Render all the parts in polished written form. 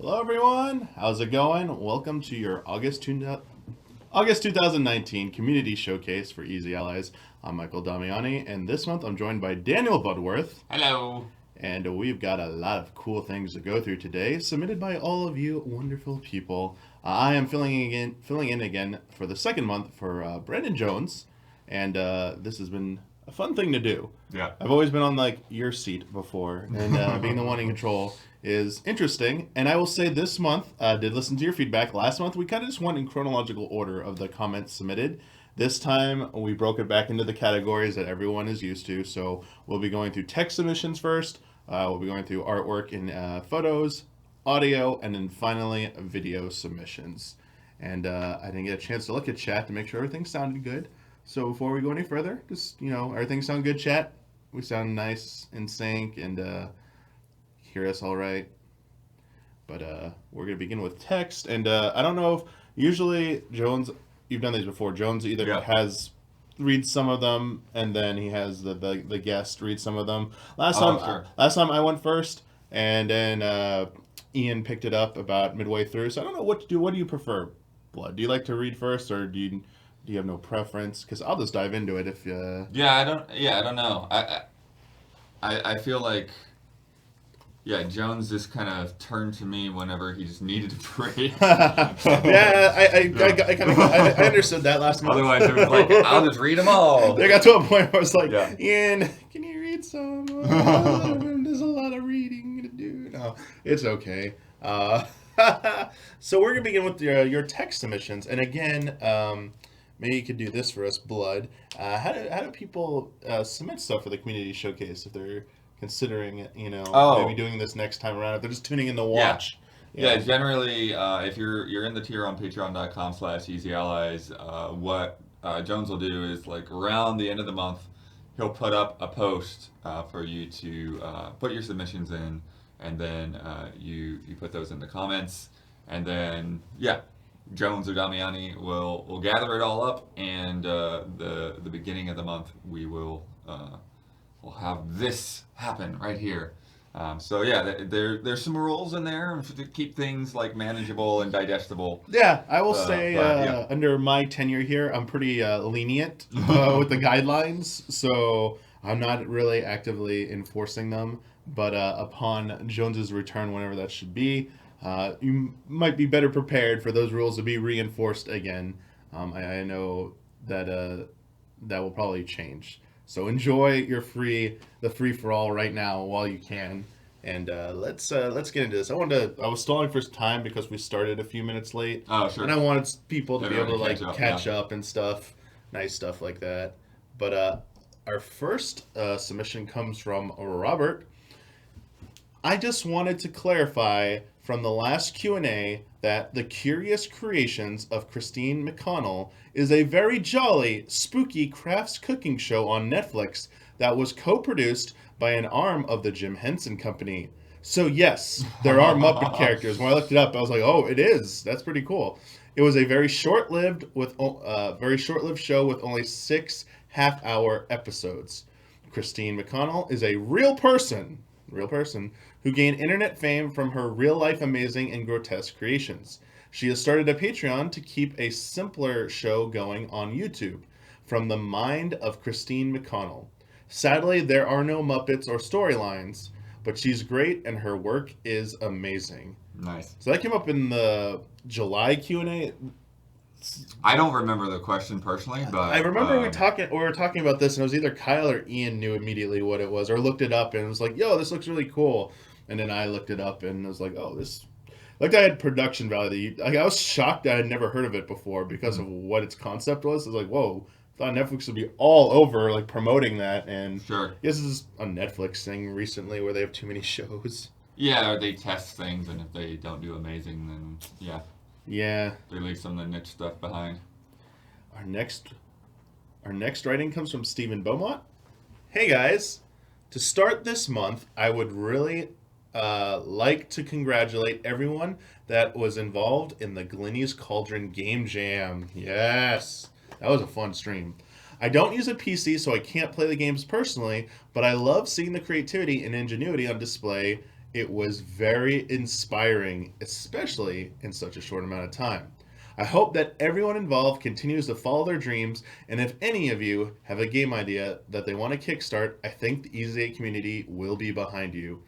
Hello, everyone. How's it going? Welcome to your August 2019 Community Showcase for Easy Allies. I'm Michael Damiani, and this month I'm joined by Daniel Bloodworth. Hello. And we've got a lot of cool things to go through today, submitted by all of you wonderful people. I am filling in again for the second month for Brandon Jones, and this has been a fun thing to do. Yeah. I've always been on like your seat before, and being the one in control is interesting. And I will say this month, did listen to your feedback. Last month we kind of just went in chronological order of the comments submitted. This time we broke it back into the categories that everyone is used to. So we'll be going through text submissions first. We'll be going through artwork and photos, audio, and then finally video submissions. And I didn't get a chance to look at chat to make sure everything sounded good. So before we go any further, just, everything sound good, chat? We sound nice in sync and hear us all right. But we're going to begin with text. And I don't know if usually Jones, you've done these before. Jones either has read some of them and then he has the guest read some of them. Last time I went first and then Ian picked it up about midway through. So I don't know what to do. What do you prefer, Blood? Do you like to read first or do you have no preference? Because I'll just dive into it if. I don't know. I feel like Jones just kind of turned to me whenever he just needed to pray. I understood that last month. Otherwise, it was like I'll just read them all. They got to a point where I was like, Ian, can you read some? There's a lot of reading to do. No, it's okay. So we're gonna begin with your text submissions, and again, maybe you could do this for us, Blood. How do people submit stuff for the community showcase if they're considering, maybe doing this next time around? If they're just tuning in to watch. Yeah, generally, if you're in the tier on patreon.com/easyallies, what Jones will do is like around the end of the month, he'll put up a post for you to put your submissions in, and then you put those in the comments, and then Jones or Damiani will gather it all up, and the beginning of the month we'll have this happen right here. There's some rules in there to keep things like manageable and digestible. Yeah, I will say under my tenure here, I'm pretty lenient with the guidelines, so I'm not really actively enforcing them. But upon Jones's return, whenever that should be, you might be better prepared for those rules to be reinforced again. I know that that will probably change. So enjoy the free for all right now while you can, and let's get into this. I was stalling for time because we started a few minutes late. Oh, sure. And I wanted people to be able to catch up and stuff, nice stuff like that. But our first submission comes from Robert. I just wanted to clarify from the last Q&A that The Curious Creations of Christine McConnell is a very jolly, spooky crafts cooking show on Netflix that was co-produced by an arm of the Jim Henson Company. So yes, there are Muppet characters. When I looked it up, I was like, oh, it is. That's pretty cool. It was a very short-lived show with only 6 half-hour episodes. Christine McConnell is a real person who gained internet fame from her real-life amazing and grotesque creations. She has started a Patreon to keep a simpler show going on YouTube, From the Mind of Christine McConnell. Sadly, there are no Muppets or storylines, but she's great and her work is amazing. Nice. So that came up in the July Q&A. I don't remember the question personally, but I remember we were talking about this, and it was either Kyle or Ian knew immediately what it was, or looked it up and was like, "Yo, this looks really cool." And then I looked it up and was like, "Oh, this." Like I had production value. I was shocked that I had never heard of it before because of what its concept was. I was like, "Whoa." I thought Netflix would be all over like promoting that, and sure. This is a Netflix thing recently where they have too many shows. Yeah, or they test things, and if they don't do amazing, then yeah, they leave some of the niche stuff behind. Our next writing comes from Stephen Beaumont. Hey guys, to start this month, I would really like to congratulate everyone that was involved in the Glenny's Cauldron Game Jam. Yes, that was a fun stream. I don't use a PC, so I can't play the games personally, but I love seeing the creativity and ingenuity on display It was very inspiring, especially in such a short amount of time. I hope that everyone involved continues to follow their dreams, and if any of you have a game idea that they want to kickstart, I think the Easy 8 community will be behind you.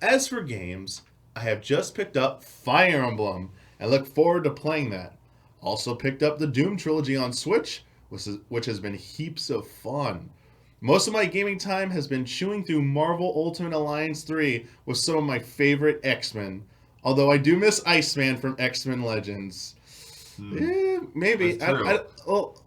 As for games, I have just picked up Fire Emblem and look forward to playing that. Also picked up the Doom trilogy on Switch, which has been heaps of fun. Most of my gaming time has been chewing through Marvel Ultimate Alliance 3 with some of my favorite X-Men. Although I do miss Iceman from X-Men Legends. Maybe. That's true. Well,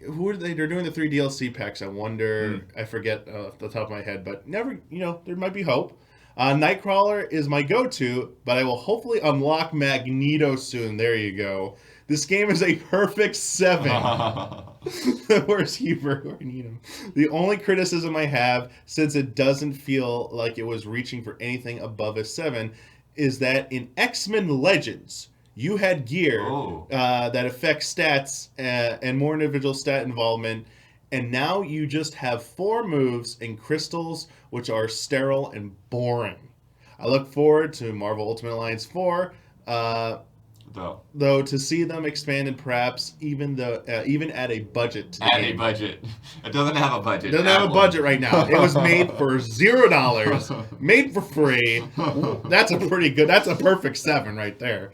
who are they? They're doing the 3 DLC packs. I wonder. I forget off the top of my head, but never. There might be hope. Nightcrawler is my go-to, but I will hopefully unlock Magneto soon. There you go. This game is a perfect 7. Where's Hubert? Where I need him. The only criticism I have, since it doesn't feel like it was reaching for anything above a 7, is that in X-Men Legends, you had gear that affects stats and more individual stat involvement, and now you just have 4 moves and crystals, which are sterile and boring. I look forward to Marvel Ultimate Alliance 4, though to see them expanded, perhaps even at a budget. At a budget. It doesn't have a budget. It doesn't have a budget right now. It was made for $0, made for free. That's a perfect 7 right there.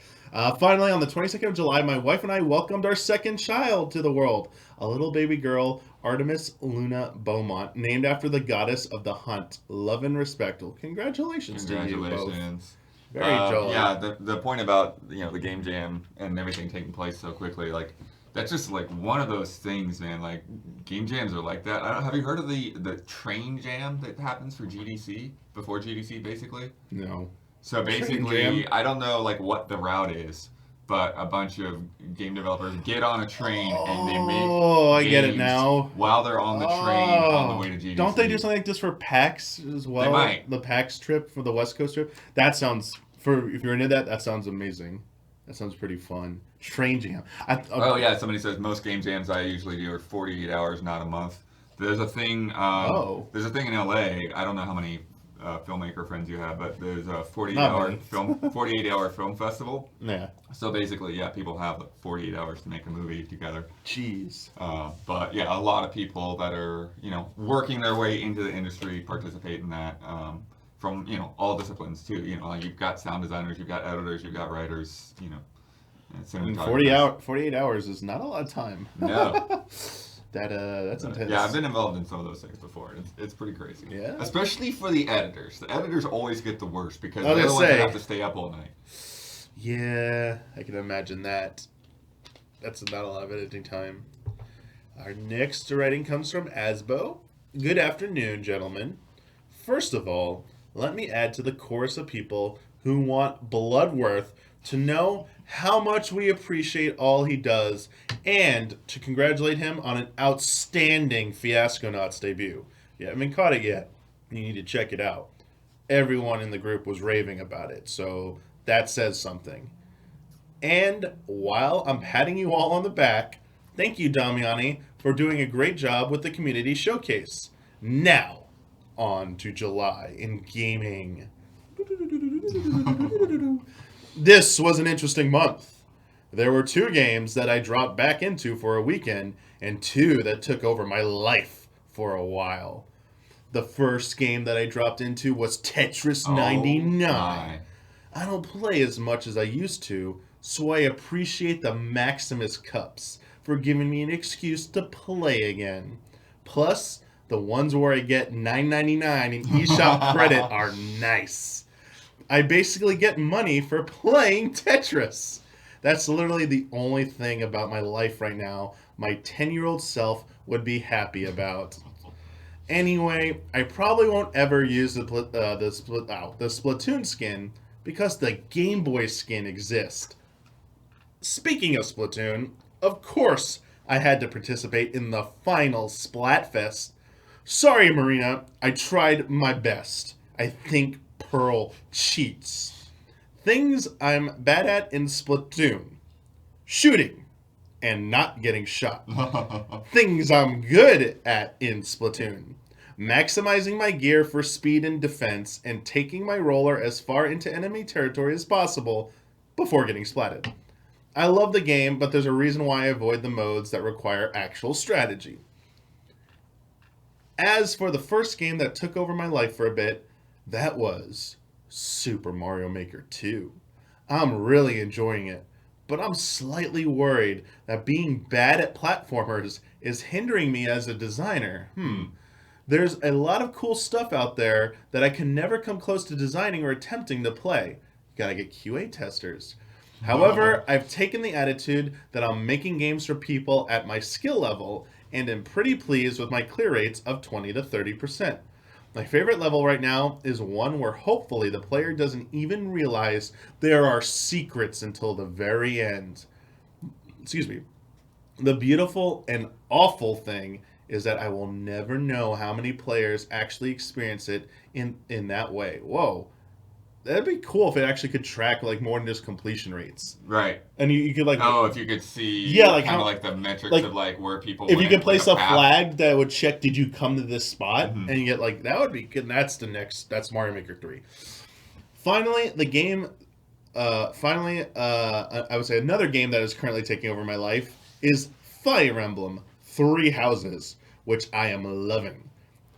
Finally, on the 22nd of July, my wife and I welcomed our second child to the world, a little baby girl, Artemis Luna Beaumont, named after the goddess of the hunt. Love and respect. Well, congratulations to you both. Very jolly. Yeah, the point about the game jam and everything taking place so quickly, like that's just like one of those things, man. Like game jams are like that. Have you heard of the train jam that happens for GDC before GDC, basically? No. So basically, I don't know like what the route is, but a bunch of game developers get on a train and they make I get it now. While they're on the train on the way to GDC. Don't they do something like this for PAX as well? They might. The PAX trip for the West Coast trip. That sounds if you're into that, that sounds amazing. That sounds pretty fun. Train jam. Somebody says most game jams I usually do are 48 hours, not a month. There's a thing. There's a thing in LA. I don't know how many filmmaker friends you have, but there's a 48-hour film festival. Yeah. So basically, people have 48 hours to make a movie together. Jeez. But yeah, a lot of people that are working their way into the industry participate in that. From all disciplines too. You've got sound designers, you've got editors, you've got writers. And 48 hours is not a lot of time. No. That's intense. Yeah, I've been involved in some of those things before. It's pretty crazy. Yeah. Especially for the editors. The editors always get the worst because they're the ones that have to stay up all night. Yeah, I can imagine that. That's not a lot of editing time. Our next writing comes from Asbo. Good afternoon, gentlemen. First of all, let me add to the chorus of people who want Bloodworth to know how much we appreciate all he does and to congratulate him on an outstanding Fiasconauts debut. You haven't caught it yet. You need to check it out. Everyone in the group was raving about it, so that says something. And while I'm patting you all on the back, thank you, Damiani, for doing a great job with the community showcase. Now, on to July in gaming. This was an interesting month. There were 2 games that I dropped back into for a weekend and 2 that took over my life for a while. The first game that I dropped into was Tetris 99. I don't play as much as I used to, so I appreciate the Maximus Cups for giving me an excuse to play again. Plus, the ones where I get $9.99 in eShop credit are nice. I basically get money for playing Tetris. That's literally the only thing about my life right now my 10-year-old self would be happy about. Anyway, I probably won't ever use the Splatoon skin because the Game Boy skin exists. Speaking of Splatoon, of course I had to participate in the final Splatfest. Sorry, Marina, I tried my best. I think Pearl cheats. Things I'm bad at in Splatoon: shooting and not getting shot. Things I'm good at in Splatoon: maximizing my gear for speed and defense, and taking my roller as far into enemy territory as possible before getting splatted. I love the game, but there's a reason why I avoid the modes that require actual strategy. As for the first game that took over my life for a bit, that was Super Mario Maker 2. I'm really enjoying it, but I'm slightly worried that being bad at platformers is hindering me as a designer. There's a lot of cool stuff out there that I can never come close to designing or attempting to play. Gotta get QA testers. However, I've taken the attitude that I'm making games for people at my skill level and am pretty pleased with my clear rates of 20 to 30%. My favorite level right now is one where hopefully the player doesn't even realize there are secrets until the very end. Excuse me. The beautiful and awful thing is that I will never know how many players actually experience it in that way. Whoa. That'd be cool if it actually could track like more than just completion rates. Right. And you could like If you could see like kind how, of like the metrics like, of like where people if you went, could place like a path. flag that would check did you come to this spot, Mhm. and you get like that would be good. And that's Mario Maker 3. Finally, the game I would say another game that is currently taking over my life is Fire Emblem 3 Houses, which I am loving.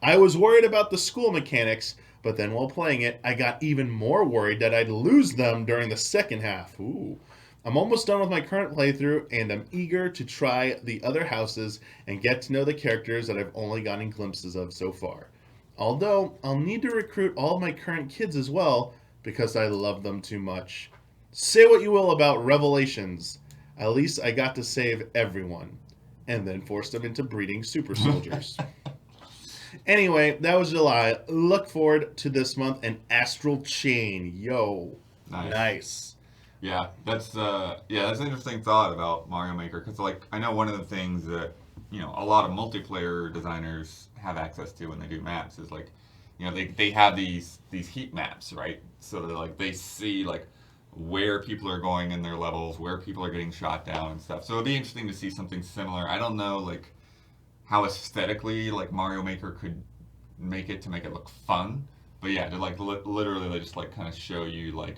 I was worried about the school mechanics, but then while playing it, I got even more worried that I'd lose them during the second half. Ooh. I'm almost done with my current playthrough, and I'm eager to try the other houses and get to know the characters that I've only gotten glimpses of so far. Although, I'll need to recruit all of my current kids as well, because I love them too much. Say what you will about Revelations. At least I got to save everyone, and then force them into breeding super soldiers. Anyway, that was July. Look forward to this month and Astral Chain. Yo. Nice. Yeah, that's an interesting thought about Mario Maker because like I know one of the things that a lot of multiplayer designers have access to when they do maps is like they have these heat maps, right? So they're like they see like where people are going in their levels, where people are getting shot down and stuff. So it'd be interesting to see something similar. I don't know like how aesthetically like Mario Maker could make it look fun, but yeah, to like literally they just like kind of show you like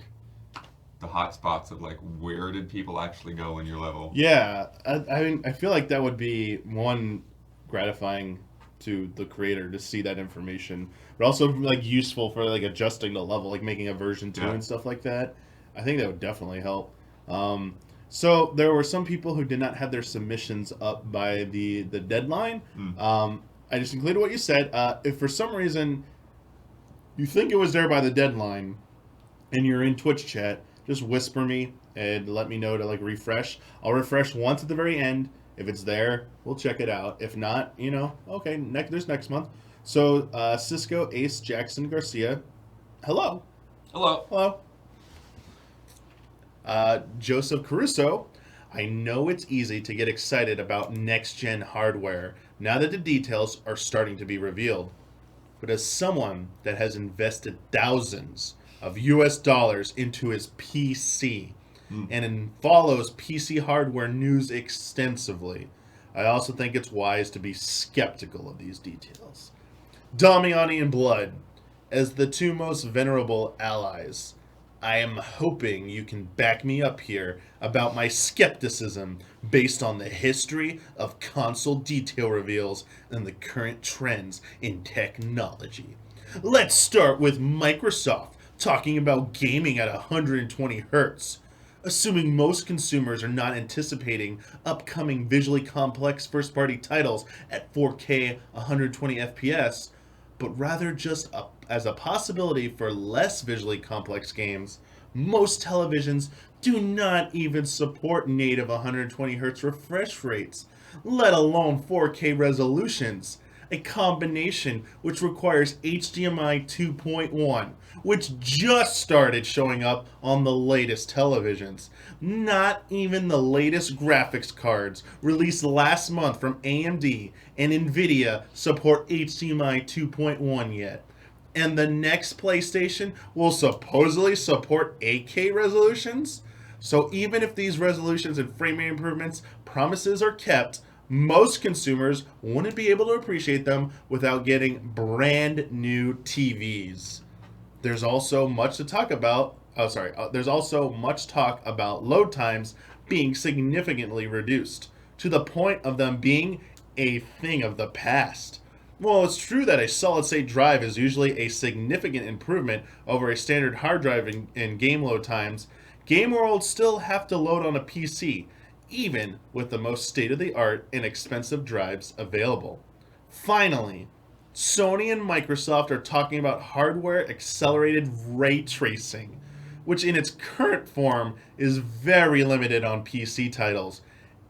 the hot spots of like where did people actually go in your level. Yeah, I mean I feel like that would be one gratifying to the creator to see that information, but also like useful for like adjusting the level, like making a version 2 and stuff like that. I think that would definitely help. So there were some people who did not have their submissions up by the deadline. I just included what you said. If for some reason you think it was there by the deadline and you're in Twitch chat, just whisper me and let me know to like refresh. I'll refresh once at the very end. If it's there, we'll check it out. If not, okay, there's next month. So Cisco Ace Jackson Garcia, hello. Hello. Joseph Caruso, I know it's easy to get excited about next-gen hardware now that the details are starting to be revealed. But as someone that has invested thousands of US dollars into his PC and follows PC hardware news extensively, I also think it's wise to be skeptical of these details. Damiani and Blood, as the two most venerable allies, I am hoping you can back me up here about my skepticism based on the history of console detail reveals and the current trends in technology. Let's start with Microsoft talking about gaming at 120 hertz. Assuming most consumers are not anticipating upcoming visually complex first-party titles at 4K 120 FPS, but rather just as a possibility for less visually complex games, most televisions do not even support native 120 Hz refresh rates, let alone 4K resolutions, a combination which requires HDMI 2.1, which just started showing up on the latest televisions. Not even the latest graphics cards released last month from AMD and Nvidia support HDMI 2.1 yet. And the next PlayStation will supposedly support 8K resolutions? So even if these resolutions and frame rate improvements promises are kept, most consumers wouldn't be able to appreciate them without getting brand new TVs. There's also much to talk about. There's also much talk about load times being significantly reduced to the point of them being a thing of the past. Well, it's true that a solid state drive is usually a significant improvement over a standard hard drive in game load times. Game worlds still have to load on a PC, even with the most state of the art and expensive drives available. Finally, Sony and Microsoft are talking about hardware accelerated ray tracing, which in its current form is very limited on PC titles.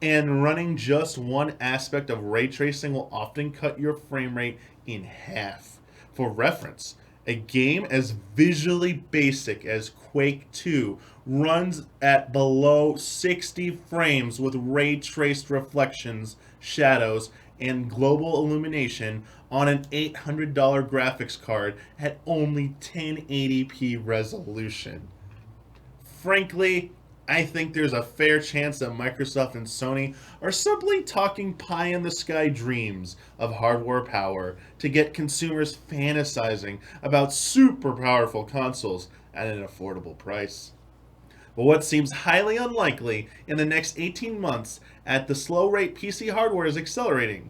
And running just one aspect of ray tracing will often cut your frame rate in half. For reference, a game as visually basic as Quake 2 runs at below 60 frames with ray traced reflections, shadows, and global illumination on an $800 graphics card at only 1080p resolution. Frankly, I think there's a fair chance that Microsoft and Sony are simply talking pie in the sky dreams of hardware power to get consumers fantasizing about super powerful consoles at an affordable price. But what seems highly unlikely in the next 18 months at the slow rate PC hardware is accelerating.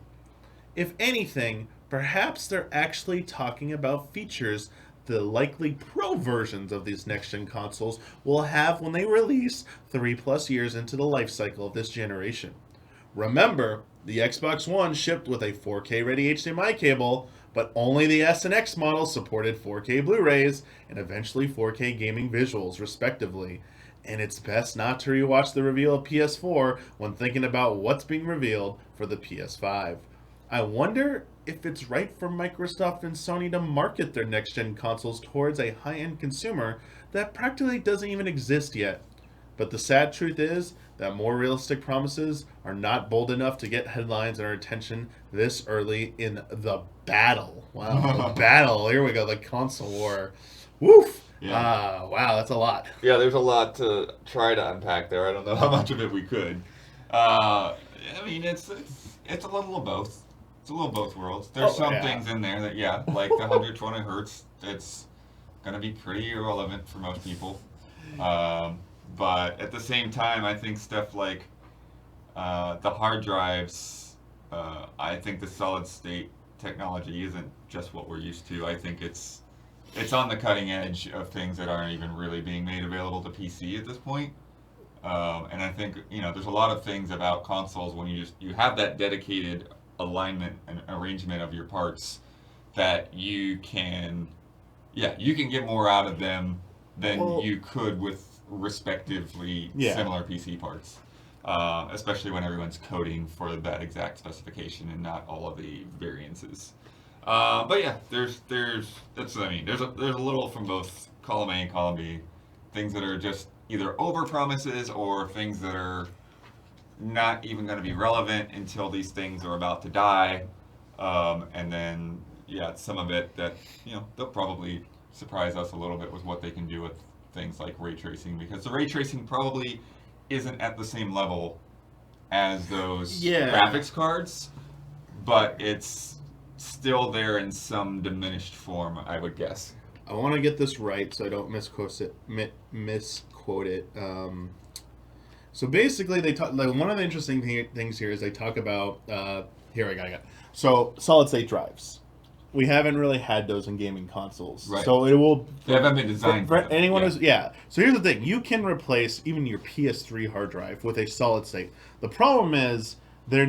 If anything, perhaps they're actually talking about features the likely pro versions of these next gen consoles will have when they release 3+ years into the life cycle of this generation. Remember, the Xbox One shipped with a 4K ready HDMI cable, but only the S and X models supported 4K Blu-rays and eventually 4K gaming visuals, respectively. And it's best not to rewatch the reveal of PS4 when thinking about what's being revealed for the PS5. I wonder if it's right for Microsoft and Sony to market their next-gen consoles towards a high-end consumer that practically doesn't even exist yet. But the sad truth is that more realistic promises are not bold enough to get headlines and our attention this early in the battle. Wow, the battle. Here we go, the console war. Woof! Yeah. Wow, that's a lot. Yeah, there's a lot to try to unpack there. I don't know how much of it we could. I mean, it's a little of both. It's a little both worlds. There's some things in there that, like the 120 hertz, it's going to be pretty irrelevant for most people. But at the same time, I think stuff like the hard drives, I think the solid state technology isn't just what we're used to. I think it's on the cutting edge of things that aren't even really being made available to PC at this point. And I think, there's a lot of things about consoles when you have that dedicated alignment and arrangement of your parts that you can get more out of them than you could with respectively similar PC parts, especially when everyone's coding for that exact specification and not all of the variances. But yeah, there's a little from both column A and column B, things that are just either over promises or things that are not even going to be relevant until these things are about to die, and then some of it that they'll probably surprise us a little bit with what they can do with things like ray tracing, because the ray tracing probably isn't at the same level as those graphics cards, but it's still there in some diminished form, I would guess. I want to get this right so I don't misquote it. So basically, they talk. Like, one of the interesting things here is they talk about. Here I got it. So solid state drives. We haven't really had those in gaming consoles, right? So it will. They haven't been designed for anyone who's So here's the thing: you can replace even your PS3 hard drive with a solid state. The problem is they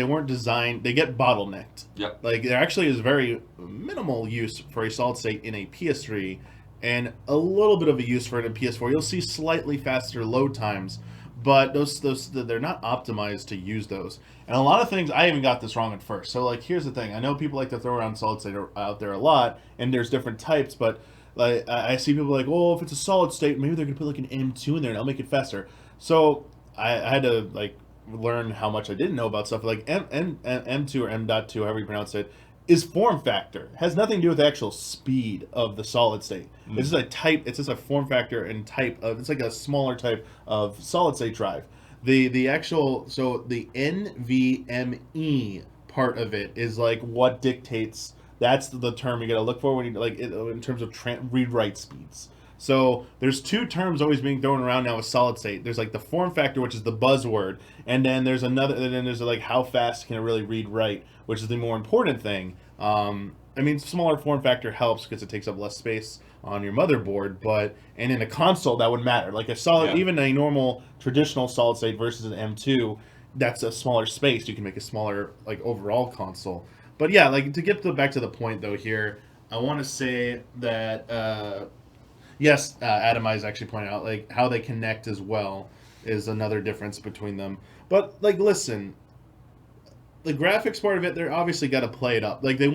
weren't designed. They get bottlenecked. Yep. Like, there actually is very minimal use for a solid state in a PS3, and a little bit of a use for it in a PS4. You'll see slightly faster load times. But those they're not optimized to use those. And a lot of things, I even got this wrong at first. So, like, here's the thing. I know people like to throw around solid state out there a lot, and there's different types, but like, I see people like, oh, if it's a solid state, maybe they're going to put like an M2 in there and I'll make it faster. So I had to like learn how much I didn't know about stuff. Like M2 or M.2, however you pronounce it, is form factor. It has nothing to do with the actual speed of the solid state. Mm. It's just a type. It's just a form factor and type of. It's like a smaller type of solid state drive. The actual, so the NVMe part of it is like what dictates. That's the term you got to look for when you like in terms of read write speeds. So there's two terms always being thrown around now with solid state. There's like the form factor, which is the buzzword, and then there's another. And then there's like how fast can it really read write, which is the more important thing. I mean, smaller form factor helps because it takes up less space on your motherboard, but and in a console that would matter. Like a solid, Yeah. even a normal traditional solid state versus an M2, that's a smaller space. You can make a smaller like overall console. But yeah, like to get back to the point though here, I want to say that yes, Adam Eyes actually pointed out like how they connect as well is another difference between them. But like, listen, the graphics part of it, they're obviously got to play it up. Like they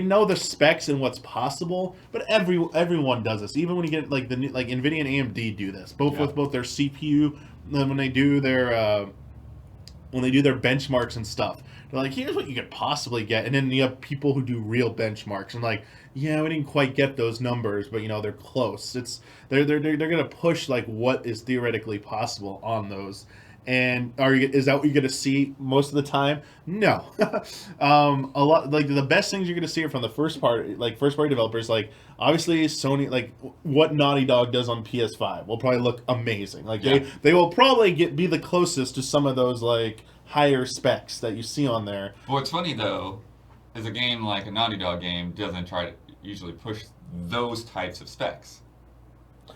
know the specs and what's possible, but everyone does this. Even when you get like like Nvidia and AMD do this, both Yeah. with both their CPU, and when they do their benchmarks and stuff. They're like, here's what you could possibly get, and then you have people who do real benchmarks and like, yeah, we didn't quite get those numbers, but they're close. It's they're gonna push like what is theoretically possible on those. And is that what you're gonna see most of the time? No. A lot like the best things you're gonna see are from the first party developers. Like obviously Sony, like what Naughty Dog does on PS5 will probably look amazing. Like Yeah. they will probably be the closest to some of those like higher specs that you see on there. But what's funny though is a game like a Naughty Dog game doesn't try to usually push those types of specs.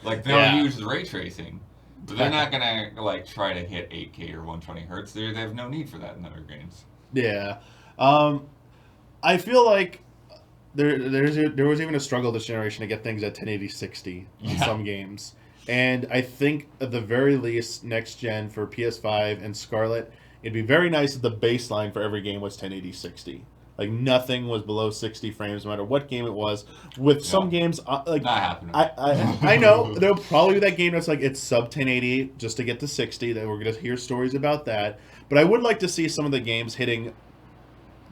Like they'll Yeah. use ray tracing, but they're not gonna like try to hit 8K or 120 hertz. They have no need for that in other games. Yeah. I feel like there was even a struggle this generation to get things at 1080 60 in Yeah. some games. And I think at the very least next gen for PS5 and Scarlet, it'd be very nice if the baseline for every game was 1080 60. Like nothing was below 60 frames no matter what game it was. With some games like Not happening. I know there'll probably be that game that's like it's sub 1080 just to get to 60. That we're gonna hear stories about that. But I would like to see some of the games hitting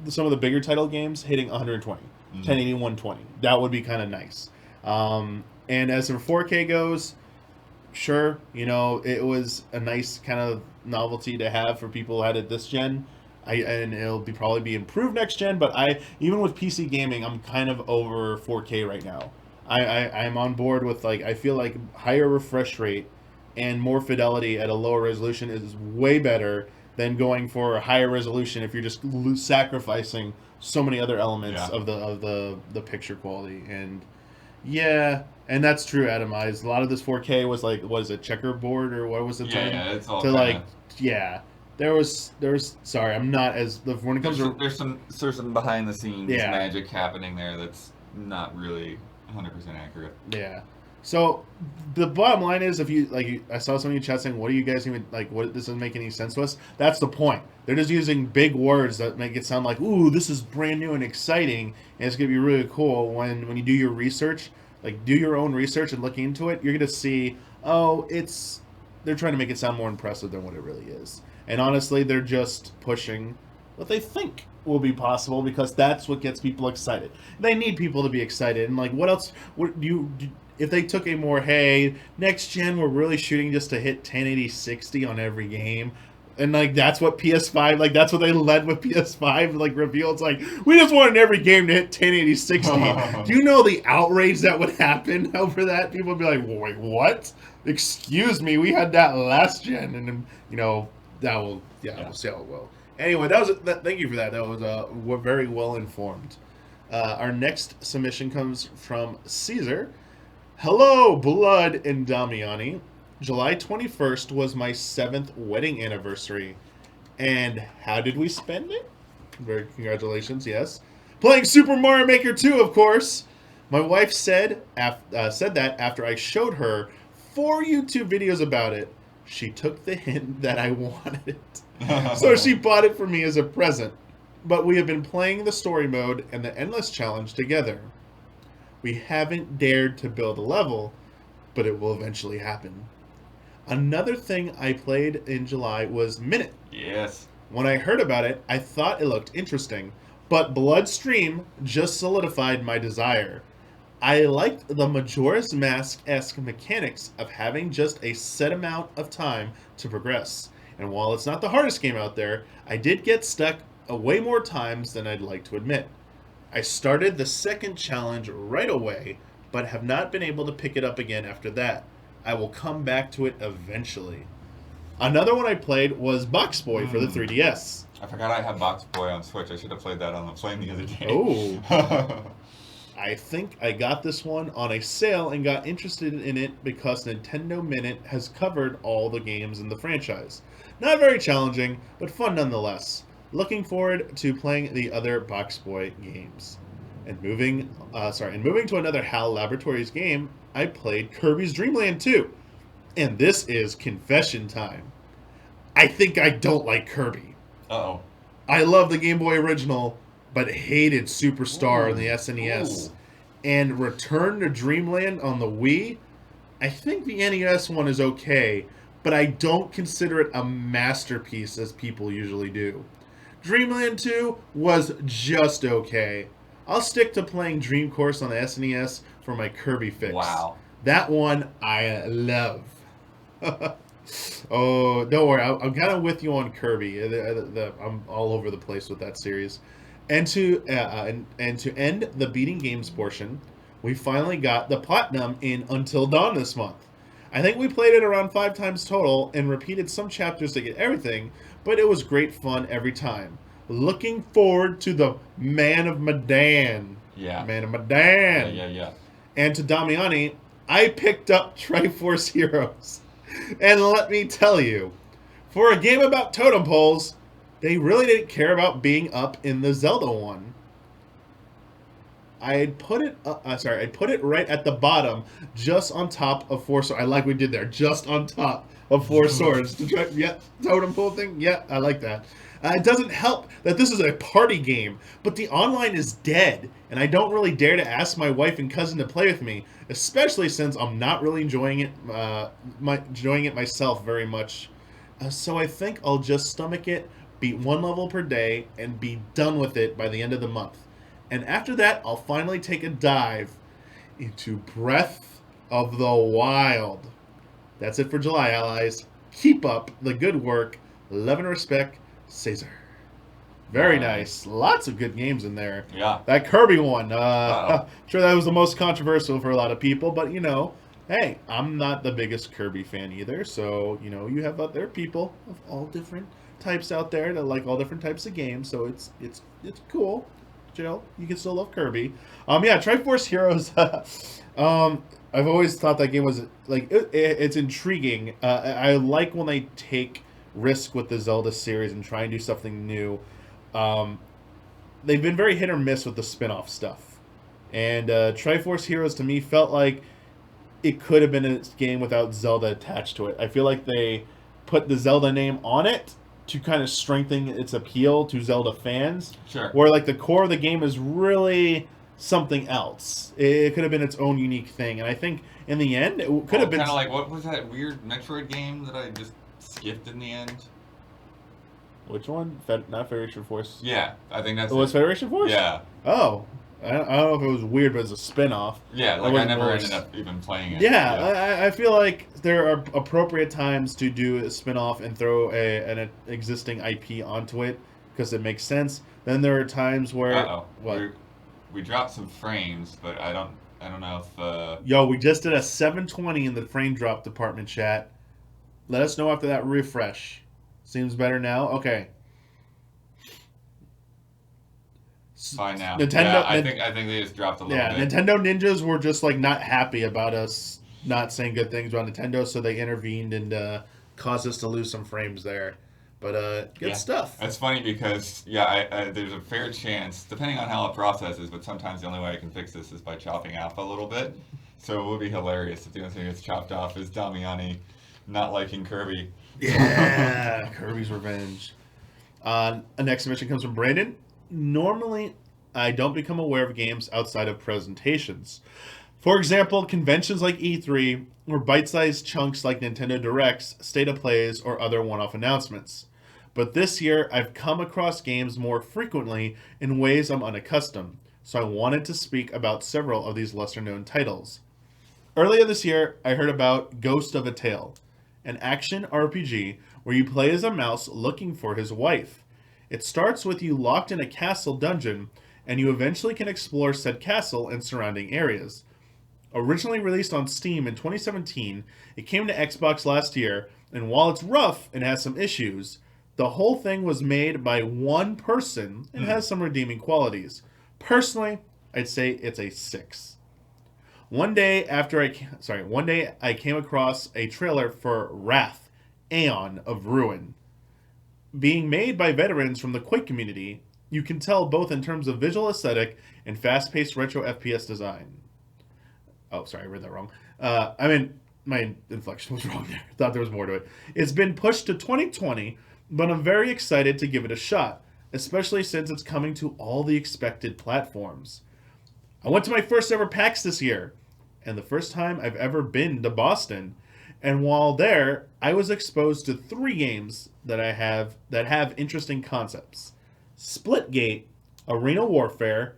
some of the bigger title games hitting 120, 1080, 120. That would be kind of nice. And as for 4K goes, sure, it was a nice kind of novelty to have for people who had it this gen. And it'll probably be improved next gen, but even with PC gaming, I'm kind of over 4K right now. I'm on board with like I feel like higher refresh rate and more fidelity at a lower resolution is way better than going for a higher resolution if you're just sacrificing so many other elements Yeah. of the picture quality. And yeah, and that's true, Adam Eyes. A lot of this 4K was like, was it checkerboard or what was the term? Yeah, it's all to kinda, like, yeah. There was sorry, I'm not as when it comes to there's some behind the scenes Yeah. magic happening there that's not really 100% accurate. yeah. So the bottom line is, if you I saw some of you chat saying, "What do you guys even like? What this doesn't make any sense to us?" That's the point. They're just using big words that make it sound like, "Ooh, this is brand new and exciting, and it's gonna be really cool." When you do your research, like do your own research and look into it, you're gonna see, oh, they're trying to make it sound more impressive than what it really is. And honestly, they're just pushing what they think will be possible because that's what gets people excited. They need people to be excited. And like, what else? What do you? If they took a more, hey, next gen, we're really shooting just to hit 1080 60 on every game. And like that's what PS5, like that's what they led with PS5, like revealed. It's like we just wanted every game to hit 1080 60. Do you know the outrage that would happen over that? People would be like, wait, what? Excuse me, we had that last gen, and then that will, we'll see how it will. Anyway, thank you for that. That was we're very well informed. Our next submission comes from Caesar. Hello, Blood and Damiani. July 21st was my 7th wedding anniversary. And how did we spend it? Very congratulations, yes. Playing Super Mario Maker 2, of course. My wife said that after I showed her 4 YouTube videos about it, she took the hint that I wanted it. So she bought it for me as a present. But we have been playing the story mode and the endless challenge together. We haven't dared to build a level, but it will eventually happen. Another thing I played in July was Minute. Yes. When I heard about it, I thought it looked interesting, but Bloodstream just solidified my desire. I liked the Majora's Mask-esque mechanics of having just a set amount of time to progress, And while it's not the hardest game out there, I did get stuck way more times than I'd like to admit. I started the second challenge right away, but have not been able to pick it up again after that. I will come back to it eventually. Another one I played was Box Boy for the 3DS. I forgot I had Box Boy on Switch. I should have played that on the plane the other day. Oh. I think I got this one on a sale and got interested in it because Nintendo Minute has covered all the games in the franchise. Not very challenging, but fun nonetheless. Looking forward to playing the other Box Boy games. And moving to another HAL Laboratories game, I played Kirby's Dream Land 2. And this is confession time. I think I don't like Kirby. Uh-oh. I love the Game Boy original, but hated Superstar on the SNES. Ooh. And Return to Dreamland on the Wii. I think the NES one is okay, but I don't consider it a masterpiece as people usually do. Dreamland 2 was just okay. I'll stick to playing Dream Course on the SNES for my Kirby fix. Wow. That one I love. Oh, don't worry. I'm kind of with you on Kirby. I'm all over the place with that series. And to end the beating games portion, we finally got the platinum in Until Dawn this month. I think we played it around 5 times total and repeated some chapters to get everything, but it was great fun every time. Looking forward to the Man of Medan. Yeah. Man of Medan. Yeah. And to Damiani, I picked up Triforce Heroes. And let me tell you, for a game about totem poles, they really didn't care about being up in the Zelda one. I'd put it right at the bottom, just on top of Four Swords. I like what we did there, just on top of Four Swords. Yeah, totem pole thing. Yeah, I like that. It doesn't help that this is a party game, but the online is dead, and I don't really dare to ask my wife and cousin to play with me, especially since I'm not really enjoying it myself very much. So I think I'll just stomach it, beat 1 level per day, and be done with it by the end of the month. And after that, I'll finally take a dive into Breath of the Wild. That's it for July, allies. Keep up the good work. Love and respect, Caesar. Very nice. Lots of good games in there. Yeah. That Kirby one. Sure, that was the most controversial for a lot of people, but hey, I'm not the biggest Kirby fan either. So you have other people of all different types out there that like all different types of games. So it's cool. Jill, you can still love Kirby. Triforce Heroes. I've always thought that game was like it's intriguing. I like when they take risk with the Zelda series and try and do something new. They've been very hit or miss with the spin-off stuff. And Triforce Heroes to me felt like it could have been a game without Zelda attached to it. I feel like they put the Zelda name on it to kind of strengthen its appeal to Zelda fans. Sure. Where like the core of the game is really something else. It could have been its own unique thing. And I think in the end it could have been kind of like, what was that weird Metroid game that I just skipped in the end? Which one? Not Federation Force? Yeah, I think that's it. Was Federation Force? Yeah. Oh. I don't know if it was weird, but it's a spin-off. Yeah, like I never ended up even playing it. Yeah. I feel like there are appropriate times to do a spin-off and throw an existing IP onto it because it makes sense. Then there are times where... Uh-oh. What? We dropped some frames, but I don't know if... Yo, we just did a 720 in the frame drop department, chat. Let us know after that refresh. Seems better now? Okay. Fine now. Nintendo, I think they just dropped a little bit. Yeah, Nintendo ninjas were just like not happy about us not saying good things about Nintendo, so they intervened and caused us to lose some frames there. But good stuff. It's funny because there's a fair chance, depending on how it processes, but sometimes the only way I can fix this is by chopping off a little bit. So it would be hilarious if the only thing that's chopped off is Damiani not liking Kirby. Yeah, Kirby's Revenge. A next submission comes from Brandon. Normally, I don't become aware of games outside of presentations. For example, conventions like E3, or bite-sized chunks like Nintendo Directs, State of Plays, or other one-off announcements. But this year, I've come across games more frequently in ways I'm unaccustomed, so I wanted to speak about several of these lesser-known titles. Earlier this year, I heard about Ghost of a Tale, an action RPG where you play as a mouse looking for his wife. It starts with you locked in a castle dungeon, and you eventually can explore said castle and surrounding areas. Originally released on Steam in 2017, it came to Xbox last year, and while it's rough and has some issues, the whole thing was made by one person and has some redeeming qualities. Personally, I'd say it's a 6. One day I came across a trailer for Wrath, Aeon of Ruin. Being made by veterans from the Quake community, you can tell both in terms of visual aesthetic and fast-paced retro FPS design. Oh, sorry, I read that wrong. My inflection was wrong there. Thought there was more to it. It's been pushed to 2020, but I'm very excited to give it a shot, especially since it's coming to all the expected platforms. I went to my first ever PAX this year, and the first time I've ever been to Boston. And while there, I was exposed to 3 games that have interesting concepts. Splitgate, Arena Warfare,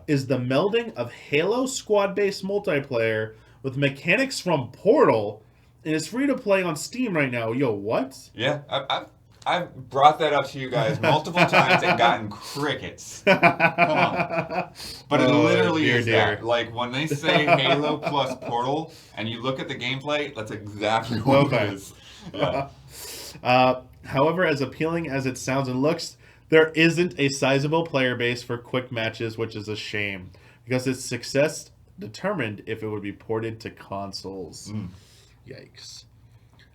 is the melding of Halo squad-based multiplayer with mechanics from Portal, and it's free to play on Steam right now. Yo, what? Yeah, I've brought that up to you guys multiple times and gotten crickets. Come on. But it literally is that. Like, when they say Halo plus Portal, and you look at the gameplay, that's exactly what it is. Yeah. However, as appealing as it sounds and looks, there isn't a sizable player base for quick matches, which is a shame, because its success determined if it would be ported to consoles. Yikes.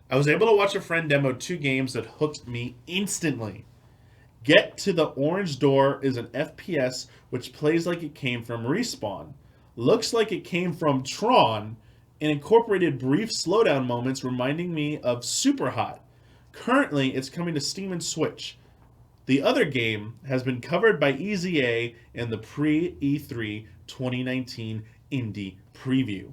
I was able to watch a friend demo 2 games that hooked me instantly. Get to the Orange Door is an FPS which plays like it came from Respawn, looks like it came from Tron, and incorporated brief slowdown moments reminding me of Superhot. Currently, it's coming to Steam and Switch. The other game has been covered by EZA in the pre-E3 2019 indie preview.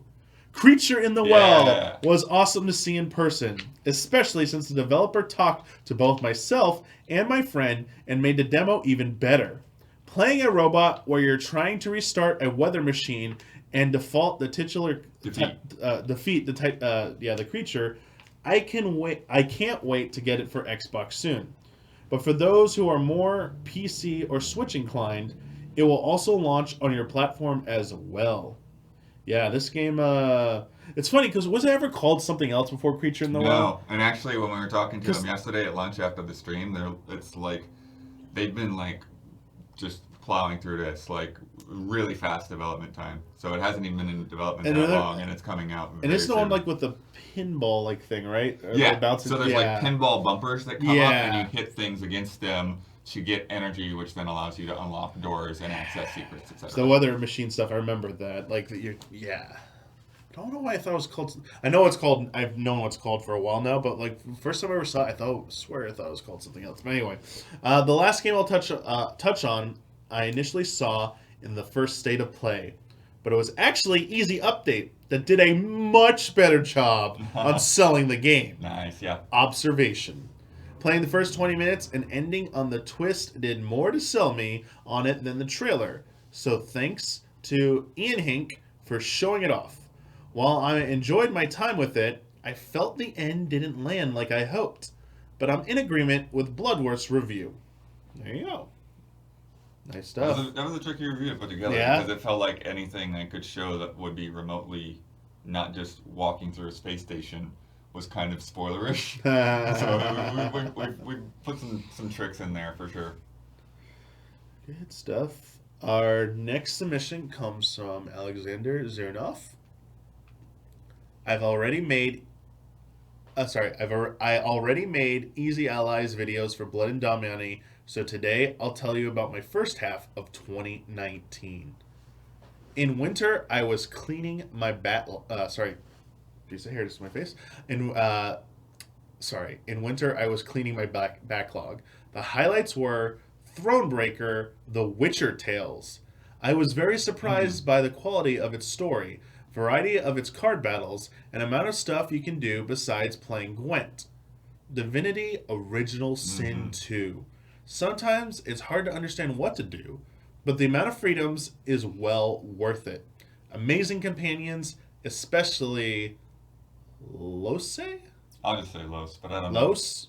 Creature in the Well was awesome to see in person, especially since the developer talked to both myself and my friend and made the demo even better. Playing a robot where you're trying to restart a weather machine and defeat the creature, I can't wait to get it for Xbox soon. But for those who are more PC or Switch inclined, it will also launch on your platform as well. Yeah, this game, it's funny, because was it ever called something else before Creature in the Well? No, and actually when we were talking to them yesterday at lunch after the stream, it's like, they've been like, just plowing through this, like, really fast development time. So it hasn't even been in development that long, and it's coming out And it's the one, like, with the pinball, like, thing, right? So there's, like, pinball bumpers that come up, and you hit things against them to get energy, which then allows you to unlock doors and access secrets, etc. So the weather machine stuff, I remember that. Like, I don't know why I thought it was called. I know it's called. I've known what it's called for a while now, but like first time I ever saw it, I thought it was called something else. But anyway, the last game I'll touch on, I initially saw in the first state of play, but it was actually Easy Update that did a much better job on selling the game. Nice, yeah. Observation. Playing the first 20 minutes and ending on the twist did more to sell me on it than the trailer. So thanks to Ian Hink for showing it off. While I enjoyed my time with it, I felt the end didn't land like I hoped. But I'm in agreement with Bloodworth's review. There you go. Nice stuff. That was a tricky review to put together because it felt like anything I could show that would be remotely not just walking through a space station was kind of spoilerish. So we put some tricks in there for sure. Good stuff. Our next submission comes from Alexander Zernov. I already made Easy Allies videos for Blood and Damiani, so today I'll tell you about my first half of 2019. In winter, I was cleaning my piece of hair just my face. In winter, I was cleaning my backlog. The highlights were Thronebreaker, The Witcher Tales. I was very surprised by the quality of its story, variety of its card battles, and amount of stuff you can do besides playing Gwent. Divinity Original Sin 2. Sometimes it's hard to understand what to do, but the amount of freedoms is well worth it. Amazing companions, especially Lose? I'll just say Los, but I don't know. Los.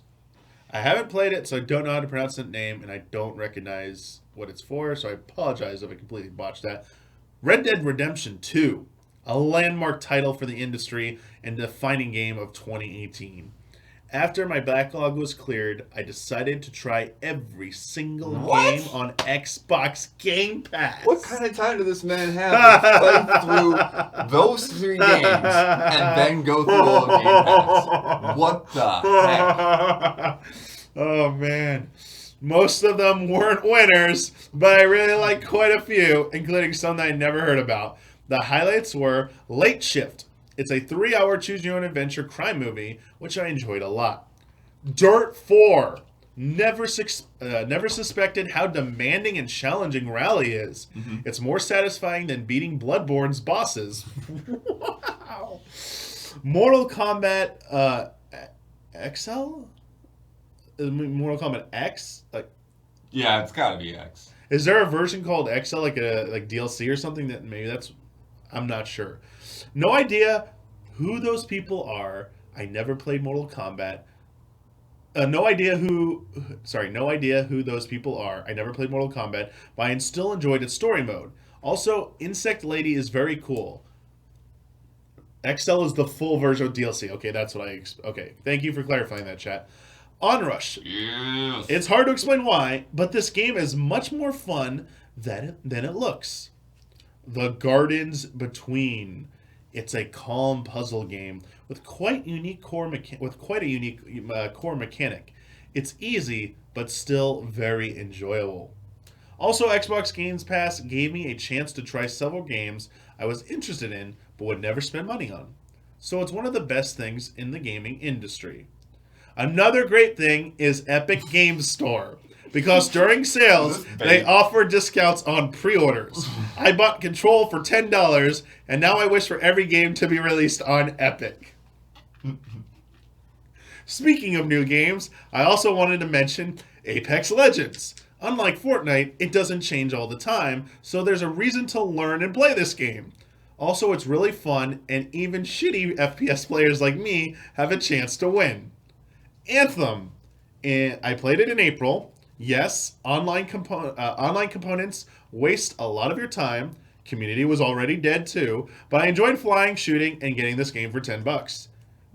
I haven't played it, so I don't know how to pronounce that name, and I don't recognize what it's for, so I apologize if I completely botched that. Red Dead Redemption 2, a landmark title for the industry and defining game of 2018. After my backlog was cleared, I decided to try every single game on Xbox Game Pass. What kind of time did this man have to play through those 3 games and then go through all of Game Pass? What the heck? Oh, man. Most of them weren't winners, but I really liked quite a few, including some that I never heard about. The highlights were Late Shift. It's a 3-hour choose-your-own-adventure crime movie, which I enjoyed a lot. Dirt 4. Never suspected how demanding and challenging Rally is. Mm-hmm. It's more satisfying than beating Bloodborne's bosses. Wow. Mortal Kombat XL? Mortal Kombat X? Yeah, it's got to be X. Is there a version called XL, like DLC or something? That maybe that's... I'm not sure. No idea who those people are. I never played Mortal Kombat. No idea who those people are. I never played Mortal Kombat, but I still enjoyed its story mode. Also, Insect Lady is very cool. XL is the full version of DLC. Okay, that's what okay, thank you for clarifying that, chat. Onrush. Yes. It's hard to explain why, but this game is much more fun than it looks. The Gardens Between. It's a calm puzzle game with quite a unique core mechanic. It's easy, but still very enjoyable. Also, Xbox Game Pass gave me a chance to try several games I was interested in, but would never spend money on. So it's one of the best things in the gaming industry. Another great thing is Epic Games Store. Because during sales, they offer discounts on pre-orders. I bought Control for $10, and now I wish for every game to be released on Epic. Speaking of new games, I also wanted to mention Apex Legends. Unlike Fortnite, it doesn't change all the time, so there's a reason to learn and play this game. Also, it's really fun, and even shitty FPS players like me have a chance to win. Anthem. And I played it in April. Yes, online components waste a lot of your time. Community was already dead too, but I enjoyed flying, shooting, and getting this game for $10.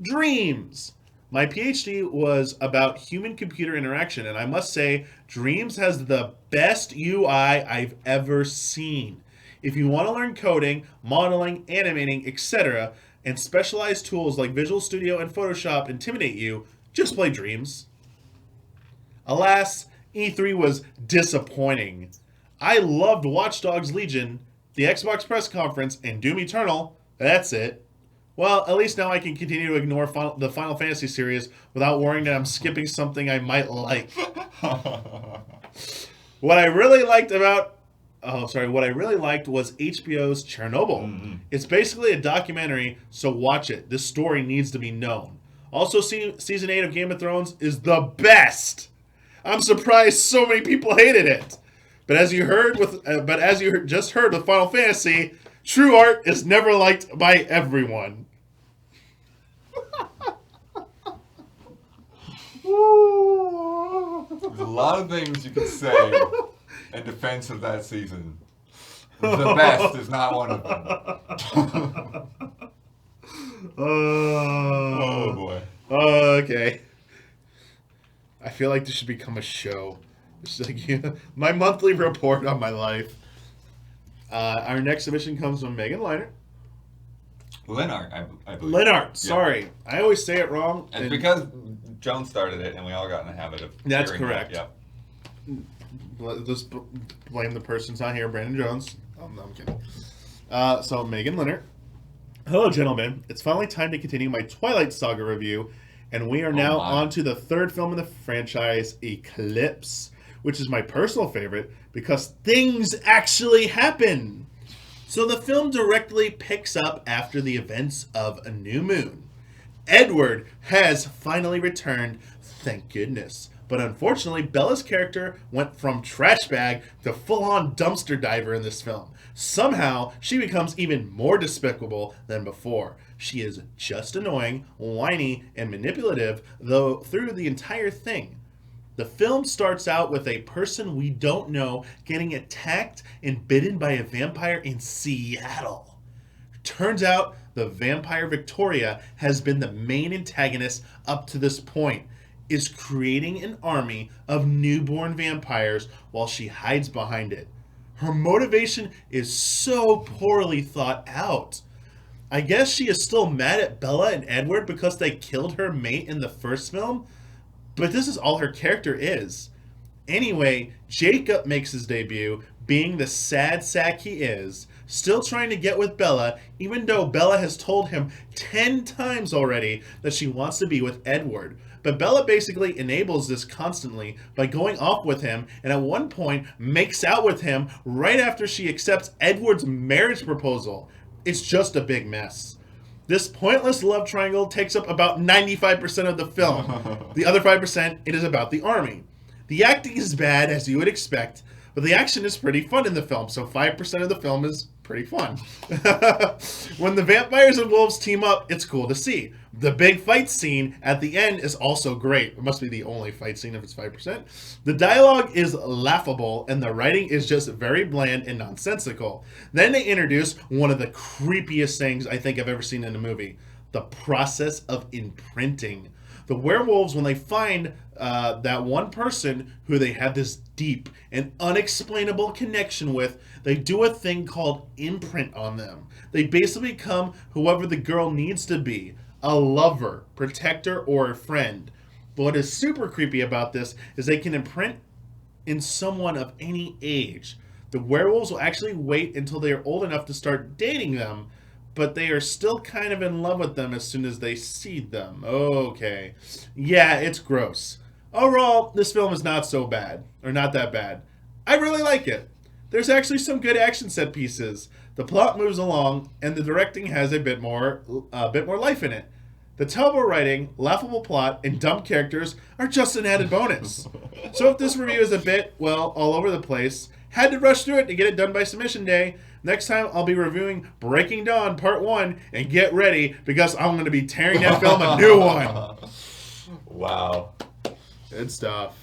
Dreams. My PhD was about human-computer interaction, and I must say, Dreams has the best UI I've ever seen. If you want to learn coding, modeling, animating, etc., and specialized tools like Visual Studio and Photoshop intimidate you, just play Dreams. Alas, E3 was disappointing. I loved Watch Dogs Legion, the Xbox press conference, and Doom Eternal. That's it. Well, at least now I can continue to ignore the Final Fantasy series without worrying that I'm skipping something I might like. What I really liked was HBO's Chernobyl. Mm-hmm. It's basically a documentary, so watch it. This story needs to be known. Also, season 8 of Game of Thrones is the best. I'm surprised so many people hated it. But as you just heard with Final Fantasy, true art is never liked by everyone. There's a lot of things you could say in defense of that season. The best is not one of them. Oh boy. Okay. I feel like this should become a show. It's like my monthly report on my life. Our next submission comes from Megan Leinart. Lennart, I believe. Lennart, sorry. Yeah. I always say it wrong. And because Joan started it and we all got in the habit of That's correct. It. Yeah. Let's blame the person's not here, Brandon Jones. Oh, no, I'm kidding. So, Megan Lennart. Hello, gentlemen. It's finally time to continue my Twilight Saga review, and we are now on to the third film in the franchise, Eclipse, which is my personal favorite because things actually happen. So the film directly picks up after the events of A New Moon. Edward has finally returned, thank goodness. But unfortunately, Bella's character went from trash bag to full-on dumpster diver in this film. Somehow, she becomes even more despicable than before. She is just annoying, whiny, and manipulative, though through the entire thing. The film starts out with a person we don't know getting attacked and bitten by a vampire in Seattle. Turns out the vampire Victoria has been the main antagonist up to this point, is creating an army of newborn vampires while she hides behind it. Her motivation is so poorly thought out. I guess she is still mad at Bella and Edward because they killed her mate in the first film, but this is all her character is. Anyway, Jacob makes his debut, being the sad sack he is, still trying to get with Bella, even though Bella has told him 10 times already that she wants to be with Edward. But Bella basically enables this constantly by going off with him, and at one point makes out with him right after she accepts Edward's marriage proposal. It's just a big mess. This pointless love triangle takes up about 95% of the film. The other 5%, it is about the army. The acting is bad, as you would expect, but the action is pretty fun in the film, so 5% of the film is pretty fun. When the vampires and wolves team up, it's cool to see. The big fight scene at the end is also great. It must be the only fight scene if it's 5%. The dialogue is laughable, and the writing is just very bland and nonsensical. Then they introduce one of the creepiest things I think I've ever seen in a movie: the process of imprinting. The werewolves, when they find that one person who they have this deep and unexplainable connection with, they do a thing called imprint on them. They basically become whoever the girl needs to be: a lover, protector, or a friend. But what is super creepy about this is they can imprint in someone of any age. The werewolves will actually wait until they are old enough to start dating them, but they are still kind of in love with them as soon as they see them. Okay. Yeah, it's gross. Overall, this film is not so bad, or not that bad. I really like it. There's actually some good action set pieces. The plot moves along, and the directing has a bit more life in it. The terrible writing, laughable plot, and dumb characters are just an added bonus. So if this review is a bit, well, all over the place, had to rush through it to get it done by submission day, next time I'll be reviewing Breaking Dawn Part 1, and get ready, because I'm going to be tearing that film a new one. Wow. Good stuff.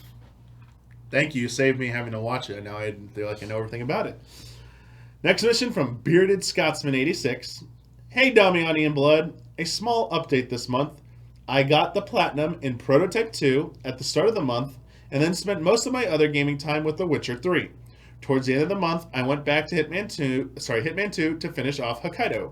Thank you. You saved me having to watch it. Now I feel like I know everything about it. Next mission from Bearded Scotsman 86. Hey Damiani and Blood. A small update this month. I got the Platinum in Prototype 2 at the start of the month, and then spent most of my other gaming time with The Witcher 3. Towards the end of the month, I went back to Hitman 2 to finish off Hokkaido.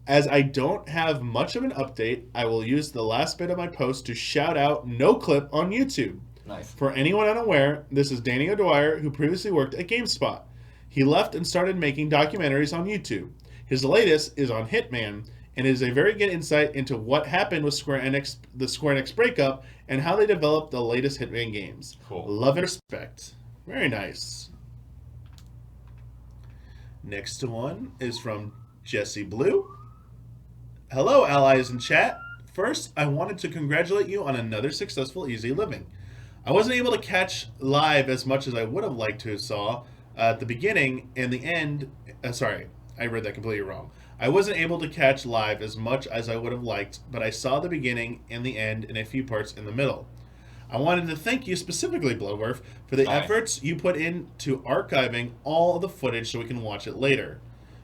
As I don't have much of an update, I will use the last bit of my post to shout out NoClip on YouTube. Nice. For anyone unaware, this is Danny O'Dwyer, who previously worked at GameSpot. He left and started making documentaries on YouTube. His latest is on Hitman, and is a very good insight into what happened with the Square Enix breakup, and how they developed the latest Hitman games. Cool. Love and respect. Very nice. Next one is from Jesse Blue. Hello, allies in chat. First, I wanted to congratulate you on another successful Easy Living. I wasn't able to catch live as much as I would have liked to have saw at the beginning and the end. Sorry, I read that completely wrong. I wasn't able to catch live as much as I would have liked, but I saw the beginning and the end and a few parts in the middle. I wanted to thank you specifically, Bloodworth, for the efforts you put into archiving all of the footage so we can watch it later.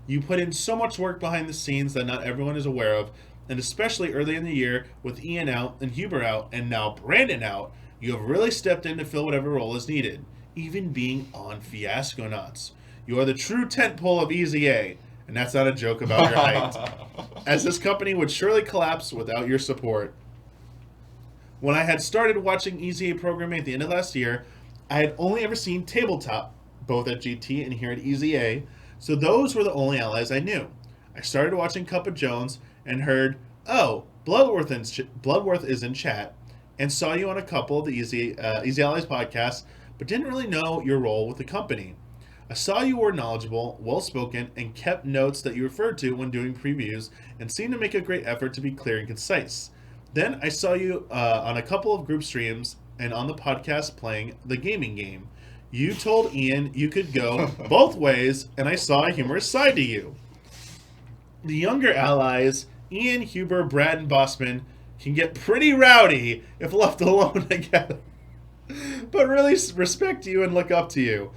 You put in so much work behind the scenes that not everyone is aware of, and especially early in the year with Ian out and Huber out and now Brandon out, you have really stepped in to fill whatever role is needed, even being on Fiasconauts. You are the true tentpole of Easy A, and that's not a joke about your height, as this company would surely collapse without your support. When I had started watching Easy A programming at the end of last year, I had only ever seen Tabletop, both at GT and here at Easy A, so those were the only allies I knew. I started watching Cup of Jones and heard, oh, Bloodworth is in chat, and saw you on a couple of the Easy Allies podcasts, but didn't really know your role with the company. I saw you were knowledgeable, well-spoken, and kept notes that you referred to when doing previews, and seemed to make a great effort to be clear and concise. Then I saw you on a couple of group streams and on the podcast playing the gaming game. You told Ian you could go both ways, and I saw a humorous side to you. The younger allies Ian, Huber, Brad, and Bossman can get pretty rowdy if left alone together. But really respect you and look up to you.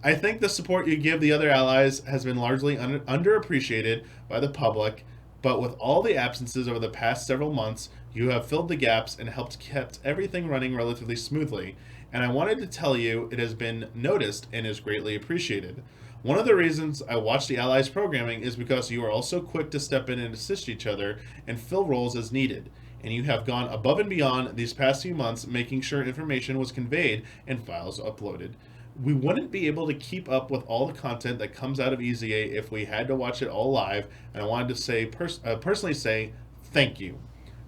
I think the support you give the other allies has been largely underappreciated by the public, but with all the absences over the past several months, you have filled the gaps and helped kept everything running relatively smoothly. And I wanted to tell you it has been noticed and is greatly appreciated. One of the reasons I watch the Allies programming is because you are also quick to step in and assist each other and fill roles as needed. And you have gone above and beyond these past few months making sure information was conveyed and files uploaded. We wouldn't be able to keep up with all the content that comes out of EZA if we had to watch it all live, and I wanted to say personally say thank you.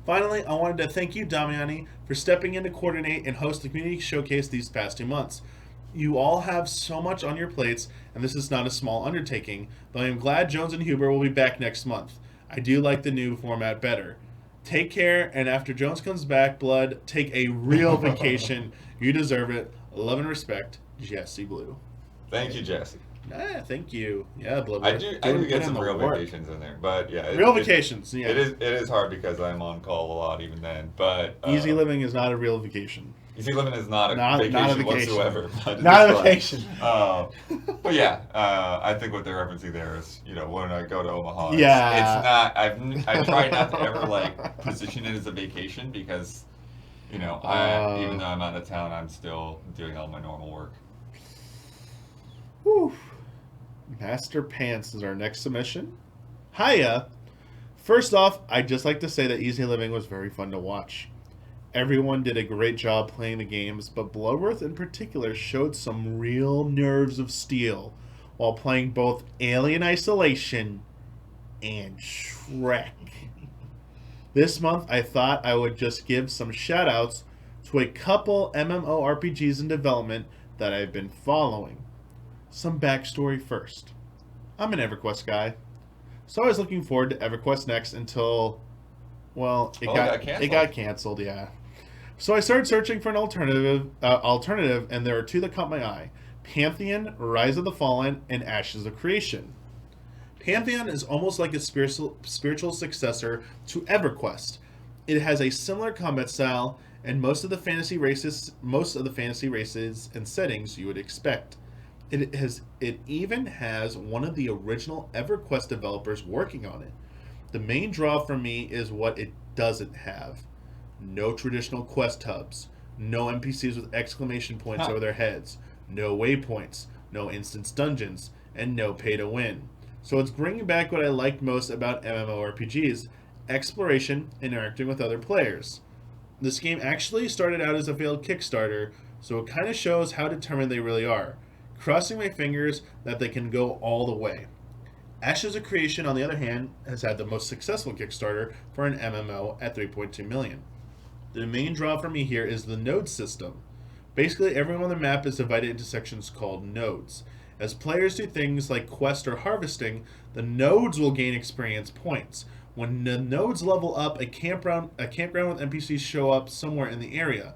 Finally, I wanted to thank you, Damiani, for stepping in to coordinate and host the community showcase these past 2 months. You all have so much on your plates, and this is not a small undertaking, though I am glad Jones and Huber will be back next month. I do like the new format better. Take care, and after Jones comes back, Blood, take a real vacation. You deserve it. Love and respect, Jesse Blue. Thank you, Jesse. Thank you. Yeah, Blood. I do get some real vacations in there, but yeah, real vacations. Yeah, it is hard because I'm on call a lot even then. But easy living is not a real vacation. Easy living is not a vacation whatsoever. Not a vacation. But yeah, I think what they're referencing there is, when I go to Omaha, yeah, it's not. I try not to ever position it as a vacation because, even though I'm out of town, I'm still doing all my normal work. Whew. Master Pants is our next submission. Hiya. First off, I'd just like to say that Easy Living was very fun to watch. Everyone did a great job playing the games, but Bloodworth in particular showed some real nerves of steel while playing both Alien Isolation and Shrek. This month, I thought I would just give some shout-outs to a couple MMORPGs in development that I've been following. Some backstory first. I'm an EverQuest guy, so I was looking forward to EverQuest Next until, it got canceled, yeah. So I started searching for an alternative, and there are two that caught my eye: Pantheon, Rise of the Fallen, and Ashes of Creation. Pantheon is almost like a spiritual successor to EverQuest. It has a similar combat style and most of the fantasy races and settings you would expect. It even has one of the original EverQuest developers working on it. The main draw for me is what it doesn't have. No traditional quest hubs, no NPCs with exclamation points over their heads, no waypoints, no instance dungeons, and no pay to win. So it's bringing back what I liked most about MMORPGs: exploration, interacting with other players. This game actually started out as a failed Kickstarter, so it kind of shows how determined they really are. Crossing my fingers that they can go all the way. Ashes of Creation, on the other hand, has had the most successful Kickstarter for an MMO at $3.2 million. The main draw for me here is the node system. Basically, everyone on the map is divided into sections called nodes. As players do things like quest or harvesting, the nodes will gain experience points. When the nodes level up, a campground with NPCs show up somewhere in the area.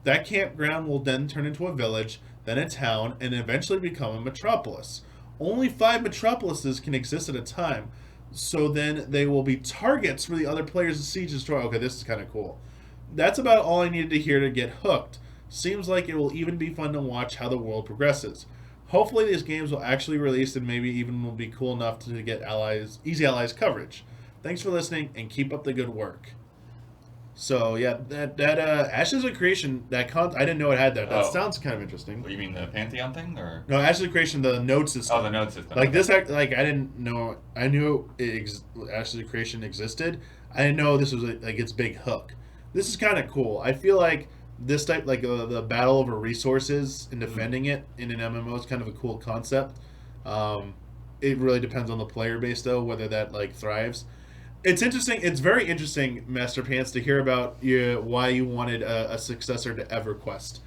That campground will then turn into a village, then a town, and eventually become a metropolis. Only 5 metropolises can exist at a time, so then they will be targets for the other players to siege and destroy. Okay, this is kind of cool. That's about all I needed to hear to get hooked. Seems like it will even be fun to watch how the world progresses. Hopefully these games will actually release and maybe even will be cool enough to get Easy Allies coverage. Thanks for listening and keep up the good work. So yeah, that Ashes of Creation, I didn't know it had that. That sounds kind of interesting. What, you mean the Pantheon thing, or no? Ashes of Creation, the node system. Oh, the node system. Like this, I didn't know. I knew Ashes of Creation existed. I didn't know this was like its big hook. This is kind of cool. I feel like this type, like the battle over resources and defending it in an MMO is kind of a cool concept. It really depends on the player base though, whether that thrives. It's interesting. It's very interesting, Master Pants, to hear about why you wanted a successor to EverQuest.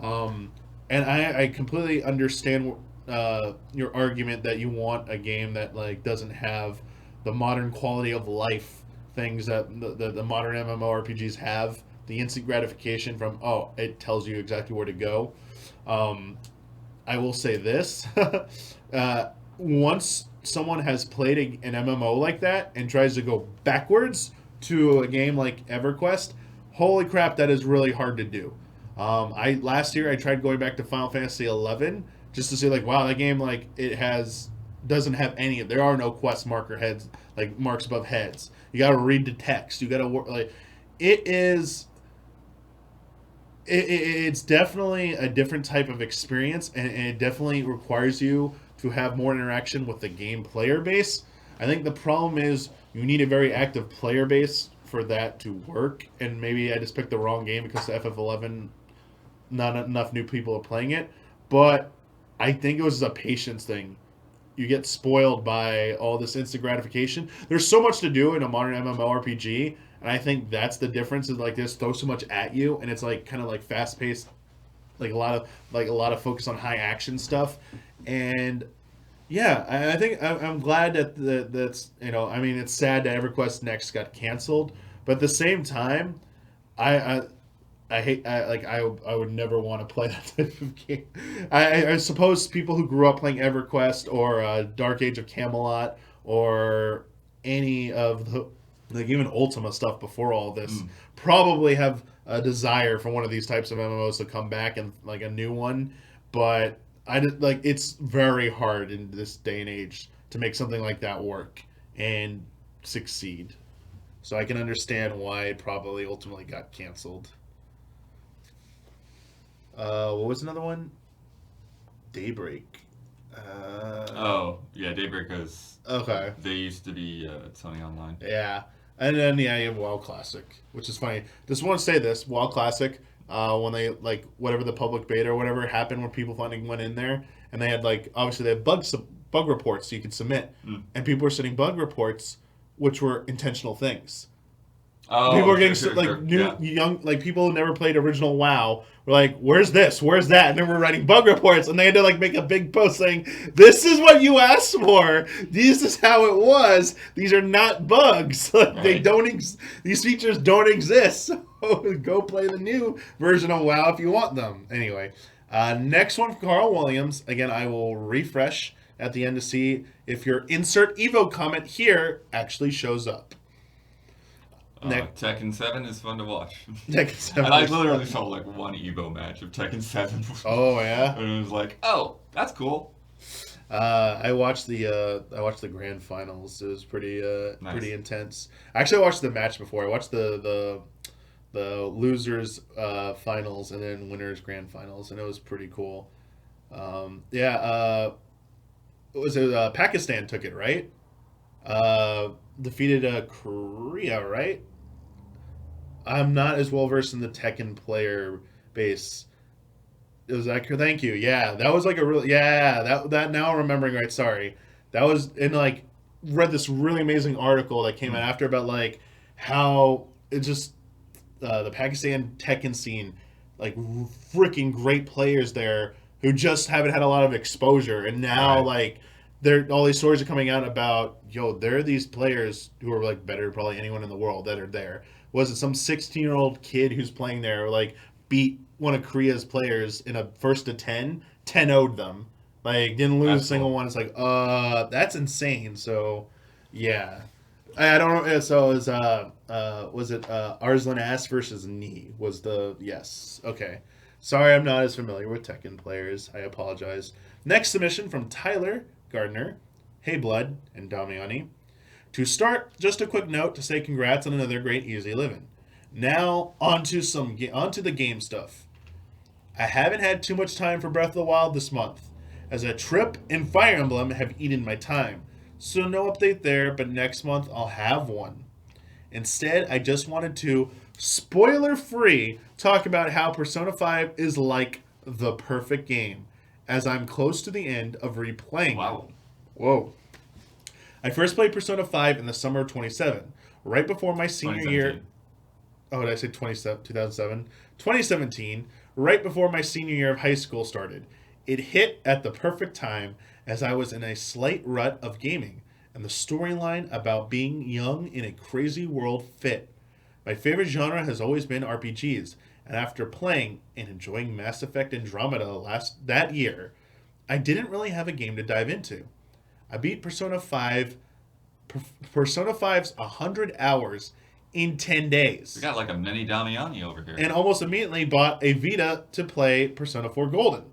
And I completely understand your argument that you want a game that doesn't have the modern quality of life things that the modern MMORPGs have. The instant gratification from, it tells you exactly where to go. I will say this. Once someone has played an MMO like that and tries to go backwards to a game like EverQuest, holy crap, that is really hard to do. I last year I tried going back to Final Fantasy 11 just to see like, wow, that game like it has doesn't have any. There are no quest marker heads like marks above heads. You got to read the text. You got to work like it is. It's definitely a different type of experience, and it definitely requires you to have more interaction with the game player base. I think the problem is you need a very active player base for that to work, and maybe I just picked the wrong game because the FF11, not enough new people are playing it. But I think it was a patience thing. You get spoiled by all this instant gratification. There's so much to do in a modern MMORPG, and I think that's the difference. Is like this throw so much at you, and it's like kind of like fast paced, like a lot of focus on high action stuff, and yeah, I think I'm glad that's I mean it's sad that EverQuest Next got canceled, but at the same time, I I hate I would never want to play that type of game. I suppose people who grew up playing EverQuest or Dark Age of Camelot or any of the like even Ultima stuff before all this probably have a desire for one of these types of MMOs to come back and like a new one, but I just, like it's very hard in this day and age to make something like that work and succeed. So I can understand why it probably ultimately got canceled. What was another one? Daybreak. Oh, yeah, Daybreak is. Okay. They used to be Sony Online. Yeah. And then yeah, you have WoW Classic, which is funny. Just want to say this: WoW Classic, when they like whatever the public beta or whatever happened, when people finally went in there and they had like obviously they had bug reports so you could submit, and people were sending bug reports, which were intentional things. Oh, People are getting sure. new Yeah. young like people who never played original WoW were like, "Where's this? Where's that?" And then we're writing bug reports, and they had to like make a big post saying, "This is what you asked for. This is how it was. These are not bugs. Like, they Right. don't. These features don't exist. So go play the new version of WoW if you want them." Anyway, next one from Carl Williams. Again, I will refresh at the end to see if your insert Evo comment here actually shows up. Tekken 7 is fun to watch. Next And I literally saw like one Evo match of Tekken 7. Oh yeah. And it was like, oh, that's cool. I watched the grand finals. It was Nice. pretty intense. Actually, I watched the match before. I watched the losers finals and then winners grand finals, and it was pretty cool. Yeah. What was it? Pakistan took it, right? Defeated Korea, right? I'm not as well versed in the Tekken player base. It was like, thank you. Yeah, that was like a real, yeah, that now I'm remembering right. Sorry. That was in like, read this really amazing article that came out after about like how it just, the Pakistan Tekken scene, like freaking great players there who just haven't had a lot of exposure. And now Right. like, all these stories are coming out about, there are these players who are like better than probably anyone in the world that are there. Was it some 16-year-old kid who's playing there, like beat one of Korea's players in a first to 10-0'd them. Like didn't lose a That's single cool. one. It's like, that's insane. So yeah. I don't know. So was it Arslan Ass versus Knee was the yes. Okay. Sorry, I'm not as familiar with Tekken players. I apologize. Next submission from Tyler Gardner, Hey Blood, and Damiani. To start, just a quick note to say congrats on another great Easy Living. Now onto the game stuff. I haven't had too much time for Breath of the Wild this month, as a trip and Fire Emblem have eaten my time. So no update there, but next month I'll have one. Instead, I just wanted to, spoiler free, talk about how Persona 5 is like the perfect game, as I'm close to the end of replaying Wow. it. Whoa. I first played Persona 5 in the summer of 27, right before my senior year. 2017. Oh, did I say 2007? 2017, right before my senior year of high school started. It hit at the perfect time as I was in a slight rut of gaming, and the storyline about being young in a crazy world fit. My favorite genre has always been RPGs, and after playing and enjoying Mass Effect Andromeda that year, I didn't really have a game to dive into. I beat Persona 5's 100 hours in 10 days. We got like a mini Damiani over here. And almost immediately bought a Vita to play Persona 4 Golden.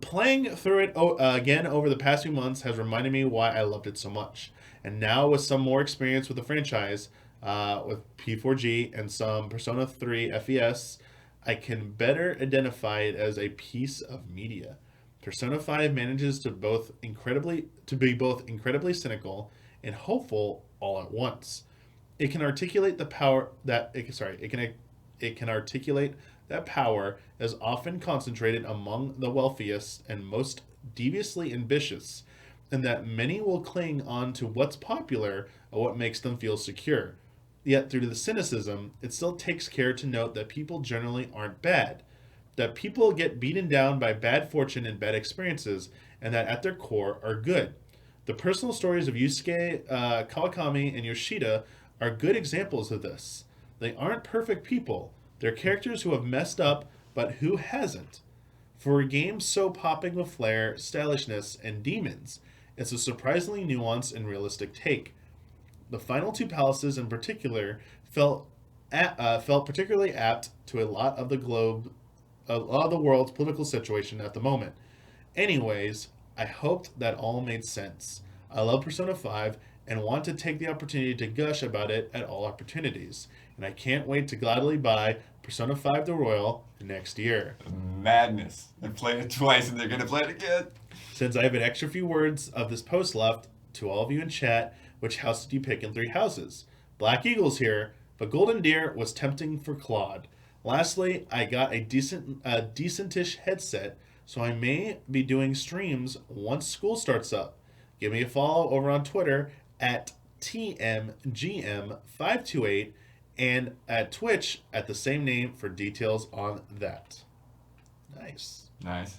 Playing through it again over the past few months has reminded me why I loved it so much. And now with some more experience with the franchise, with P4G and some Persona 3 FES, I can better identify it as a piece of media. Persona 5 manages to be both incredibly cynical and hopeful all at once. It can articulate the power that it can articulate that power is often concentrated among the wealthiest and most deviously ambitious, and that many will cling on to what's popular or what makes them feel secure. Yet through the cynicism, it still takes care to note that people generally aren't bad, that people get beaten down by bad fortune and bad experiences, and that at their core are good. The personal stories of Yusuke, Kawakami, and Yoshida are good examples of this. They aren't perfect people. They're characters who have messed up, but who hasn't? For a game so popping with flair, stylishness, and demons, it's a surprisingly nuanced and realistic take. The final two palaces in particular felt particularly apt to a lot of the world's political situation at the moment. Anyways, I hoped that all made sense. I love Persona 5 and want to take the opportunity to gush about it at all opportunities. And I can't wait to gladly buy Persona 5 The Royal next year. Madness. They played it twice and they're going to play it again. Since I have an extra few words of this post left, to all of you in chat, which house did you pick in 3 houses? Black Eagles here, but Golden Deer was tempting for Claude. Lastly, I got a decentish headset, so I may be doing streams once school starts up. Give me a follow over on Twitter at TMGM528 and at Twitch at the same name for details on that. Nice. Nice.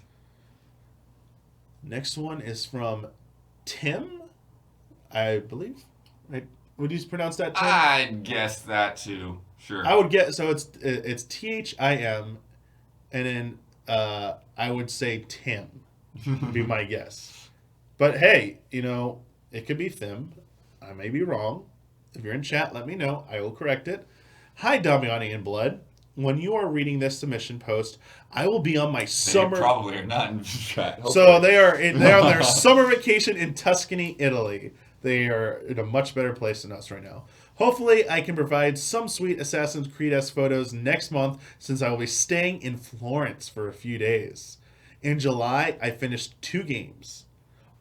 Next one is from Tim, I believe. Right? Would you pronounce that, Tim? I'd guess that too. Sure. I would get, so it's THIM, and then I would say Tim would be my guess. But hey, it could be Thim. I may be wrong. If you're in chat, let me know. I will correct it. Hi, Damiani and Blood. When you are reading this submission post, I will be on my summer. They probably are not in chat. Hopefully. So they are on their summer vacation in Tuscany, Italy. They are in a much better place than us right now. Hopefully, I can provide some sweet Assassin's Creed-esque photos next month, since I will be staying in Florence for a few days. In July, I finished 2 games: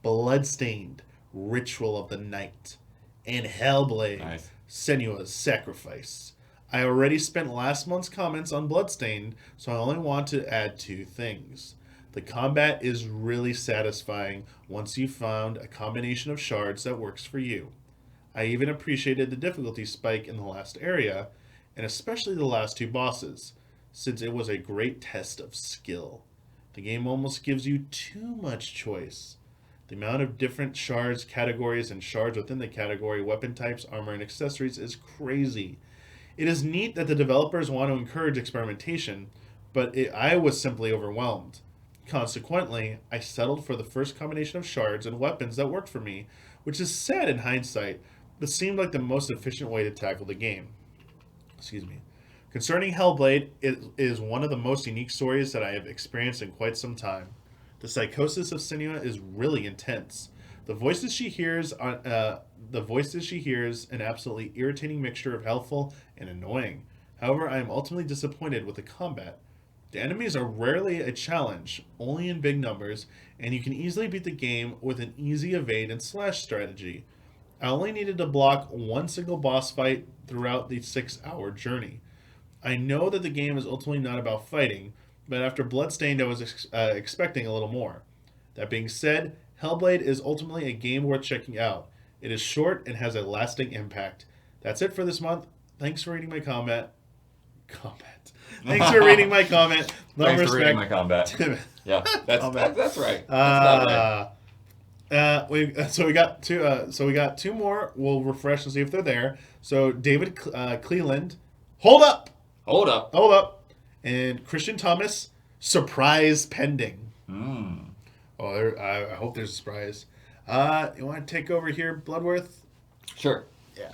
Bloodstained, Ritual of the Night, and Hellblade, Nice. Senua's Sacrifice. I already spent last month's comments on Bloodstained, so I only want to add 2 things. The combat is really satisfying once you've found a combination of shards that works for you. I even appreciated the difficulty spike in the last area, and especially the last 2 bosses, since it was a great test of skill. The game almost gives you too much choice. The amount of different shards, categories, and shards within the category, weapon types, armor, and accessories is crazy. It is neat that the developers want to encourage experimentation, but I was simply overwhelmed. Consequently, I settled for the first combination of shards and weapons that worked for me, which is sad in hindsight, but seemed like the most efficient way to tackle the game. Excuse me. Concerning Hellblade, it is one of the most unique stories that I have experienced in quite some time. The psychosis of Senua is really intense. The voices she hears, an absolutely irritating mixture of helpful and annoying. However, I am ultimately disappointed with the combat. The enemies are rarely a challenge, only in big numbers, and you can easily beat the game with an easy evade and slash strategy. I only needed to block one single boss fight throughout the 6-hour journey. I know that the game is ultimately not about fighting, but after Bloodstained I was expecting a little more. That being said, Hellblade is ultimately a game worth checking out. It is short and has a lasting impact. That's it for this month. Thanks for reading my comment. Thanks for reading my comment. Thanks for reading my comment. Yeah, that's right. We got 2 more. We'll refresh and see if they're there. So David Cleland, hold up, and Christian Thomas, surprise pending. Oh, I hope there's a surprise. You want to take over here, Bloodworth? Sure. Yeah.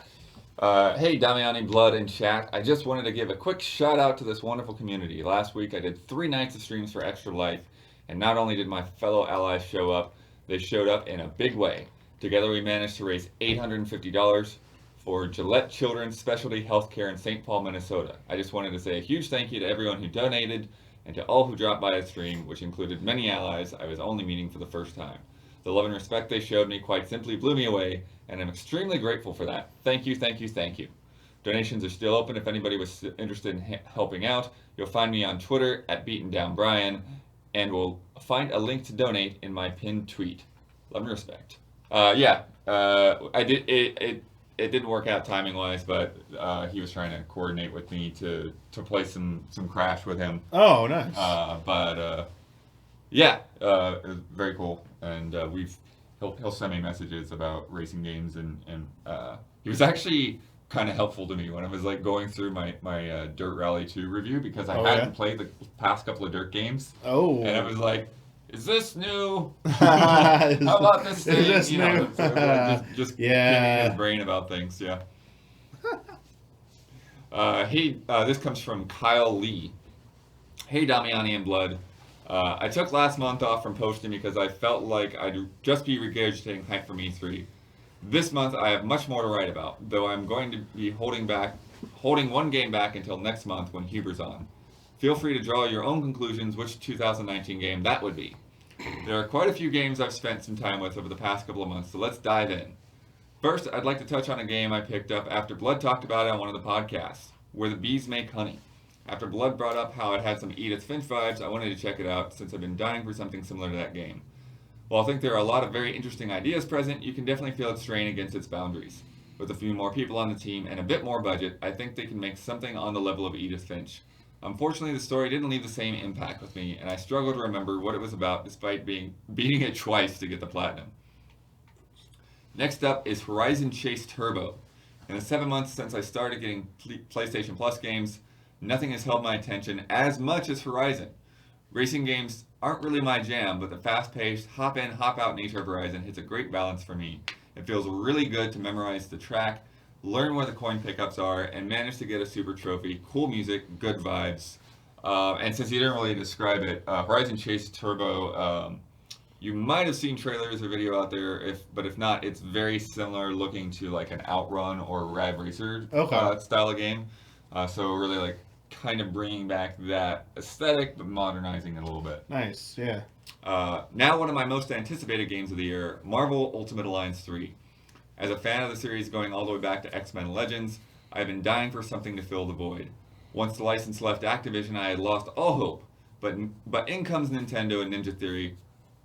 Hey, Damiani, Blood, and chat. I just wanted to give a quick shout out to this wonderful community. Last week I did 3 nights of streams for Extra Life, and not only did my fellow allies show up, they showed up in a big way. Together we managed to raise $850 for Gillette Children's Specialty Healthcare in St. Paul, Minnesota. I just wanted to say a huge thank you to everyone who donated and to all who dropped by the stream, which included many allies I was only meeting for the first time. The love and respect they showed me quite simply blew me away, and I'm extremely grateful for that. Thank you, thank you, thank you. Donations are still open if anybody was interested in helping out. You'll find me on Twitter at BeatenDownBrian, and we'll find a link to donate in my pinned tweet. Love and respect. I did it didn't work out timing wise, but he was trying to coordinate with me to play some Crash with him. Oh, nice. It was very cool, and he'll send me messages about racing games, and he was actually kind of helpful to me when I was like going through my Dirt Rally 2 review, because I hadn't played the past couple of Dirt games. Oh. And I was like, is this new? How about this thing? Is this new? Just Yeah. picking his brain about things, yeah. This comes from Kyle Lee. Hey, Damiani and Blood. I took last month off from posting because I felt like I'd just be regurgitating hype from E3. This month I have much more to write about, though I'm going to be holding one game back until next month when Huber's on. Feel free to draw your own conclusions which 2019 game that would be. There are quite a few games I've spent some time with over the past couple of months, so let's dive in. First, I'd like to touch on a game I picked up after Blood talked about it on one of the podcasts, Where the Bees Make Honey. After Blood brought up how it had some Edith Finch vibes, I wanted to check it out since I've been dying for something similar to that game. While I think there are a lot of very interesting ideas present, you can definitely feel it strain against its boundaries. With a few more people on the team and a bit more budget, I think they can make something on the level of Edith Finch. Unfortunately, the story didn't leave the same impact with me, and I struggle to remember what it was about despite beating it twice to get the platinum. Next up is Horizon Chase Turbo. In the 7 months since I started getting PlayStation Plus games, nothing has held my attention as much as Horizon. Racing games aren't really my jam, but the fast-paced, hop-in, hop-out nature of Horizon hits a great balance for me. It feels really good to memorize the track, learn where the coin pickups are, and manage to get a super trophy. Cool music, good vibes. And since you didn't really describe it, Horizon Chase Turbo, you might have seen trailers or video out there, but if not, it's very similar looking to like an Outrun or Rad Racer style of game. So really like kind of bringing back that aesthetic, but modernizing it a little bit. Nice, yeah. Now one of my most anticipated games of the year, Marvel Ultimate Alliance 3. As a fan of the series going all the way back to X-Men Legends, I have been dying for something to fill the void. Once the license left Activision, I had lost all hope, but in comes Nintendo and Ninja Theory.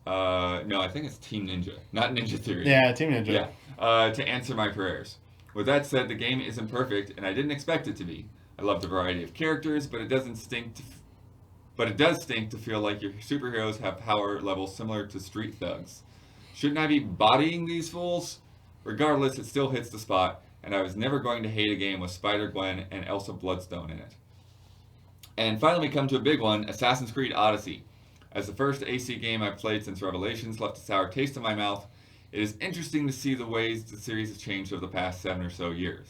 No, I think it's Team Ninja, not Ninja Theory. Yeah, Team Ninja. Yeah, to answer my prayers. With that said, the game isn't perfect, and I didn't expect it to be. I love the variety of characters, but it does stink to feel like your superheroes have power levels similar to street thugs. Shouldn't I be bodying these fools? Regardless, it still hits the spot, and I was never going to hate a game with Spider-Gwen and Elsa Bloodstone in it. And finally we come to a big one, Assassin's Creed Odyssey. As the first AC game I've played since Revelations left a sour taste in my mouth, it is interesting to see the ways the series has changed over the past 7 or so years.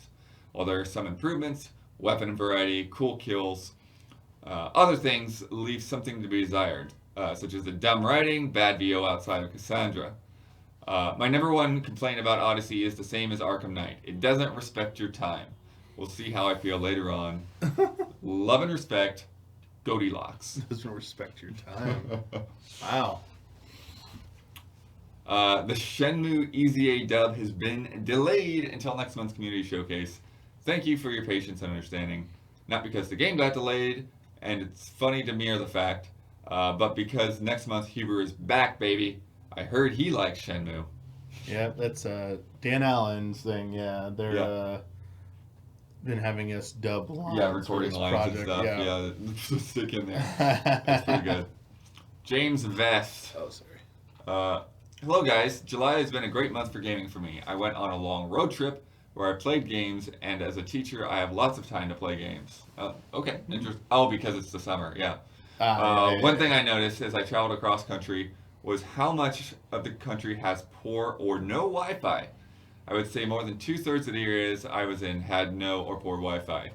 While there are some improvements, weapon variety, cool kills, other things leave something to be desired, such as the dumb writing, bad VO outside of Cassandra. My number one complaint about Odyssey is the same as Arkham Knight. It doesn't respect your time. We'll see how I feel later on. Love and respect, Goldilocks. Doesn't respect your time. Wow. The Shenmue EZA dub has been delayed until next month's community showcase. Thank you for your patience and understanding. Not because the game got delayed, and it's funny to mirror the fact, but because next month Huber is back, baby. I heard he likes Shenmue. Yeah, that's Dan Allen's thing. Yeah, they're been having us dub lines. Yeah, recording lines project. And stuff. Yeah, stick in there. That's pretty good. James Vest. Oh, sorry. Hello, guys. July has been a great month for gaming for me. I went on a long road trip where I played games, and as a teacher, I have lots of time to play games. Okay, interesting. Oh, because it's the summer. Yeah. One thing I noticed as I traveled across country was how much of the country has poor or no Wi-Fi. I would say more than 2/3 of the areas I was in had no or poor Wi-Fi.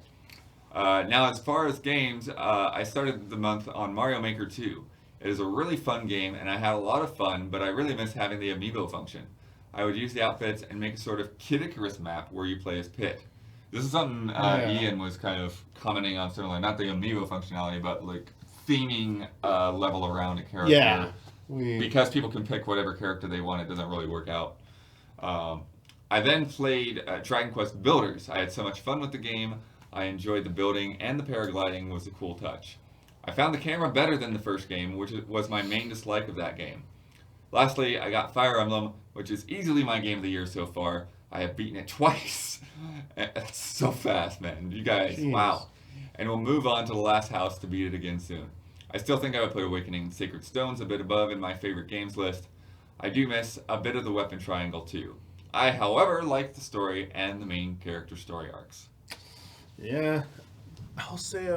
Now, as far as games, I started the month on Mario Maker 2. It is a really fun game, and I had a lot of fun, but I really miss having the amiibo function. I would use the outfits and make a sort of Kid Icarus map where you play as Pit. This is something Ian was kind of commenting on similar, not the amiibo functionality, but like theming level around a character. Yeah. Because people can pick whatever character they want, it doesn't really work out. I then played Dragon Quest Builders. I had so much fun with the game. I enjoyed the building, and the paragliding was a cool touch. I found the camera better than the first game, which was my main dislike of that game. Lastly, I got Fire Emblem, which is easily my game of the year so far. I have beaten it twice. It's so fast, man. You guys, Jeez. wow. And we'll move on to the last house to beat it again soon. I still think I would put Awakening and Sacred Stones a bit above in my favorite games list. I do miss a bit of the weapon triangle too. I, however, like the story and the main character story arcs. Yeah, I'll say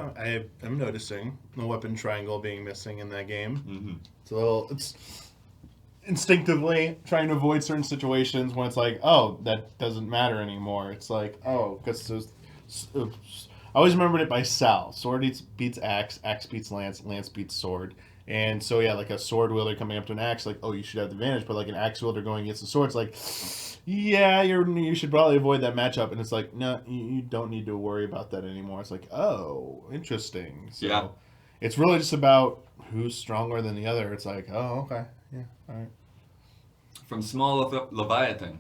I'm noticing the weapon triangle being missing in that game. Mm-hmm. It's instinctively trying to avoid certain situations when it's like, oh, that doesn't matter anymore. It's like, oh, because I always remembered it by Sal. Sword beats axe, axe beats lance, lance beats sword. And so, yeah, like a sword wielder coming up to an axe, like, oh, you should have the advantage. But like an axe wielder going against a sword, it's like, yeah, you should probably avoid that matchup. And it's like, no, you don't need to worry about that anymore. It's like, oh, interesting. So Yeah. It's really just about who's stronger than the other. It's like, oh, okay. Yeah, all right. From Small Leviathan.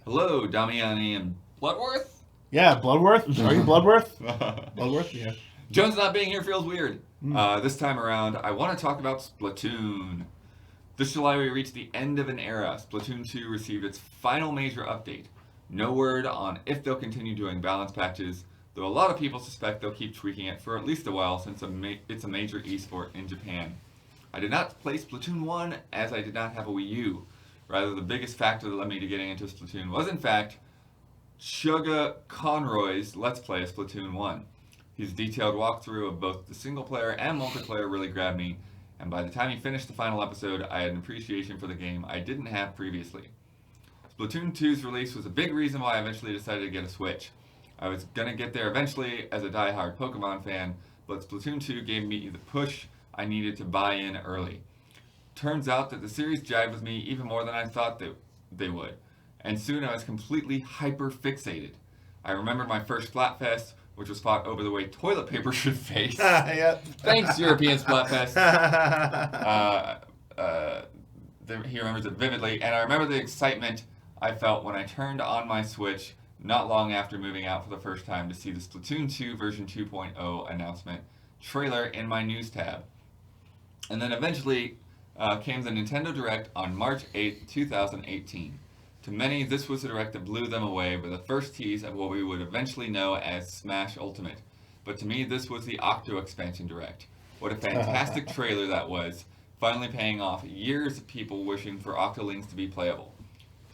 Hello, Damiani and Bloodworth? Yeah, Bloodworth. Are you Bloodworth? Bloodworth, yeah. Jones not being here feels weird. This time around, I want to talk about Splatoon. This July, we reached the end of an era. Splatoon 2 received its final major update. No word on if they'll continue doing balance patches, though a lot of people suspect they'll keep tweaking it for at least a while since it's a major esport in Japan. I did not play Splatoon 1 as I did not have a Wii U. Rather, the biggest factor that led me to getting into Splatoon was, in fact, Suga Conroy's Let's Play of Splatoon 1. His detailed walkthrough of both the single player and multiplayer really grabbed me, and by the time he finished the final episode, I had an appreciation for the game I didn't have previously. Splatoon 2's release was a big reason why I eventually decided to get a Switch. I was gonna get there eventually as a die-hard Pokemon fan, but Splatoon 2 gave me the push I needed to buy in early. Turns out that the series jived with me even more than I thought they would, and soon I was completely hyper-fixated. I remember my first Splatfest, which was fought over the way toilet paper should face. Yeah. Thanks, European Splatfest. He remembers it vividly, and I remember the excitement I felt when I turned on my Switch not long after moving out for the first time to see the Splatoon 2 version 2.0 announcement trailer in my news tab. And then eventually came the Nintendo Direct on March 8, 2018. To many, this was the direct that blew them away with the first tease of what we would eventually know as Smash Ultimate. But to me, this was the Octo expansion direct. What a fantastic trailer that was, finally paying off years of people wishing for Octolings to be playable.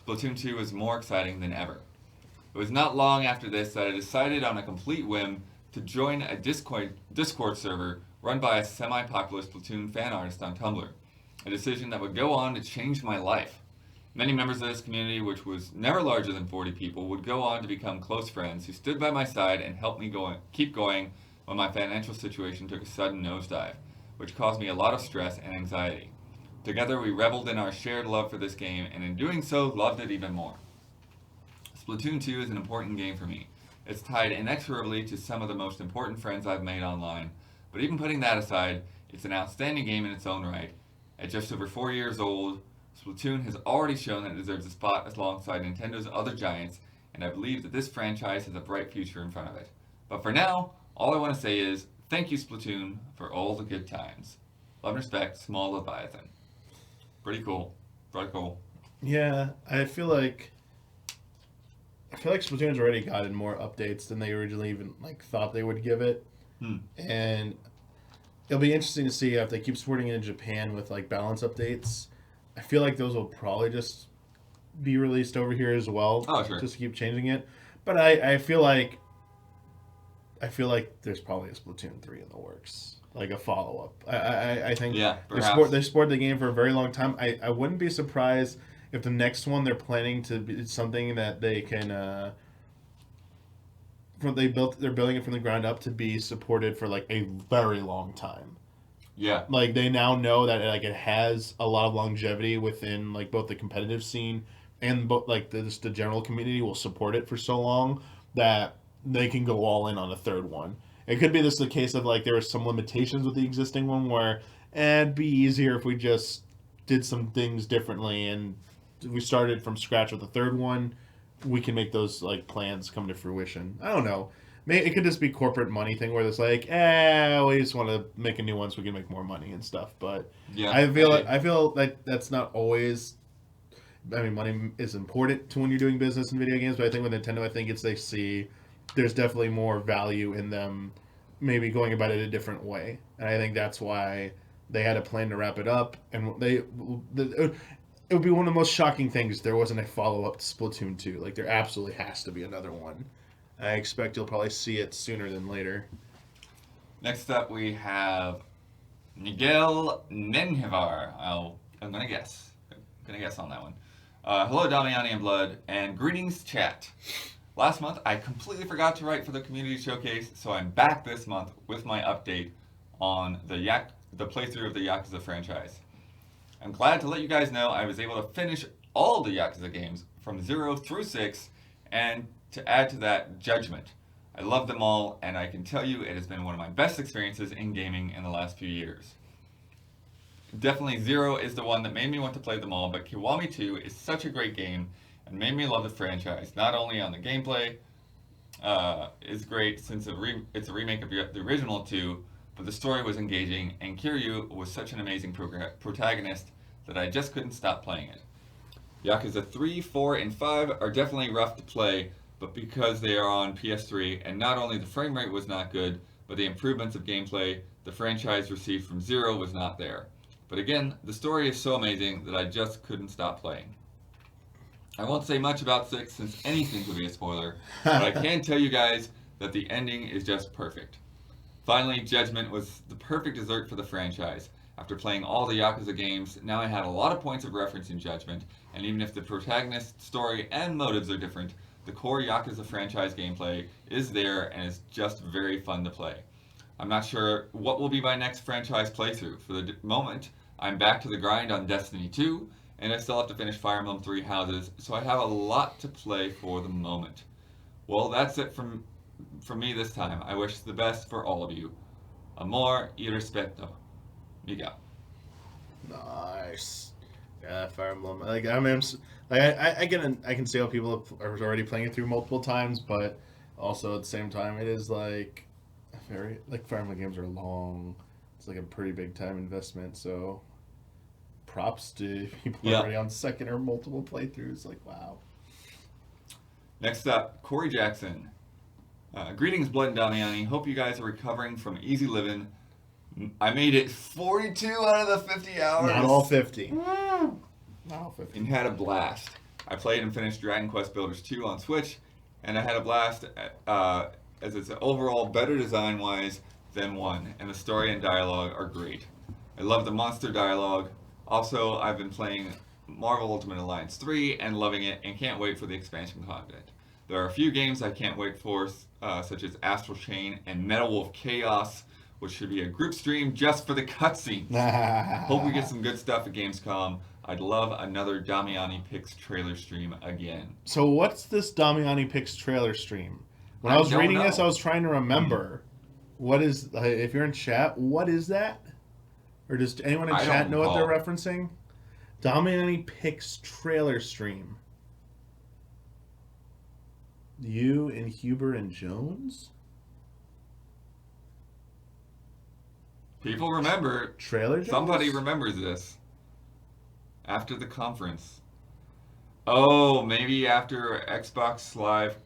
Splatoon 2 is more exciting than ever. It was not long after this that I decided on a complete whim to join a Discord server run by a semi-popular Splatoon fan artist on Tumblr, a decision that would go on to change my life. Many members of this community, which was never larger than 40 people, would go on to become close friends who stood by my side and helped me keep going when my financial situation took a sudden nosedive, which caused me a lot of stress and anxiety. Together we reveled in our shared love for this game, and in doing so, loved it even more. Splatoon 2 is an important game for me. It's tied inexorably to some of the most important friends I've made online, but even putting that aside, it's an outstanding game in its own right. At just over 4 years old, Splatoon has already shown that it deserves a spot alongside Nintendo's other giants, and I believe that this franchise has a bright future in front of it. But for now, all I want to say is, thank you Splatoon for all the good times. Love and respect, Small Leviathan. Pretty cool. Pretty cool. Yeah, I feel like Splatoon's already gotten more updates than they originally even thought they would give it. And it'll be interesting to see if they keep supporting it in Japan with balance updates. I feel like those will probably just be released over here as well. Oh, sure. Just to keep changing it. But I feel like there's probably a Splatoon 3 in the works. like a follow up. I think Yeah, they perhaps. supported the game for a very long time. I wouldn't be surprised if the next one they're planning to be something that they can they're building it from the ground up to be supported for like a very long time. Yeah. Like they now know that like it has a lot of longevity within like both the competitive scene and both like just the general community will support it for so long that they can go all in on a third one. It could be this the case of like there are some limitations with the existing one where it'd be easier if we just did some things differently and we started from scratch with the third one. We can make those like plans come to fruition. I don't know. It could just be corporate money thing where it's like, we just want to make a new one so we can make more money and stuff. But Yeah, maybe. I feel like that's not always. I mean, money is important to when you're doing business in video games, but I think with Nintendo, I think it's they see there's definitely more value in them, maybe going about it a different way, and I think that's why they had a plan to wrap it up, and it would be one of the most shocking things if there wasn't a follow up to Splatoon 2. Like there absolutely has to be another one. I expect you'll probably see it sooner than later. Next up, we have Miguel Nenhivar. I'm gonna guess. I'm gonna guess on that one. Hello, Damiani and Blood, and greetings, chat. Last month, I completely forgot to write for the community showcase, so I'm back this month with my update on the playthrough of the Yakuza franchise. I'm glad to let you guys know I was able to finish all the Yakuza games from 0 through 6, and to add to that, Judgment. I love them all, and I can tell you it has been one of my best experiences in gaming in the last few years. Definitely 0 is the one that made me want to play them all, but Kiwami 2 is such a great game and made me love the franchise, not only on the gameplay is great since it's a remake of the original 2, but the story was engaging, and Kiryu was such an amazing protagonist that I just couldn't stop playing it. Yakuza 3, 4, and 5 are definitely rough to play, but because they are on PS3, and not only the frame rate was not good, but the improvements of gameplay the franchise received from 0 was not there. But again, the story is so amazing that I just couldn't stop playing. I won't say much about 6 since anything could be a spoiler, but I can tell you guys that the ending is just perfect. Finally, Judgment was the perfect dessert for the franchise. After playing all the Yakuza games, now I had a lot of points of reference in Judgment, and even if the protagonist, story, and motives are different, the core Yakuza franchise gameplay is there and is just very fun to play. I'm not sure what will be my next franchise playthrough. For the moment, I'm back to the grind on Destiny 2, and I still have to finish Fire Emblem 3 Houses, so I have a lot to play for the moment. Well, that's it from me this time. I wish the best for all of you. Amor y respeto. Miguel. Nice. Yeah, Fire Emblem. Like I can see how people are already playing it through multiple times, but also at the same time, it is like very like Fire Emblem games are long. It's like a pretty big time investment. So props to people already on second or multiple playthroughs. Like wow. Next up, Corey Jackson. Greetings, Blood and Damiani. Hope you guys are recovering from easy living. I made it 42 out of the 50 hours. Not all 50. Not all 50. And had a blast. I played and finished Dragon Quest Builders 2 on Switch, and I had a blast as it's overall better design-wise than 1, and the story and dialogue are great. I love the monster dialogue. Also, I've been playing Marvel Ultimate Alliance 3 and loving it, and can't wait for the expansion content. There are a few games I can't wait for, such as Astral Chain and Metal Wolf Chaos, which should be a group stream just for the cutscenes. Hope we get some good stuff at Gamescom. I'd love another Damiani Picks trailer stream again. So what's this Damiani Picks trailer stream? When I was reading this, I was trying to remember. What is, if you're in chat, what is that? Or does anyone in chat know what they're referencing? Damiani Picks trailer stream. You and Huber and Jones? People remember. Trailer Jones? Somebody remembers this. After the conference. Oh, maybe after Xbox Live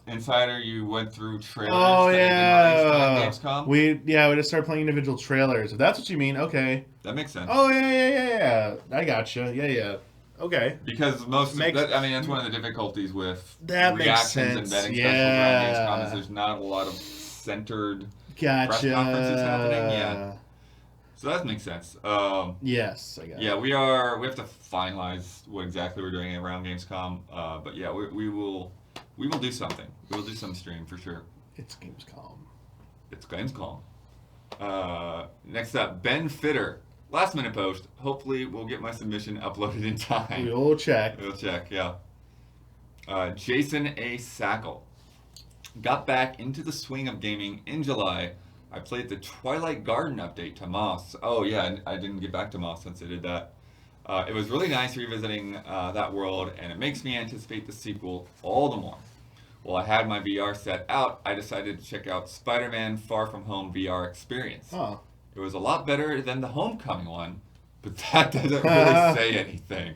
Insider, you went through trailers that had been released on Gamescom? We just started playing individual trailers. If that's what you mean, okay. That makes sense. Oh, yeah. I gotcha. Yeah. Okay. Because that's one of the difficulties with that reactions makes sense. and betting specials around Gamescom is there's not a lot of centered Gotcha. press conferences happening. Yeah. So that makes sense. Yes, I got Yeah, it. we have to finalize what exactly we're doing around Gamescom. But yeah, we will do something. We will do some stream for sure. It's Gamescom. It's Gamescom. Next up, Ben Fitter. Last minute post. Hopefully, we'll get my submission uploaded in time. We'll check. We'll check. Yeah. Jason A. Sackle. Got back into the swing of gaming in July. I played the Twilight Garden update to Moss. Oh yeah, I didn't get back to Moss since I did that. It was really nice revisiting that world, and it makes me anticipate the sequel all the more. While I had my VR set out, I decided to check out Spider-Man Far From Home VR experience. Oh. It was a lot better than the Homecoming one, but that doesn't really say anything.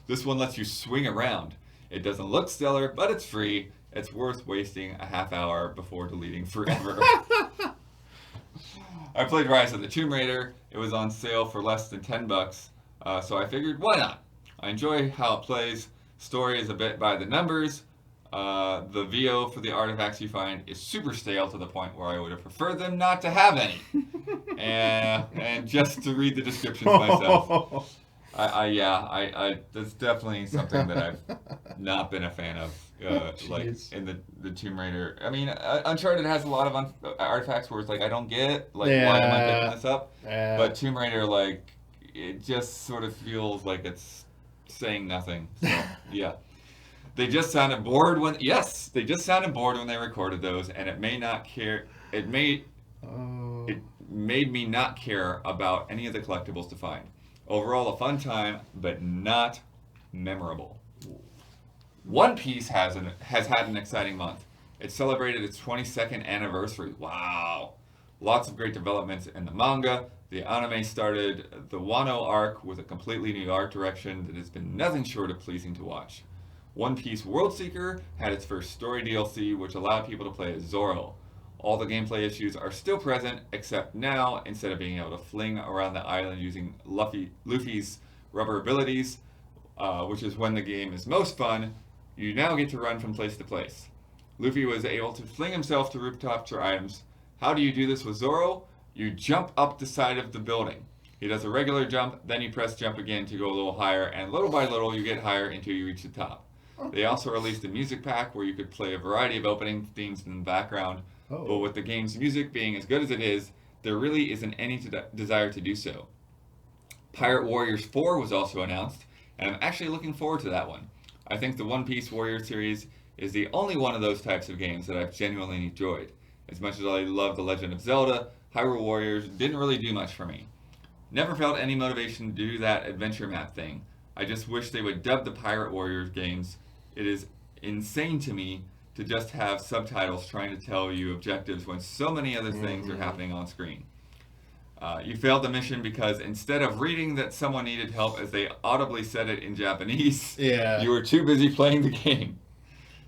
This one lets you swing around. It doesn't look stellar, but it's free. It's worth wasting a half hour before deleting forever. I played Rise of the Tomb Raider. It was on sale for less than $10, so I figured, why not? I enjoy how it plays. Story is a bit by the numbers. The VO for the artifacts you find is super stale to the point where I would have preferred them not to have any. and just to read the descriptions myself. That's definitely something that I've not been a fan of. Like in the Tomb Raider. I mean, Uncharted has a lot of artifacts where it's like, I don't get, like, why am I picking this up? But Tomb Raider, like, it just sort of feels like it's saying nothing. So, yeah. They just sounded bored when they recorded those, and it made me not care about any of the collectibles to find. Overall, a fun time, but not memorable. One Piece has had an exciting month. It celebrated its 22nd anniversary. Wow. Lots of great developments in the manga. The anime started the Wano arc with a completely new art direction that has been nothing short of pleasing to watch. One Piece World Seeker had its first story DLC, which allowed people to play as Zoro. All the gameplay issues are still present, except now, instead of being able to fling around the island using Luffy's rubber abilities, which is when the game is most fun, you now get to run from place to place. Luffy was able to fling himself to rooftops or items. How do you do this with Zoro? You jump up the side of the building. He does a regular jump, then you press jump again to go a little higher, and little by little you get higher until you reach the top. They also released a music pack where you could play a variety of opening themes in the background, but with the game's music being as good as it is, there really isn't any desire to do so. Pirate Warriors 4 was also announced, and I'm actually looking forward to that one. I think the One Piece Warrior series is the only one of those types of games that I've genuinely enjoyed. As much as I love The Legend of Zelda, Hyrule Warriors didn't really do much for me. Never felt any motivation to do that adventure map thing. I just wish they would dub the Pirate Warriors games. It is insane to me to just have subtitles trying to tell you objectives when so many other things are happening on screen. You failed the mission because instead of reading that someone needed help as they audibly said it in Japanese, you were too busy playing the game.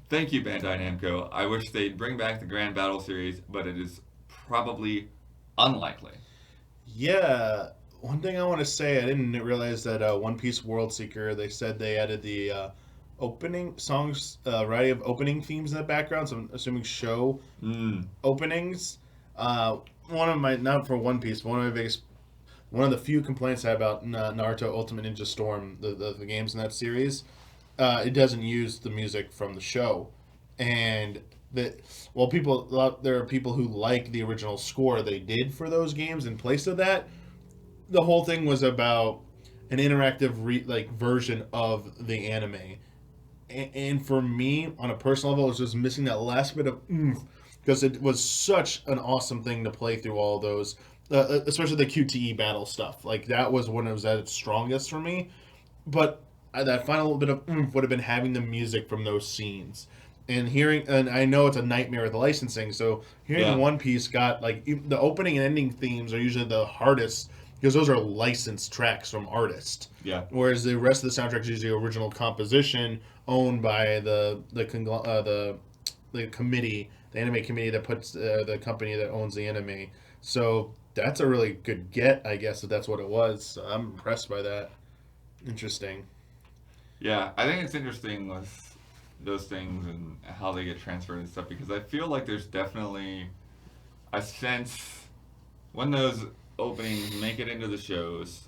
Thank you, Bandai Namco. I wish they'd bring back the Grand Battle series, but it is probably unlikely. Yeah. One thing I want to say, I didn't realize that One Piece World Seeker, they said they added the opening songs, variety of opening themes in the background, so I'm assuming show openings. One of my, not for One Piece, one of the few complaints I have about Naruto Ultimate Ninja Storm, the games in that series, it doesn't use the music from the show. And there are people who like the original score they did for those games in place of that. The whole thing was about an interactive version of the anime. And for me, on a personal level, it was just missing that last bit of oomph, because it was such an awesome thing to play through all those, especially the QTE battle stuff. Like, that was when it was at its strongest for me. But that final bit of oomph would have been having the music from those scenes. And I know it's a nightmare with licensing, so hearing One Piece got, like, the opening and ending themes are usually the hardest, because those are licensed tracks from artists. Yeah. Whereas the rest of the soundtrack is usually original composition owned by the committee, the anime committee that puts the company that owns the anime. So that's a really good get, I guess, if that's what it was. So I'm impressed by that. Interesting. Yeah, I think it's interesting with those things and how they get transferred and stuff, because I feel like there's definitely I sense when those openings make it into the shows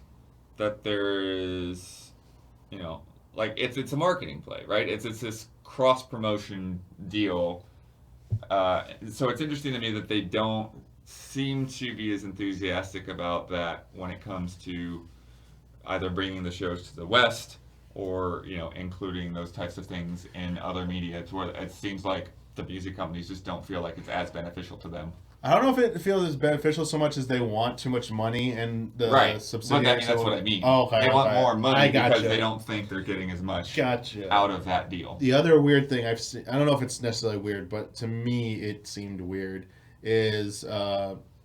that there is, you know, like it's a marketing play, right? It's this cross promotion deal. So it's interesting to me that they don't seem to be as enthusiastic about that when it comes to either bringing the shows to the West or including those types of things in other media. It's where it seems like the music companies just don't feel like it's as beneficial to them. I don't know if it feels as beneficial so much as they want too much money and the Right. But subsidiary. that's what I mean. Oh, okay, They want okay. more money I because gotcha. they don't think they're getting as much Gotcha. out of that deal. The other weird thing I've seen, I don't know if it's necessarily weird, but to me it seemed weird, is,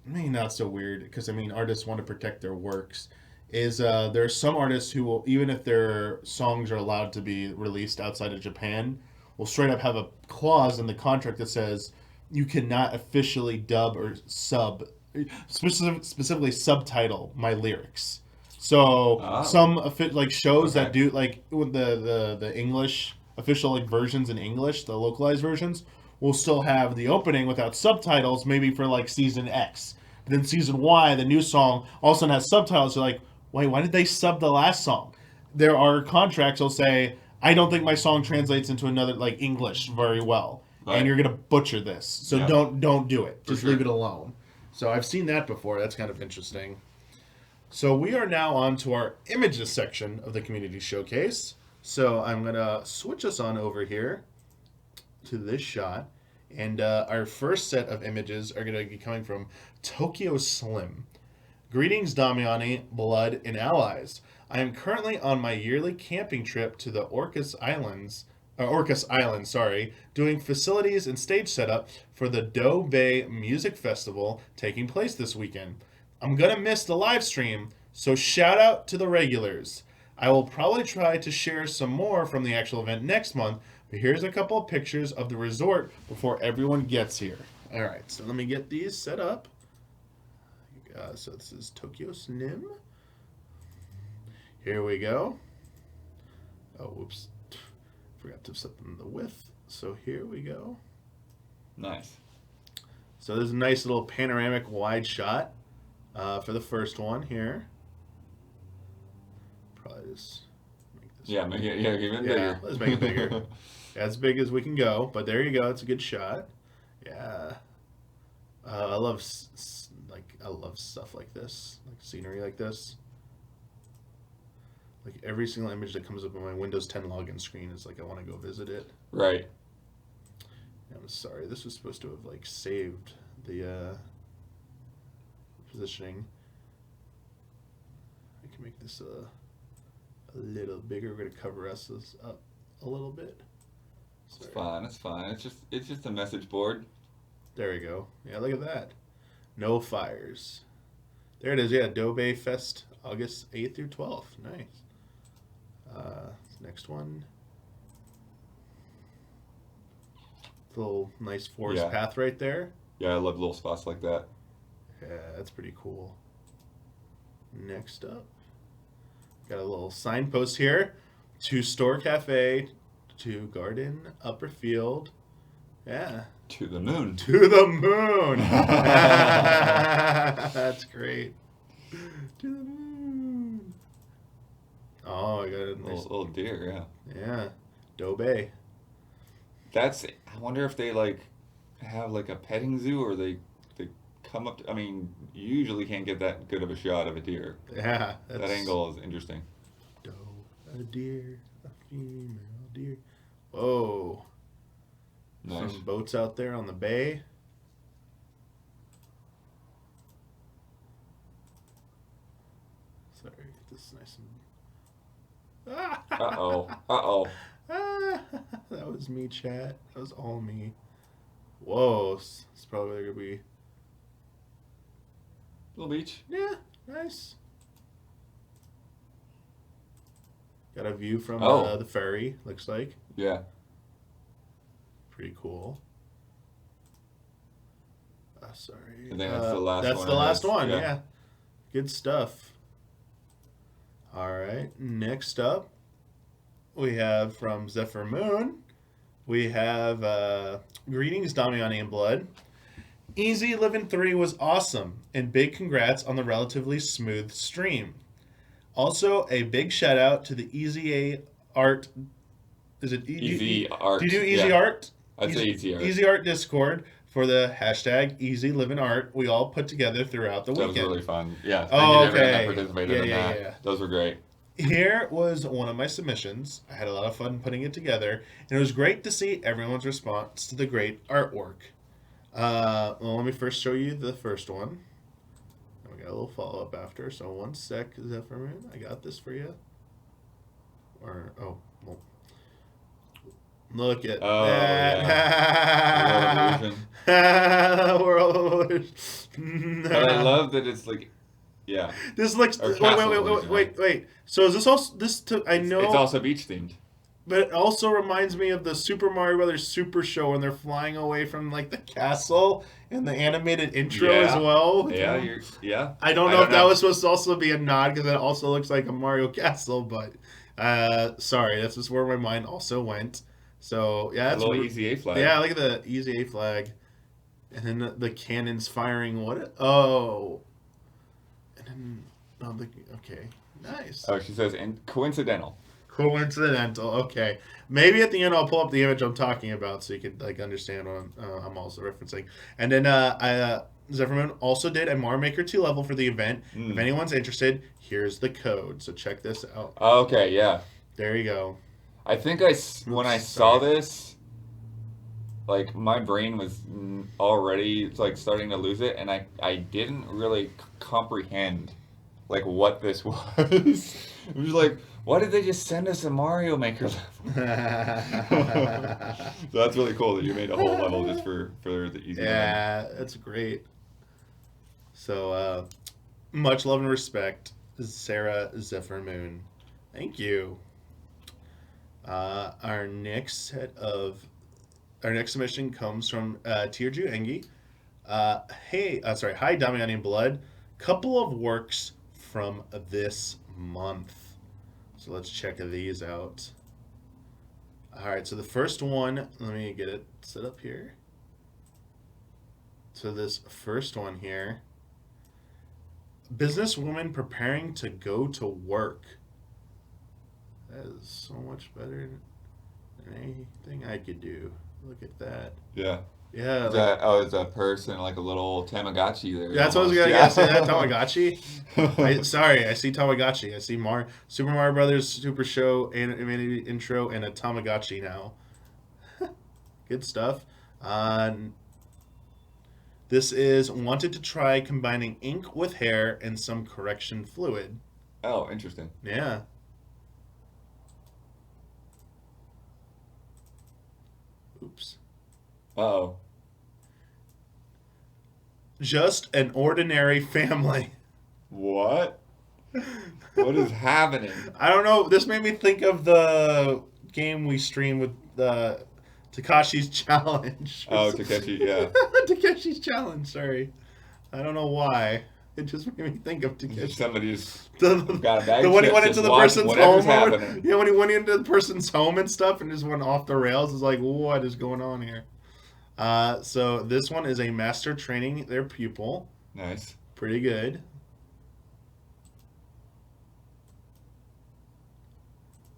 maybe not so weird, because I mean, artists want to protect their works, is there are some artists who will, even if their songs are allowed to be released outside of Japan, will straight up have a clause in the contract that says you cannot officially dub or specifically subtitle my lyrics. So some like shows that do like with the English official like versions in English, the localized versions, will still have the opening without subtitles, maybe for like season X. But then season Y, the new song, all of a sudden has subtitles. You're like, wait, why did they sub the last song? There are contracts that'll say, I don't think my song translates into another like English very well, and you're gonna butcher this. So don't do it. Just leave it alone. So I've seen that before. That's kind of interesting. So we are now on to our images section of the community showcase. So I'm gonna switch us on over here to this shot, and our first set of images are gonna be coming from Tokyo Slim. Greetings, Damiani, Blood, and Allies. I am currently on my yearly camping trip to the Orcas Islands, doing facilities and stage setup for the Do Bay Music Festival taking place this weekend. I'm gonna miss the live stream, so shout out to the regulars. I will probably try to share some more from the actual event next month, but here's a couple of pictures of the resort before everyone gets here. All right, so let me get these set up. So this is Tokyo Slim. Here we go. Oh, whoops. Forgot to set them the width. So here we go. Nice. So there's a nice little panoramic wide shot for the first one here. Probably just make this. Yeah, give it bigger. Let's make it bigger. As big as we can go. But there you go. It's a good shot. Yeah. I love stuff like this, like scenery like this. Like every single image that comes up on my Windows 10 login screen is like I want to go visit it. Right. I'm sorry, this was supposed to have like saved the positioning. I can make this a little bigger. We're gonna cover us up a little bit. It's fine. It's fine. It's just a message board. There we go. Yeah, look at that. No fires. There it is. Yeah, Dobe Fest, August 8th through 12th. Nice. Next one. Little nice forest path right there. Yeah, I love little spots like that. Yeah, that's pretty cool. Next up, got a little signpost here. To Store Cafe, to Garden, Upper Field. Yeah. To the moon. To the moon. That's great. To the moon. Oh, I got a nice little deer. Yeah. Yeah, Dobe. I wonder if they like have like a petting zoo or they come up to, I mean, you usually can't get that good of a shot of a deer. Yeah. That angle is interesting. A deer, a female deer. Whoa. Nice. Some boats out there on the bay. Sorry, this is nice and... Uh-oh. That was me, chat. That was all me. Whoa, it's probably gonna be... Little beach. Yeah, nice. Got a view from the ferry, looks like. Yeah. Pretty cool. Sorry. I think that's the last one. That's the last one, yeah. Good stuff. All right, next up, we have from Zephyr Moon, we have Greetings, Damiani and Blood. Easy Living 3 was awesome, and big congrats on the relatively smooth stream. Also, a big shout out to the Easy A Art. Is it Easy Art. Do you do Easy Yeah. Art? I'd say Easy Art. Easy Art Discord for the hashtag Easy Living Art. We all put together throughout the That weekend. was really fun. Yeah. Thank Oh, you to everyone okay. that participated in that. Yeah. Those were great. Here was one of my submissions. I had a lot of fun putting it together, and it was great to see everyone's response to the great artwork. Well, let me first show you the first one. And we got a little follow up after. So one sec, Zephyrman. I got this for you. Well, look at that. Yeah. World of Illusion. But I love that it's like, yeah. This looks. Or Castle Illusion, Wait. So is this also this? I know. It's also beach themed. But it also reminds me of the Super Mario Brothers Super Show when they're flying away from like the castle and the animated intro as well. Yeah. I don't know if that was supposed to also be a nod because it also looks like a Mario castle, but sorry, that's just where my mind also went. So yeah, that's a little Easy A flag. Yeah, look at the Easy A flag, and then the cannons firing. What? Oh, and then okay, nice. Oh, she says coincidental. Coincidental. Okay, maybe at the end I'll pull up the image I'm talking about so you could like understand what I'm also referencing. And then Zephyrmoon also did a Mario Maker 2 level for the event. If anyone's interested, here's the code. So check this out. Okay, yeah. There you go. I think when I saw this, like my brain was already like starting to lose it, and I didn't really comprehend like what this was. It was like, why did they just send us a Mario Maker level? So that's really cool that you made a whole level just for the easy. Yeah, that's great. So much love and respect, Sarah Zephyrmoon. Thank you. Our next submission comes from Tierju Engi. Hi Damiani and Blood. Couple of works from this month. So let's check these out. All right, so the first one, let me get it set up here. So this first one here, businesswoman preparing to go to work. That is so much better than anything I could do. Look at that. Yeah. Yeah. It's a person, like a little Tamagotchi there. That's what I was going to say. That Tamagotchi? I see Tamagotchi. I see Super Mario Brothers Super Show animated intro and a Tamagotchi now. Good stuff. This is wanted to try combining ink with hair and some correction fluid. Oh, interesting. Yeah. Oops. Uh-oh. Just an ordinary family. What? What is happening? I don't know. This made me think of the game we streamed with Takashi's Challenge. Oh, Takeshi, yeah. Takashi's Challenge, sorry. I don't know why. It just made me think of Takeshi. Somebody's The got a bag of when he went chips into and the watched person's whatever's home. happening. Yeah, when he went into the person's home and stuff and just went off the rails, it's like, what is going on here? So this one is a master training their pupil. Nice. Pretty good.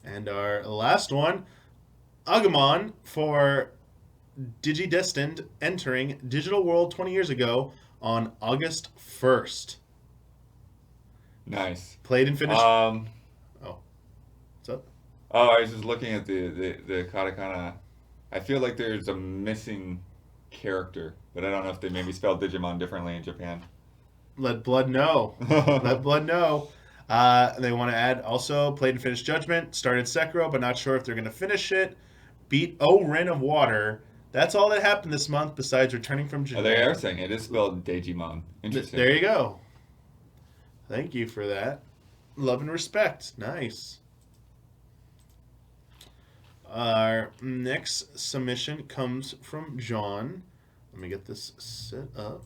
And our last one, Agumon for Digidestined entering Digital World 20 years ago on August 1st. Nice. Played and finished. Oh. What's up? Oh, I was just looking at the katakana. I feel like there's a missing character, but I don't know if they maybe spelled Digimon differently in Japan. Let Blood know. Let Blood know. They want to add also played and finished Judgment, started Sekiro, but not sure if they're going to finish it. Beat Rin of Water. That's all that happened this month besides returning from Japan. Oh, they are saying it is spelled Digimon. Interesting. There you go. Thank you for that. Love and respect. Nice. Our next submission comes from John. Let me get this set up.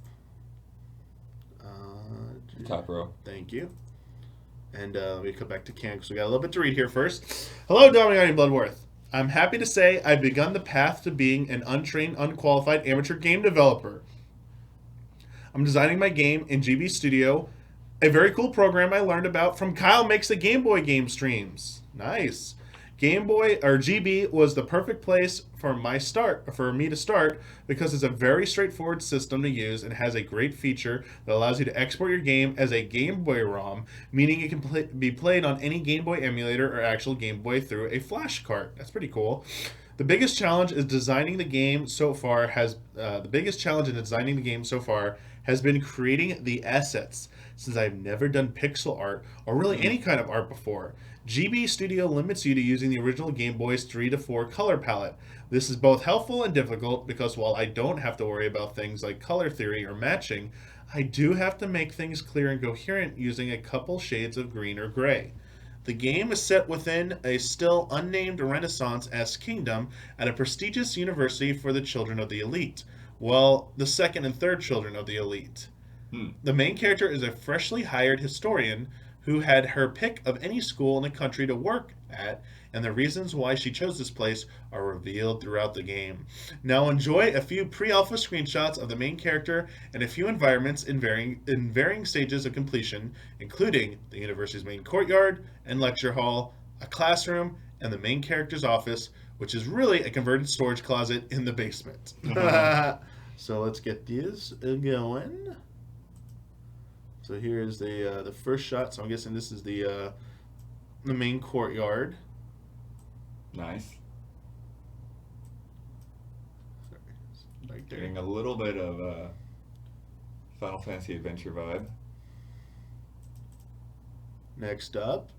Top row. Thank you. And let me come back to Cam because we got a little bit to read here first. Hello, Damiani Bloodworth. I'm happy to say I've begun the path to being an untrained, unqualified amateur game developer. I'm designing my game in GB Studio, a very cool program I learned about from Kyle Makes the Game Boy Game Streams. Nice. Game Boy or GB was the perfect place for me to start because it's a very straightforward system to use and has a great feature that allows you to export your game as a Game Boy ROM, meaning it can be played on any Game Boy emulator or actual Game Boy through a flash cart. That's pretty cool. The biggest challenge in designing the game so far has been creating the assets, since I've never done pixel art or really any kind of art before. GB Studio limits you to using the original Game Boy's 3 to 4 color palette. This is both helpful and difficult because while I don't have to worry about things like color theory or matching, I do have to make things clear and coherent using a couple shades of green or gray. The game is set within a still unnamed Renaissance-esque kingdom at a prestigious university for the children of the elite. Well, the second and third children of the elite. The main character is a freshly hired historian who had her pick of any school in the country to work at, and the reasons why she chose this place are revealed throughout the game. Now enjoy a few pre-alpha screenshots of the main character and a few environments in varying stages of completion, including the university's main courtyard and lecture hall, a classroom, and the main character's office, which is really a converted storage closet in the basement. So let's get these going. So here is the first shot. So I'm guessing this is the main courtyard. Nice. Sorry, right there. Getting a little bit of Final Fantasy Adventure vibe. Next up,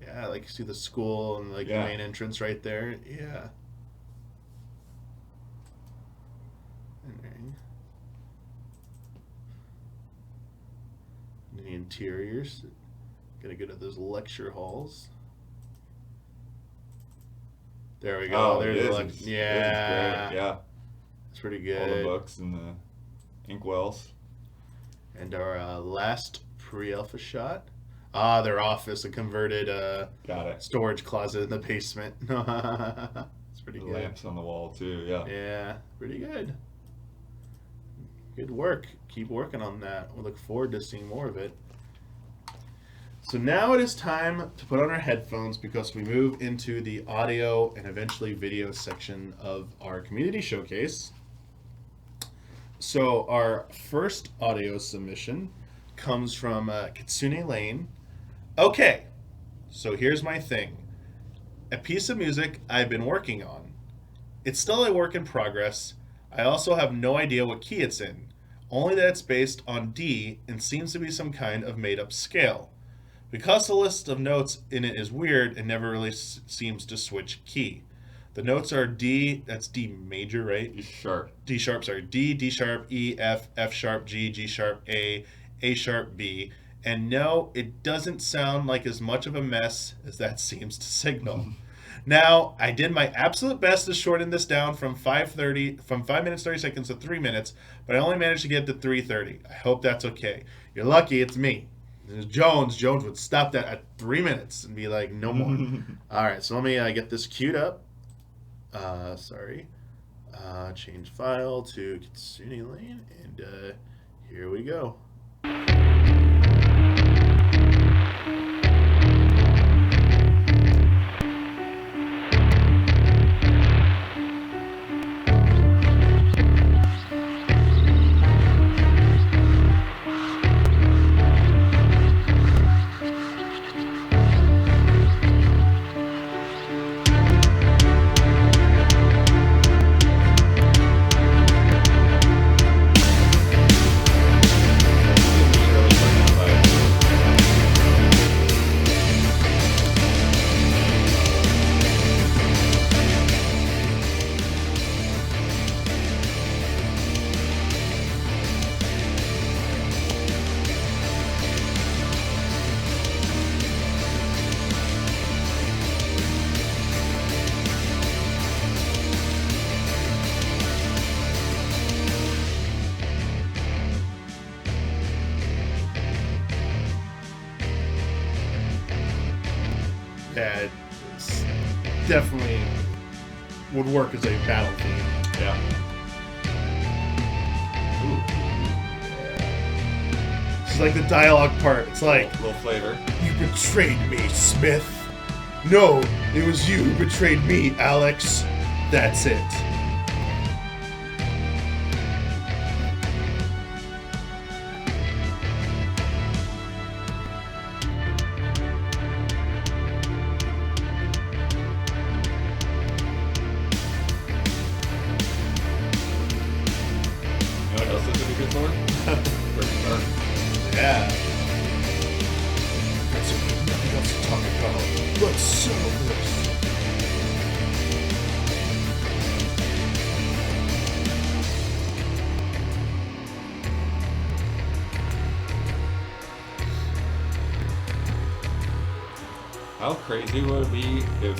yeah, like you see the school and like the main entrance right there. Yeah. And the interiors. Gotta go to those lecture halls. There we go. Oh, There's the It is great. Yeah. It's pretty good. All the books and the inkwells. And our last pre-alpha shot. Ah, their office, a converted Got it. storage closet in the basement. It's pretty The good. lamps on the wall too. Yeah. Yeah, pretty good. Good work. Keep working on that. We look forward to seeing more of it. So now it is time to put on our headphones because we move into the audio and eventually video section of our community showcase. So our first audio submission comes from Kitsune Lane. Okay, so here's my thing. A piece of music I've been working on. It's still a work in progress. I also have no idea what key it's in, only that it's based on D and seems to be some kind of made-up scale. Because the list of notes in it is weird and never really seems to switch key. The notes are D, that's D major, right? D sharp. D sharp, sorry. D, D sharp, E, F, F sharp, G, G sharp, A sharp, B. And no, it doesn't sound like as much of a mess as that seems to signal. Now, I did my absolute best to shorten this down from 5 minutes 30 seconds to 3 minutes, but I only managed to get to 3:30. I hope that's okay. You're lucky it's me. Jones would stop that at 3 minutes and be like, no more. All right, so let me get this queued up. Change file to Kitsune Lane, and here we go. That definitely would work as a battle theme. Yeah. It's like the dialogue part. It's like, A little flavor. you betrayed me, Smith. No, it was you who betrayed me, Alex. That's it. You know what else this would be good for? Freaking burn. Yeah. That's it. Nothing else to talk about. Let's settle this. How crazy would it be if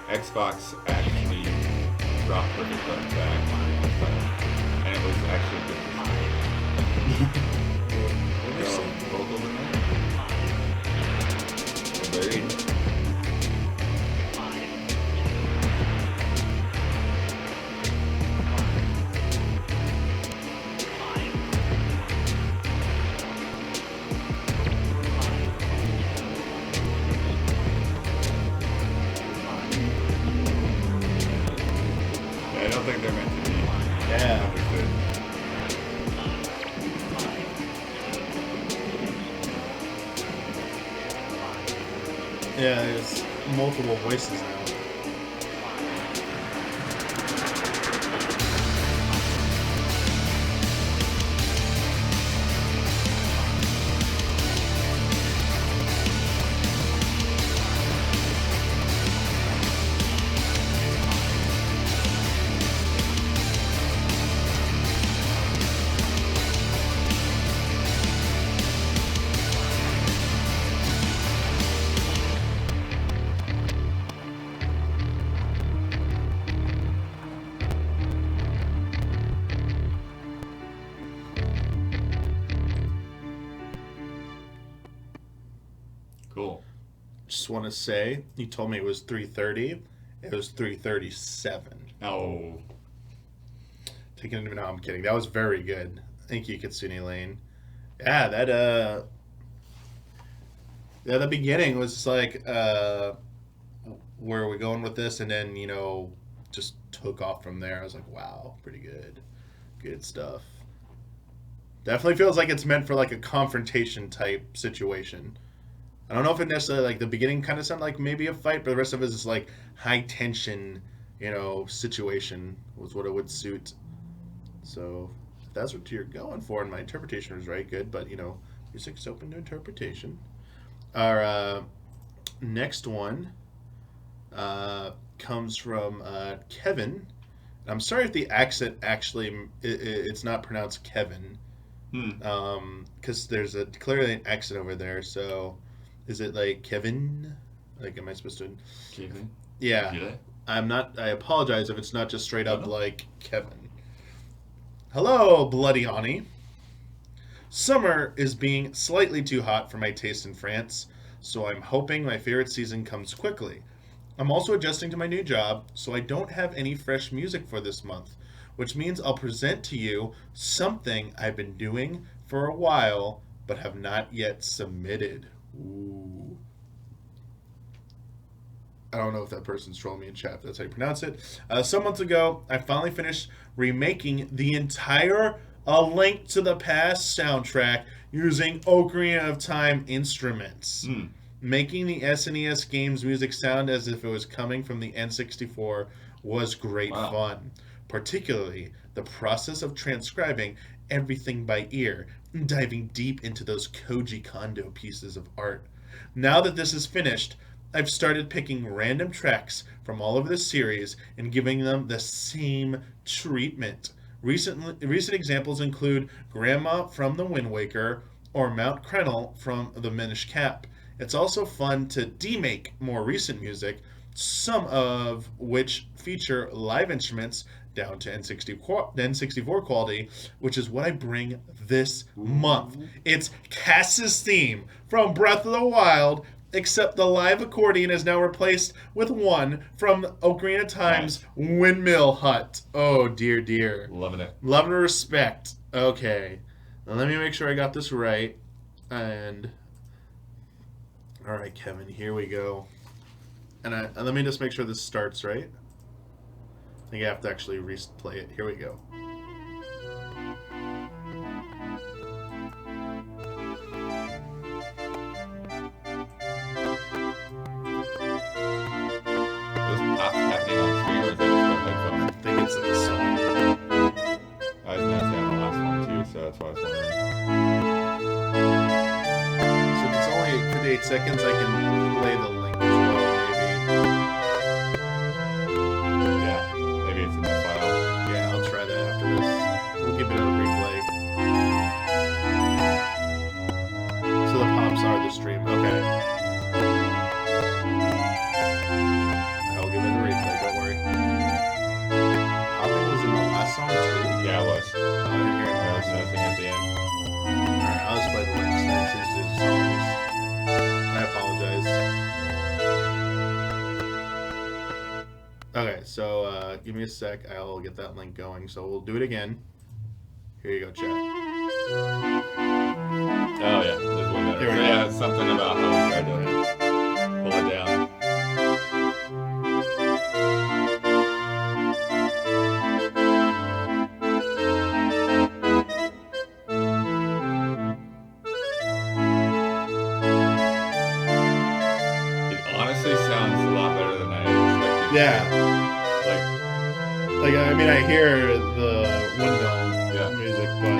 Xbox actually dropped Perfect Dark back and it was actually good for some vocals in there? Buried. I don't think they're meant to be understood. Yeah, there's multiple voices now. Cool. Just want to say, you told me it was 3:30. It was 3:37. Oh. Taking it, no, I'm kidding. That was very good. Thank you, Kitsune Lane. Yeah, the beginning was just like, where are we going with this? And then, just took off from there. I was like, wow, pretty good. Good stuff. Definitely feels like it's meant for like a confrontation type situation. I don't know if it necessarily, like, the beginning kind of sounded like maybe a fight, but the rest of it is like high tension, situation was what it would suit. So if that's what you're going for, and my interpretation was right, good, but music's open to interpretation. Our next one comes from Kevin. I'm sorry if the accent actually it's not pronounced Kevin, because there's clearly an accent over there. So is it like Kevin? Like, am I supposed to? Kevin? Yeah. Yeah. I'm not. I apologize if it's not just straight up like Kevin. Hello, Bloody Ani. Summer is being slightly too hot for my taste in France, so I'm hoping my favorite season comes quickly. I'm also adjusting to my new job, so I don't have any fresh music for this month, which means I'll present to you something I've been doing for a while but have not yet submitted. Ooh. I don't know if that person's trolling me in chat, if that's how you pronounce it. Some months ago, I finally finished remaking the entire A Link to the Past soundtrack using Ocarina of Time instruments. Making the SNES game's music sound as if it was coming from the N64 was great fun. Particularly the process of transcribing everything by ear and diving deep into those Koji Kondo pieces of art. Now that this is finished, I've started picking random tracks from all over the series and giving them the same treatment. Recent examples include Grandma from The Wind Waker or Mount Krenel from The Minish Cap. It's also fun to demake more recent music, some of which feature live instruments down to N64 quality, which is what I bring this month. It's Cass's theme from Breath of the Wild, except the live accordion is now replaced with one from Ocarina of Time's Windmill Hut. Oh, dear, dear. Loving it. Love and respect. Okay. let me make sure I got this right. And all right, Kevin, here we go. And let me just make sure this starts right. I think I have to actually replay it. Here we go. Happening on screen, or is that just our headphones? I think it's in the song. I was noticing on the last one too, so that's why I was wondering. Since it's only 58 seconds, I can play the link as well, Yeah, maybe it's in the file. maybe. Yeah, I'll try that after this. We'll give it a replay. So the pops are the stream. Okay. I'll give it a replay, don't worry. Popping was in the last song too? Yeah, it was. I didn't hear it in the There last was song. nothing at the end. Alright, I'll just play the links then since there's songs. I apologize. Okay, so give me a sec. I'll get that link going. So we'll do it again. Here you go, chat. Oh yeah, there's one better. There we go. Yeah, it's something about how we tried to pull it down. It honestly sounds a lot better than I expected. Yeah. Like, I mean, I hear the windmill Yeah. music, but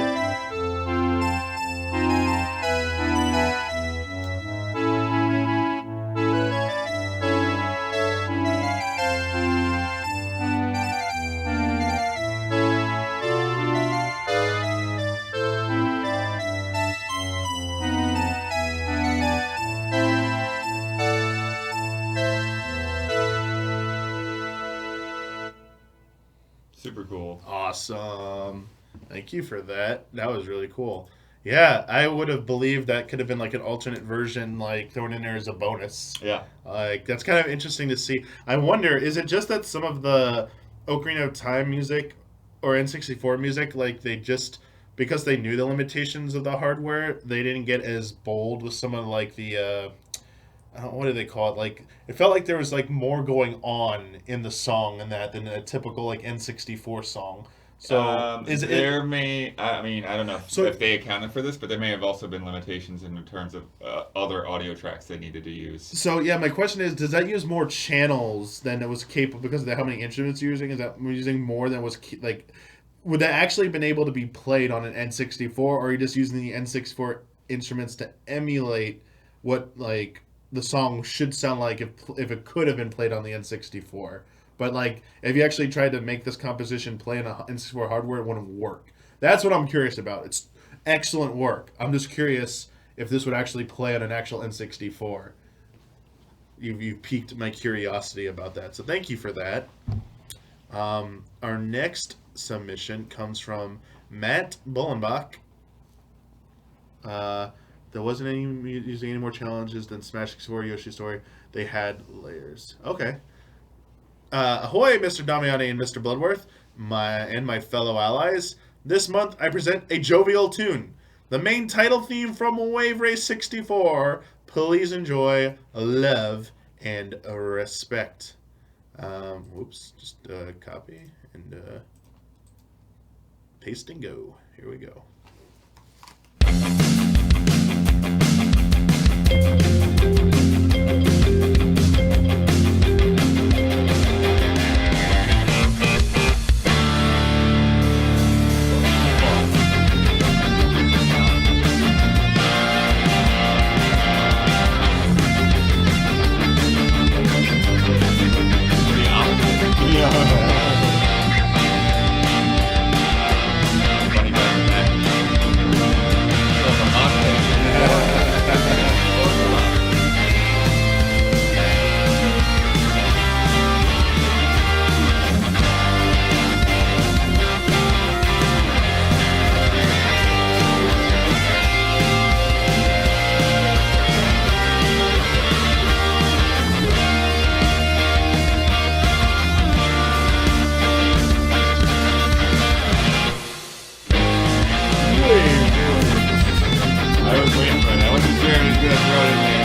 super cool. awesome. Thank you for that. That was really cool. Yeah, I would have believed that could have been like an alternate version, like thrown in there as a bonus. Yeah. Like that's kind of interesting to see. I wonder, is it just that some of the Ocarina of Time music or N64 music, like they just because they knew the limitations of the hardware, they didn't get as bold with some of like the I don't, what do they call it? Like it felt like there was like more going on in the song and that than a typical like N64 song. So is it? There may, I mean, I don't know So- if they accounted for this, but there may have also been limitations in terms of other audio tracks they needed to use. So yeah, my question is, does that use more channels than it was capable because of how many instruments you're using? Is that using more than was like? Would that actually been able to be played on an N64, or are you just using the N64 instruments to emulate what like the song should sound like if it could have been played on the N64? But like, if you actually tried to make this composition play on a N64 hardware, it wouldn't work. That's what I'm curious about. It's excellent work. I'm just curious if this would actually play on an actual N64. You've piqued my curiosity about that, so thank you for that. Our next submission comes from Matt Bullenbach. There wasn't any using any more challenges than Smash 64, Yoshi Story. They had layers. Okay. Ahoy, Mr. Damiani and Mr. Bloodworth, my fellow allies. This month I present a jovial tune, the main title theme from Wave Race 64. Please enjoy, love, and respect. Whoops, just copy and paste and go. Here we go. Funny guy, man. Jeremy's gonna throw it in there.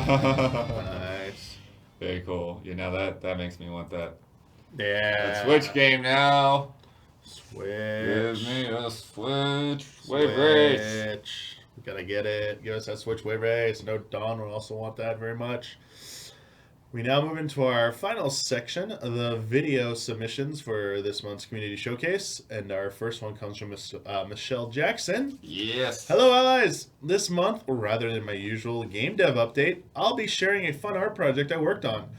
Nice. Very cool. You know that makes me want that Yeah. Switch game now. Switch. Give me a Switch. Wave race. Switch. We gotta get it. Give us that Switch wave race. I know Don would also want that very much. We now move into our final section of the video submissions for this month's Community Showcase. And our first one comes from Michelle Jackson. Yes. Hello, allies! This month, rather than my usual game dev update, I'll be sharing a fun art project I worked on.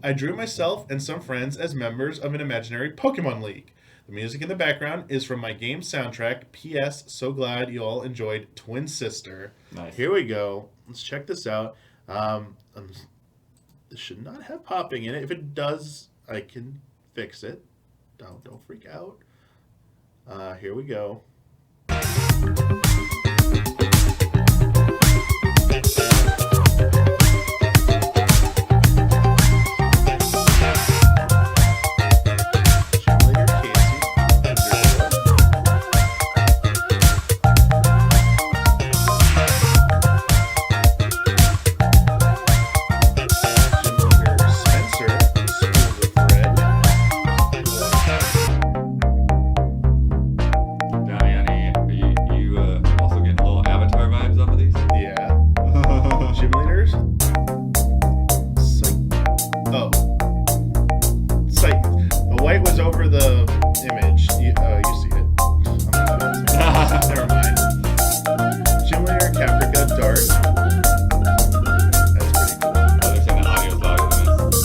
I drew myself and some friends as members of an imaginary Pokemon League. The music in the background is from my game soundtrack. P.S. So glad you all enjoyed Twin Sister. Nice. Here we go. Let's check this out. This should not have popping in it. If it does, I can fix it. Don't freak out. Here we go. Damiani, are you also getting a little Avatar vibes off of these? Yeah. Gym leaders. Oh. Psych. The white was over the image. You see it. Never mind. Gym leader, Caprica, Dark. That's pretty cool. Oh, they're saying the audio's louder than this.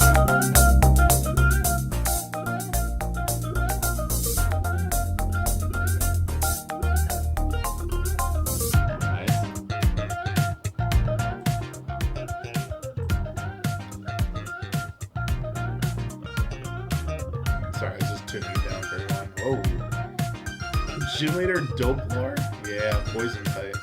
Nice. Sorry, I was just tuning it down for everyone. Whoa. Gym leader, Dope Lore? Yeah, poison type.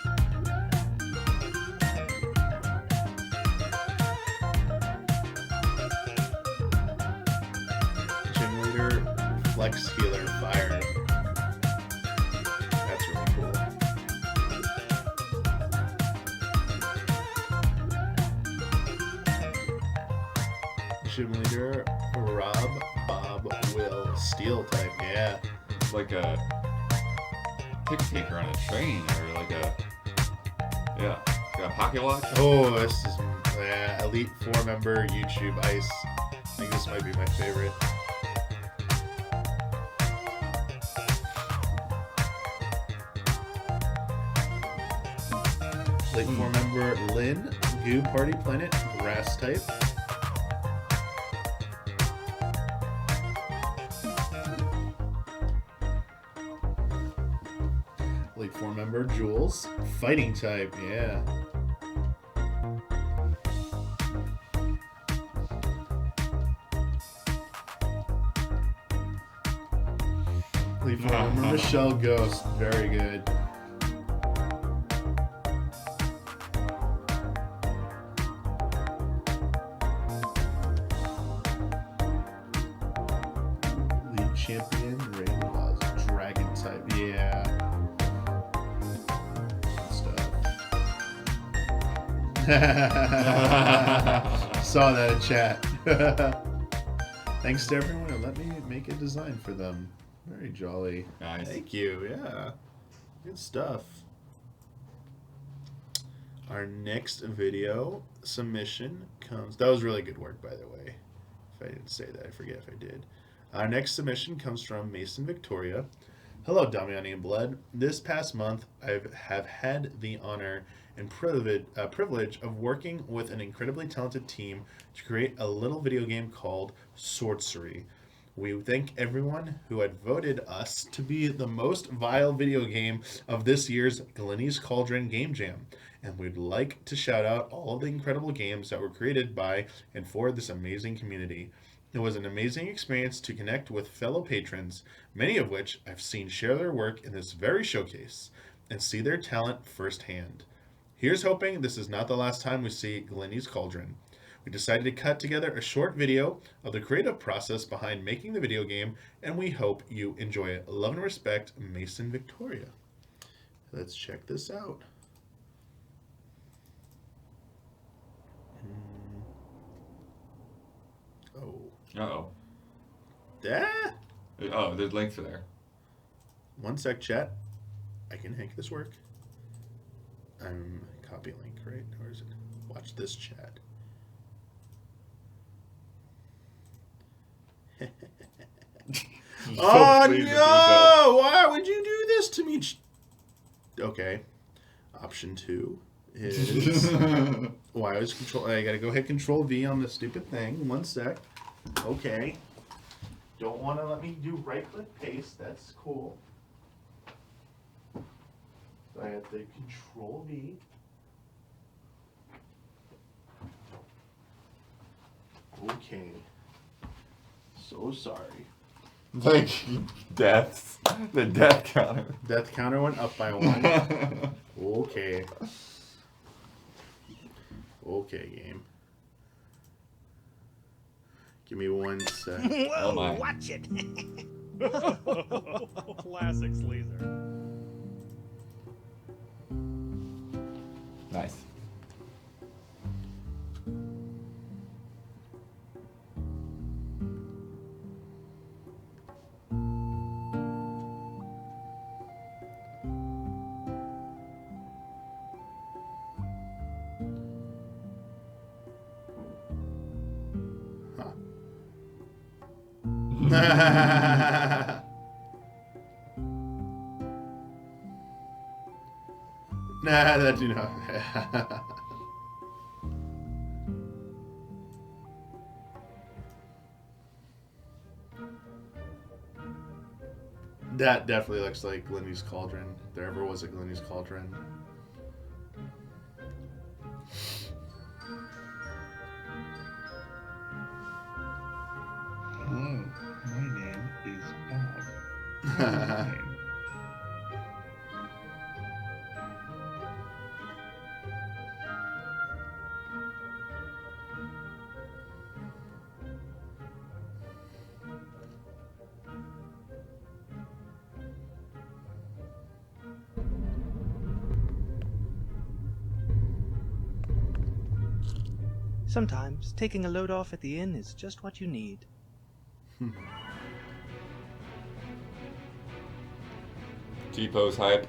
Gym leader, Flex Healer, Fire. That's really cool. Gym leader, Rob, Bob, Will, Steel type. Yeah. It's like a tick taker on a train, or like a pocket watch. Oh, this is Elite 4 member YouTube Ice. I think this might be my favorite. Elite 4 member Lynn, Goo Party Planet, Grass type. Elite 4 member Jules, Fighting type, yeah. Elite former Michelle Ghost. Very good. League champion, Raven was dragon type. Yeah. Good stuff. Saw that in chat. Thanks to everyone who let me make a design for them. Very jolly. Nice. Thank you. Yeah. Good stuff. Our next video submission comes. That was really good work, by the way. If I didn't say that, I forget if I did. Our next submission comes from Mason Victoria. Hello, Damiani and Blood. This past month, I have had the honor and privilege of working with an incredibly talented team to create a little video game called Sorcery. We thank everyone who had voted us to be the most vile video game of this year's Glenny's Cauldron Game Jam. And we'd like to shout out all of the incredible games that were created by and for this amazing community. It was an amazing experience to connect with fellow patrons, many of which I've seen share their work in this very showcase and see their talent firsthand. Here's hoping this is not the last time we see Glenny's Cauldron. We decided to cut together a short video of the creative process behind making the video game, and we hope you enjoy it. Love and respect, Mason Victoria. Let's check this out. Oh. Uh-oh. Ah! Oh, there's links there. One sec, chat. I can make this work. I'm copy link, right? Or is it? Watch this chat. Oh no! Why would you do this to me? Okay. Option 2 is why was control? I gotta go hit Control V on the stupid thing. One sec. Okay. Don't want to let me do right click paste. That's cool. So I have to Control V. Okay. So sorry. Like deaths. The death counter. Death counter went up by 1. Okay. Okay, game. Give me 1 sec. Oh my. Watch it. Classic Sleazer. Nice. Nah, that do not. That definitely looks like Glenny's Cauldron. If there ever was a Glenny's Cauldron. Hello, my name is Bob. What's your name? Sometimes taking a load off at the inn is just what you need. T-pose hype.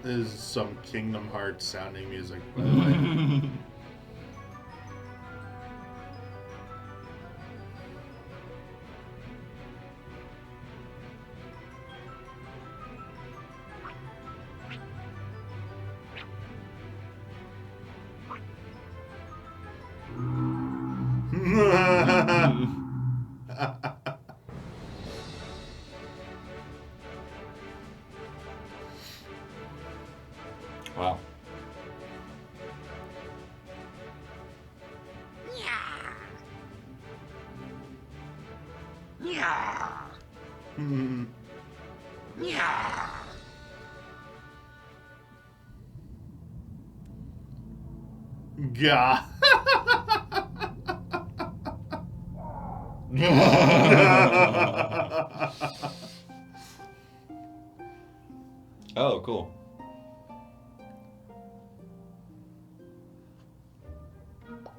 This is some Kingdom Hearts sounding music, by the way. Wow. Hmm. Gah. Oh, cool.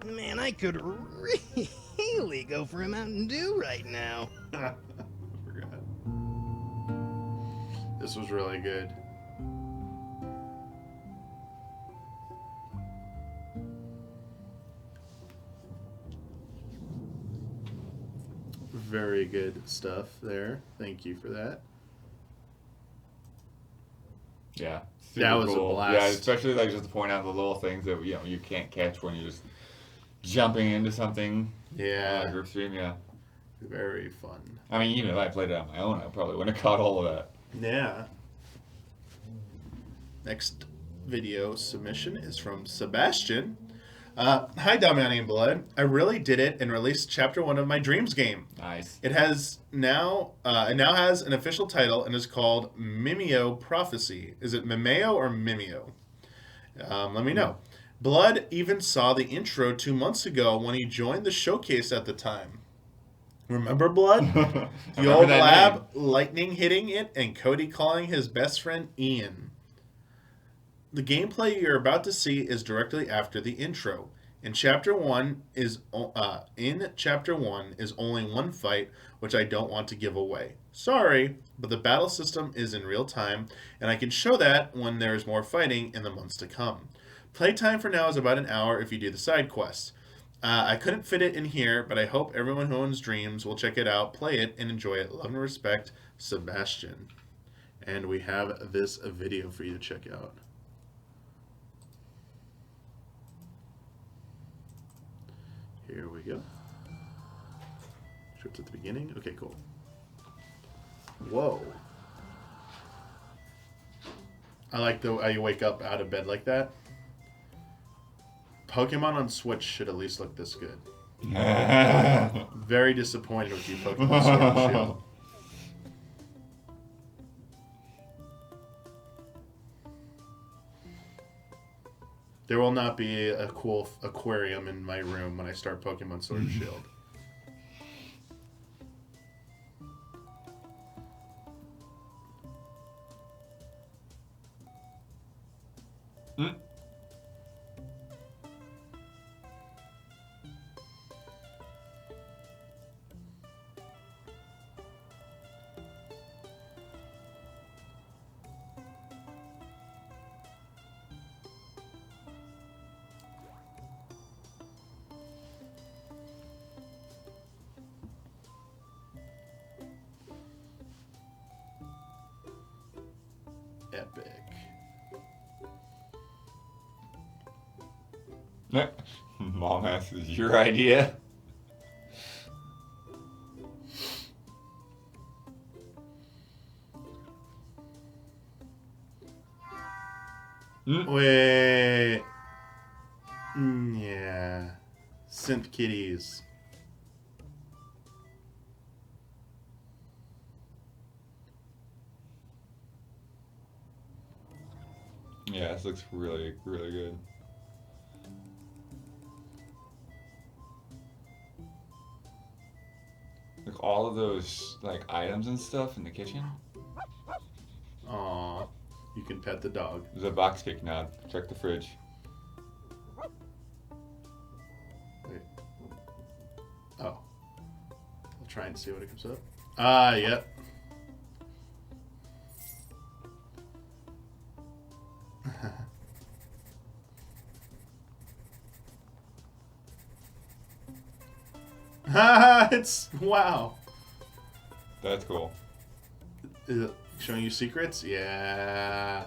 Man, I could really go for a Mountain Dew right now. I forgot. This was really good. Very good stuff there. Thank you for that. Yeah. That was a cool. blast. Yeah, especially like just to point out the little things that you can't catch when you're just jumping into something. Yeah. Group stream, yeah. Very fun. I mean, even if I played it on my own, I probably wouldn't have caught all of that. Yeah. Next video submission is from Sebastian. Hi, Damiani and Blood. I really did it and released Chapter 1 of my Dreams game. Nice. It now has an official title and is called Mimeo Prophecy. Is it Mimeo or Mimeo? Let me know. Blood even saw the intro 2 months ago when he joined the showcase at the time. Remember Blood? The old lab, lightning hitting it, and Cody calling his best friend Ian. The gameplay you're about to see is directly after the intro. In Chapter 1 is only one fight, which I don't want to give away. Sorry, but the battle system is in real time, and I can show that when there's more fighting in the months to come. Playtime for now is about an hour if you do the side quests. I couldn't fit it in here, but I hope everyone who owns Dreams will check it out, play it, and enjoy it. Love and respect, Sebastian. And we have this video for you to check out. Here we go. Starts at the beginning. Okay, cool. Whoa. I like the how you wake up out of bed like that. Pokemon on Switch should at least look this good. Very disappointed with you, Pokemon Sword and Shield. There will not be a cool aquarium in my room when I start Pokemon Sword and Shield. Epic. Mom asks, is your idea? Wait. Yeah. Synth kitties. Yeah, this looks really, really good. Like all of those like items and stuff in the kitchen. Aw. You can pet the dog. There's a box kicking out. Check the fridge. Wait. Oh. I'll try and see what it comes up. Ah, yep. It's wow. That's cool. Is it showing you secrets? Yeah.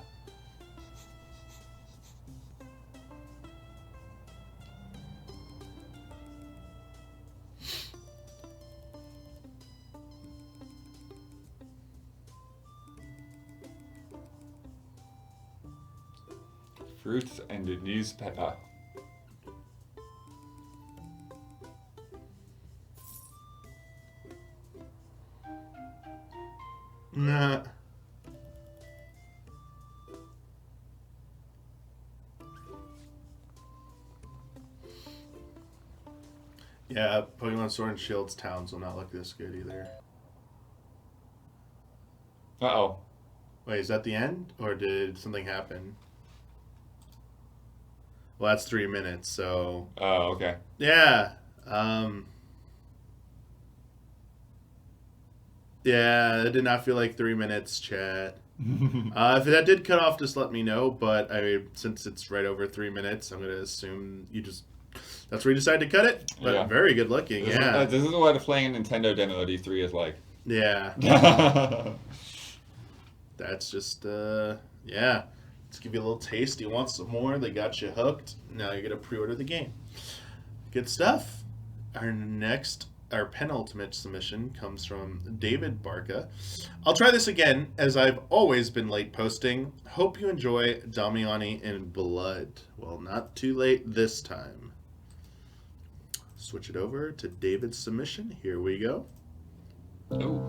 Fruits and a newspaper. Nah. Yeah, Pokemon Sword and Shield's towns will not look this good either. Uh-oh. Wait, is that the end? Or did something happen? Well, that's 3 minutes, so... Oh, okay. Yeah. Yeah, it did not feel like 3 minutes, chat. If that did cut off, just let me know. But since it's right over 3 minutes, I'm gonna assume you just that's where you decided to cut it. But Yeah. very good looking, yeah, This is what playing a Nintendo demo of D3 is like. yeah. Yeah. That's just yeah. Let's give you a little taste. You want some more? They got you hooked. Now you're gonna pre-order the game. Good stuff. Our penultimate submission comes from David Barca. I'll try this again, as I've always been late posting. Hope you enjoy Damiani in Blood. Well, not too late this time. Switch it over to David's submission. Here we go. Oh.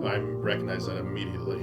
I recognize that immediately.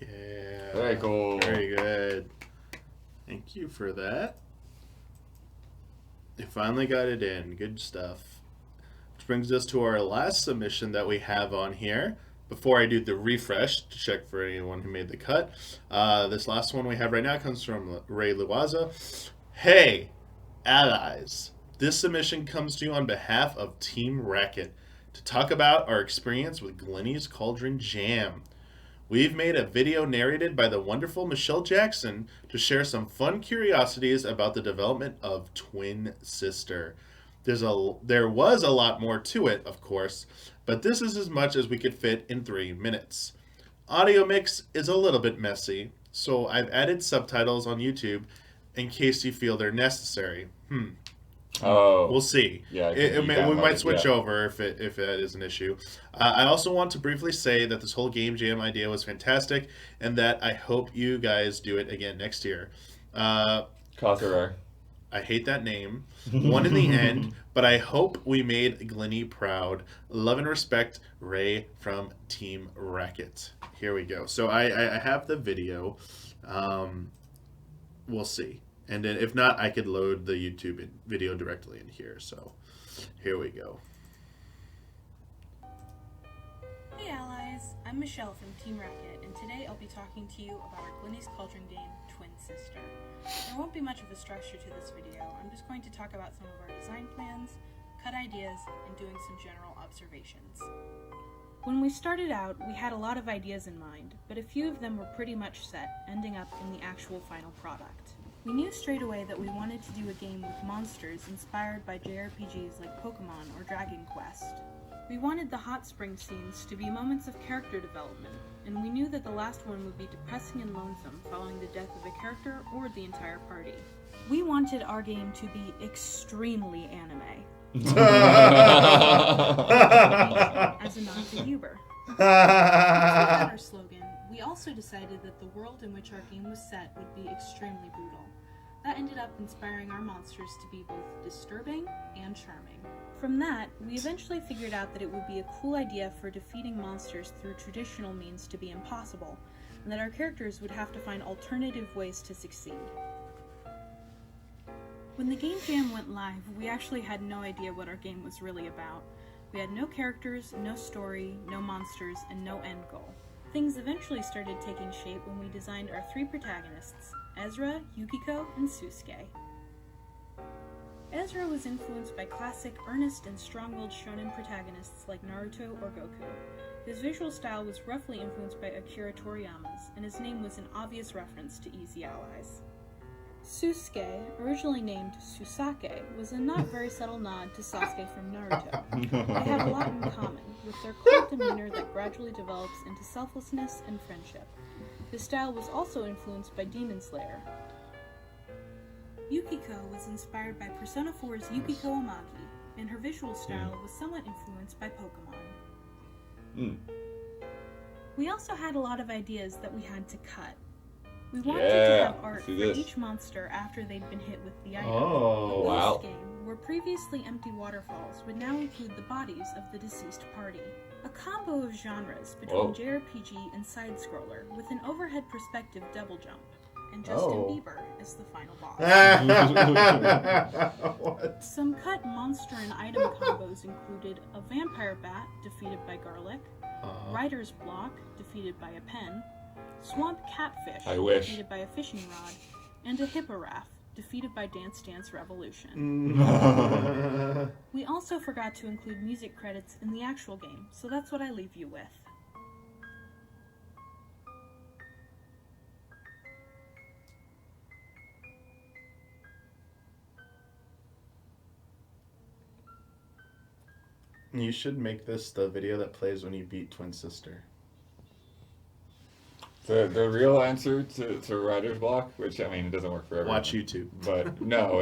Yeah. Very cool. Very good. Thank you for that. You finally got it in. Good stuff. Which brings us to our last submission that we have on here. Before I do the refresh to check for anyone who made the cut, this last one we have right now comes from Ray Luaza. Hey, allies. This submission comes to you on behalf of Team Racket to talk about our experience with Glenny's Cauldron Jam. We've made a video narrated by the wonderful Michelle Jackson to share some fun curiosities about the development of Twin Sister. There was a lot more to it, of course, but this is as much as we could fit in 3 minutes. Audio mix is a little bit messy, so I've added subtitles on YouTube in case you feel they're necessary. Oh, We'll see. Yeah, it could It be may, we might downloaded, switch yeah. over if that is an issue. I also want to briefly say that this whole game jam idea was fantastic, and that I hope you guys do it again next year. Cosserer. I hate that name. One in the end, but I hope we made Glennie proud. Love and respect, Ray from Team Racket. Here we go. So I have the video. We'll see. And then if not, I could load the YouTube video directly in here. So here we go. Hey allies, I'm Michelle from Team Racket, and today I'll be talking to you about our Glennie's Cauldron game, Twin Sister. There won't be much of a structure to this video. I'm just going to talk about some of our design plans, cut ideas, and doing some general observations. When we started out, we had a lot of ideas in mind, but a few of them were pretty much set, ending up in the actual final product. We knew straight away that we wanted to do a game with monsters inspired by JRPGs like Pokemon or Dragon Quest. We wanted the hot spring scenes to be moments of character development, and we knew that the last one would be depressing and lonesome following the death of a character or the entire party. We wanted our game to be extremely anime. As a nod to Uber. Once we had our slogan, we also decided that the world in which our game was set would be extremely brutal. That ended up inspiring our monsters to be both disturbing and charming. From that, we eventually figured out that it would be a cool idea for defeating monsters through traditional means to be impossible, and that our characters would have to find alternative ways to succeed. When the game jam went live, we actually had no idea what our game was really about. We had no characters, no story, no monsters, and no end goal. Things eventually started taking shape when we designed our three protagonists, Ezra, Yukiko, and Susuke. Ezra was influenced by classic, earnest, and strong-willed shonen protagonists like Naruto or Goku. His visual style was roughly influenced by Akira Toriyama's, and his name was an obvious reference to Easy Allies. Susuke, originally named Susake, was a not very subtle nod to Sasuke from Naruto. They have a lot in common, with their cold demeanor that gradually develops into selflessness and friendship. His style was also influenced by Demon Slayer. Yukiko was inspired by Persona 4's Yukiko Amagi, and her visual style was somewhat influenced by Pokemon. We also had a lot of ideas that we had to cut. We wanted to have art for each monster after they'd been hit with the item. Oh, wow. This game, where previously empty waterfalls would now include the bodies of the deceased party. A combo of genres between JRPG and side-scroller, with an overhead perspective double jump, and Justin Bieber as the final boss. What? Some cut monster and item combos included a vampire bat defeated by garlic, rider's block defeated by a pen, swamp catfish defeated by a fishing rod, and a hipporaph defeated by Dance Dance Revolution. We also forgot to include music credits in the actual game, so that's what I leave you with. You should make this the video that plays when you beat Twin Sister. The real answer to writer's block, which I mean it doesn't work for everyone. Watch YouTube. But no,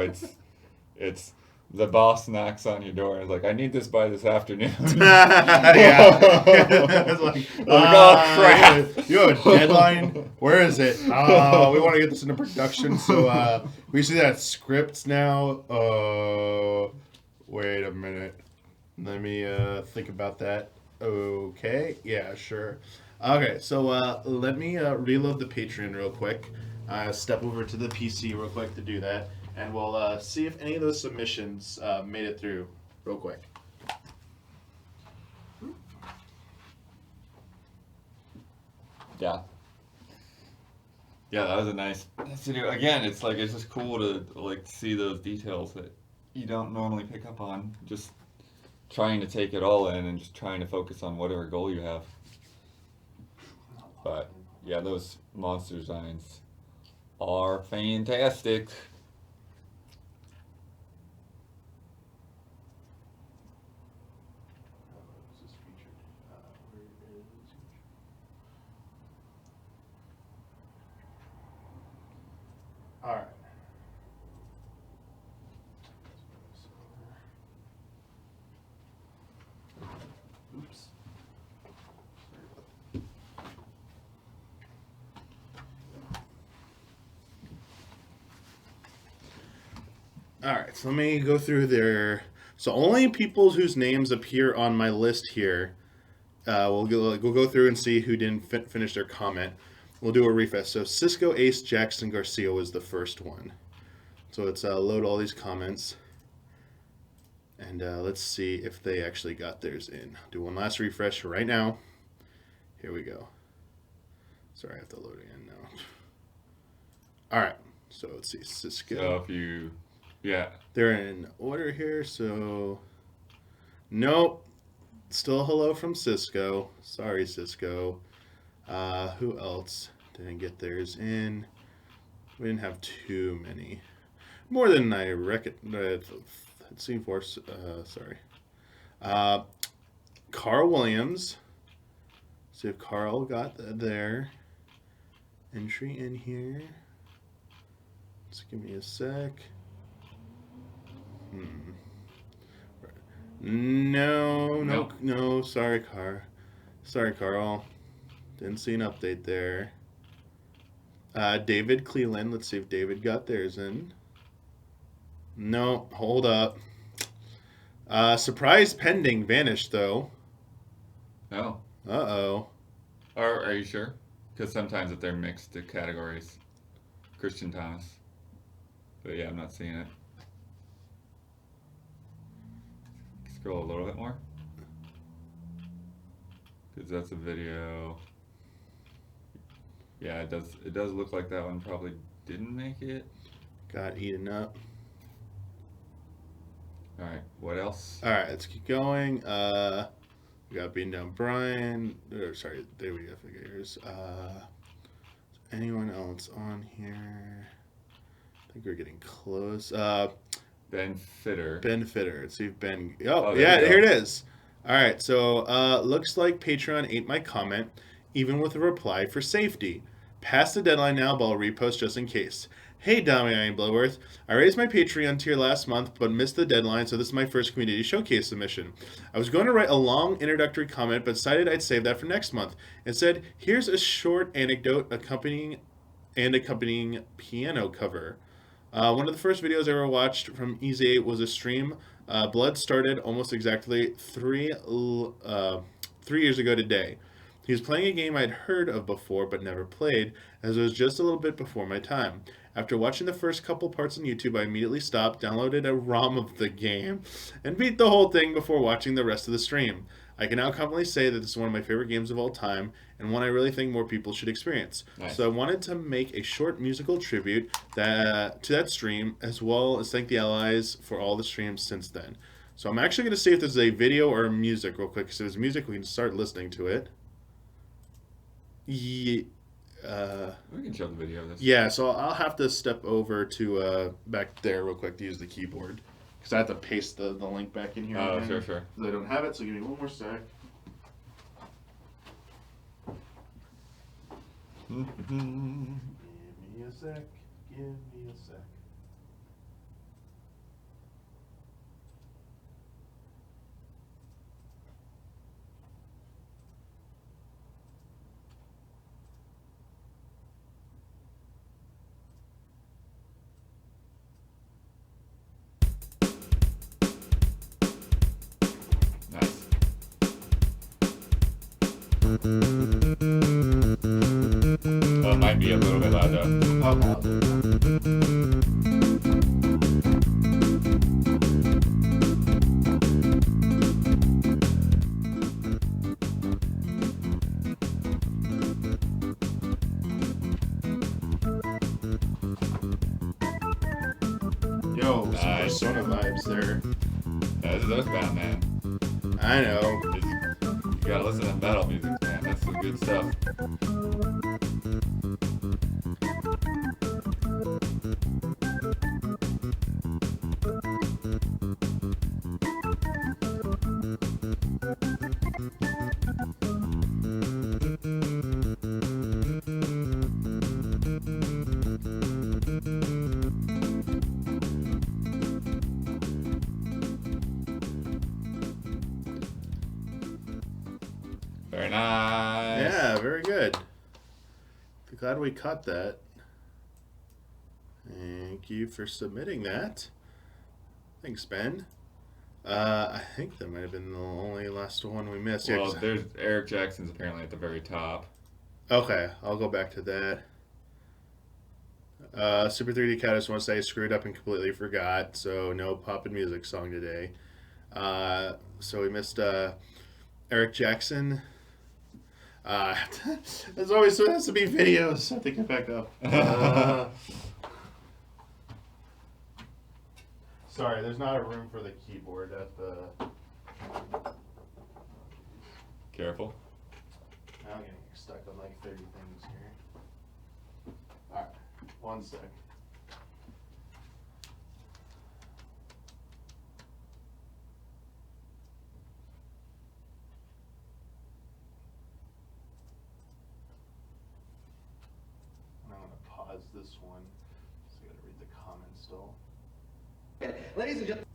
it's the boss knocks on your door and is like, I need this by this afternoon. Yeah. It's like, oh crap! You have a deadline? Where is it? Oh, we want to get this into production, so we see that scripts now. Wait a minute. Let me think about that. Okay. Yeah, sure. Okay, so let me reload the Patreon real quick. Step over to the PC real quick to do that, and we'll see if any of those submissions made it through real quick. Yeah. Yeah, that was a nice video. Again, it's just cool to see those details that you don't normally pick up on. Just trying to take it all in and just trying to focus on whatever goal you have. But yeah, those monster designs are fantastic. All right. All right, so let me go through their. So only people whose names appear on my list here. We'll go through and see who didn't finish their comment. We'll do a refresh. So Cisco Ace Jackson Garcia was the first one. So let's load all these comments. And let's see if they actually got theirs in. Do one last refresh right now. Here we go. Sorry, I have to load it in now. All right. So let's see. Cisco. So if you, yeah. They're in order here. So, nope. Still hello from Cisco. Sorry, Cisco. Who else didn't get theirs in? We didn't have too many. More than I reckon. It seemed for. Sorry. Carl Williams. See if Carl got their entry in here. Just give me a sec. No. Sorry, Carl. Didn't see an update there. David Cleland. Let's see if David got theirs in. No, hold up. Surprise pending vanished though. No. Uh-oh. Or are you sure? Because sometimes if they're mixed categories. Christian Thomas. But yeah, I'm not seeing it. Scroll a little bit more. Because that's a video. Yeah, it does look like that one probably didn't make it. Got eaten up. Alright, what else? Alright, let's keep going. We got beating down Brian. Sorry, there we go. Figures. Anyone else on here? I think we're getting close. Ben Fitter. Let's see if Ben. Oh, yeah, there here it is. All right, so looks like Patreon ate my comment, even with a reply for safety. Past the deadline now, but I'll repost just in case. Hey, Damiani and Bloodworth. I raised my Patreon tier last month, but missed the deadline, so this is my first community showcase submission. I was going to write a long introductory comment, but decided I'd save that for next month. Instead, here's a short anecdote accompanying piano cover. One of the first videos I ever watched from Easy was a stream. Blood started almost exactly three years ago today. He was playing a game I'd heard of before but never played, as it was just a little bit before my time. After watching the first couple parts on YouTube, I immediately stopped, downloaded a ROM of the game, and beat the whole thing before watching the rest of the stream. I can now confidently say that this is one of my favorite games of all time, and one I really think more people should experience. Nice. So I wanted to make a short musical tribute to that stream, as well as thank the allies for all the streams since then. So I'm actually going to see if there's a video or music real quick. So if there's music, we can start listening to it. We can show the video of this. Yeah, so I'll have to step over to back there real quick to use the keyboard. Because I have to paste the link back in here. Oh, again, sure. 'cause I don't have it, so give me one more sec. Give me a sec. Nice. Oh, it might be a little bit loud though. Yo, some Nice. Persona vibes there. That's bad, man. I know. You gotta listen to metal music, man. That's some good stuff. Very nice. Yeah, very good. Glad we caught that. Thank you for submitting that. Thanks, Ben. I think that might have been the only last one we missed. Yeah, Well, 'cause- there's Eric Jackson's apparently at the very top. okay, I'll go back to that. Super 3D Cat, I just want to say, screwed up and completely forgot, so no pop and music song today. So we missed Eric Jackson. There's always has to be videos. So I have to get back up. Sorry, there's not a room for the keyboard at the. Careful. Now I'm getting stuck on like 30 things here. Alright, one sec. I'm gonna pause this one. So I gotta read the comments still. Ladies and gentlemen.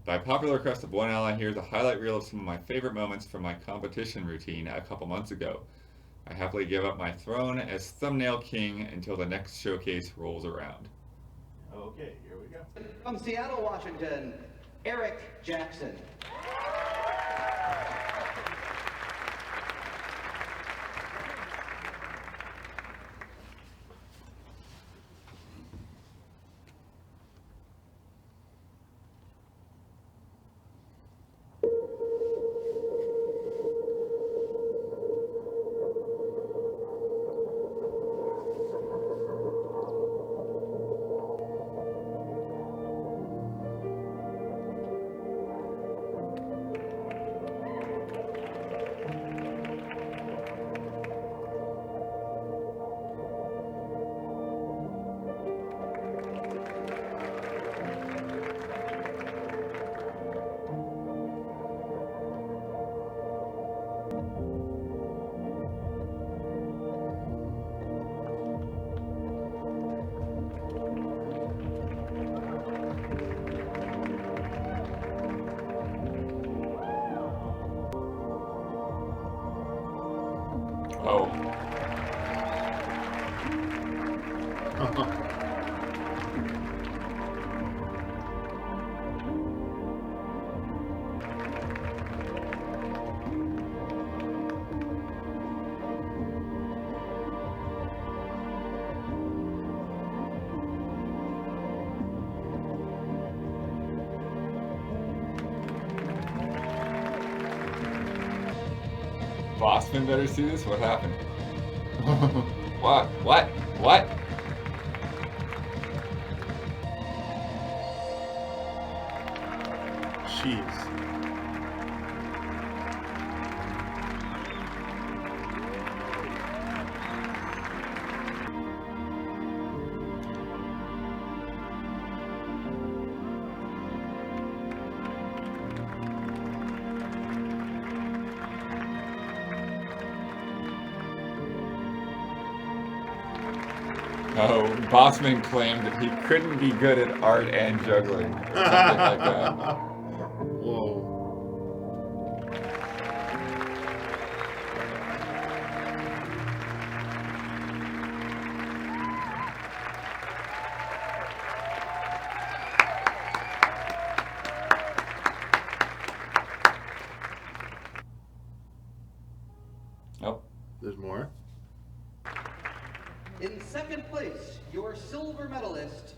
By popular request of one ally, here's a highlight reel of some of my favorite moments from my competition routine a couple months ago. I happily give up my throne as thumbnail king until the next showcase rolls around. Okay, here we go. From Seattle, Washington, Eric Jackson. Oh. Bossman better see this? What happened? What? What? What? Jeez. Oh, Bossman claimed that he couldn't be good at art and juggling, or something like that. Whoa. Oh, There's more. In second place, your silver medalist,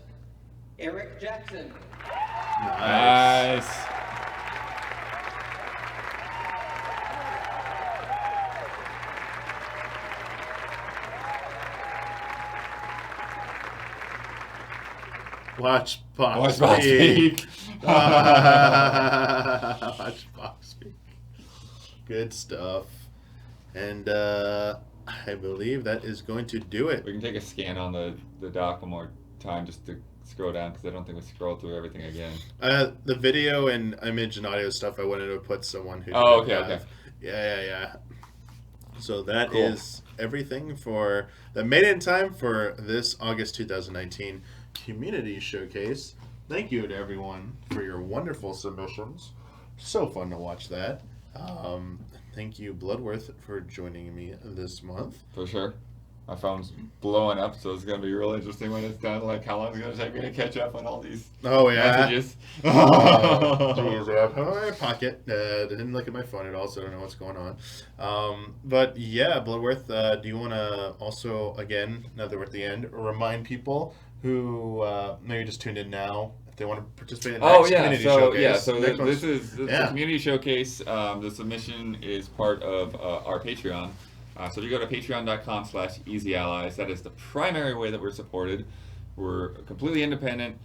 Eric Jackson. Nice. nice. Watch Box Watch Boss speak. speak. Watch Box speak. Good stuff. And I believe that is going to do it. We can take a scan on the doc one more time just to scroll down because I don't think we scrolled through everything again. The video and image and audio stuff, I wanted to put someone who. Oh, didn't okay, have. okay. Yeah. So that Cool. is everything for that made it in time for this August 2019 Community Showcase. Thank you to everyone for your wonderful submissions. So fun to watch that. thank you, Bloodworth, for joining me this month. For sure. My phone's blowing up, so it's gonna be real interesting when it's done. Like, how long is it gonna take me to catch up on all these messages? Jeez, I have it in my pocket. Didn't look at my phone at all, so I don't know what's going on. But yeah, Bloodworth, do you want to also, again, now that we're at the end, remind people who maybe just tuned in now, if they want to participate in the next community showcase? This is the community showcase. The submission is part of our Patreon. So if you go to patreon.com/easyallies, that is the primary way that we're supported. We're completely independent.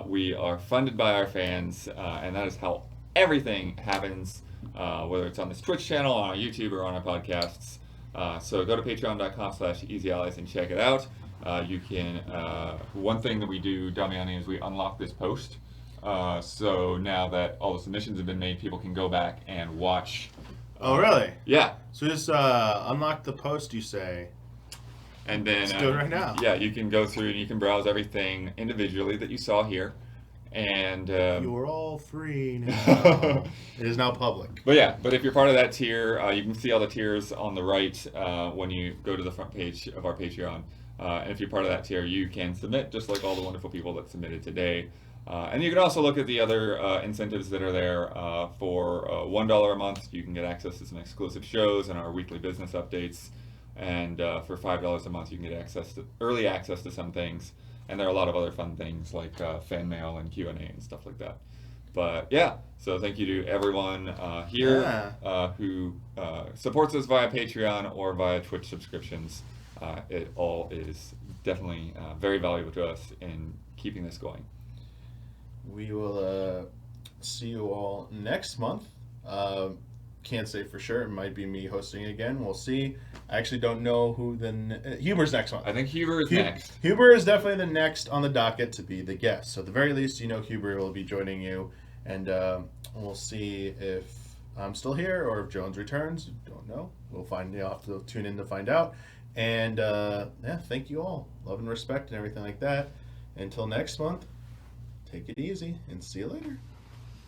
We are funded by our fans, and that is how everything happens, whether it's on this Twitch channel, on our YouTube, or on our podcasts. So go to patreon.com/easyallies and check it out. You can, one thing that we do, Damiani, is we unlock this post. So now that all the submissions have been made, people can go back and watch. Oh, really? Yeah. So just unlock the post, you say. And then let's do it right now. Yeah, you can go through and you can browse everything individually that you saw here. And you're all free now. It is now public. But if you're part of that tier, you can see all the tiers on the right when you go to the front page of our Patreon. And if you're part of that tier, you can submit just like all the wonderful people that submitted today. And you can also look at the other incentives that are there. For $1 a month, you can get access to some exclusive shows and our weekly business updates. And for $5 a month, you can get early access to some things. And there are a lot of other fun things like fan mail and Q&A and stuff like that. But yeah, so thank you to everyone here who supports us via Patreon or via Twitch subscriptions. It all is definitely very valuable to us in keeping this going. We will see you all next month. Can't say for sure. It might be me hosting again. We'll see. I actually don't know who Huber's next month. I think Huber is next. Huber is definitely the next on the docket to be the guest. So at the very least, Huber will be joining you. And we'll see if I'm still here or if Jones returns. Don't know. We'll find. You'll have to tune in to find out. And thank you all. Love and respect and everything like that. Until next month. Take it easy and see you later.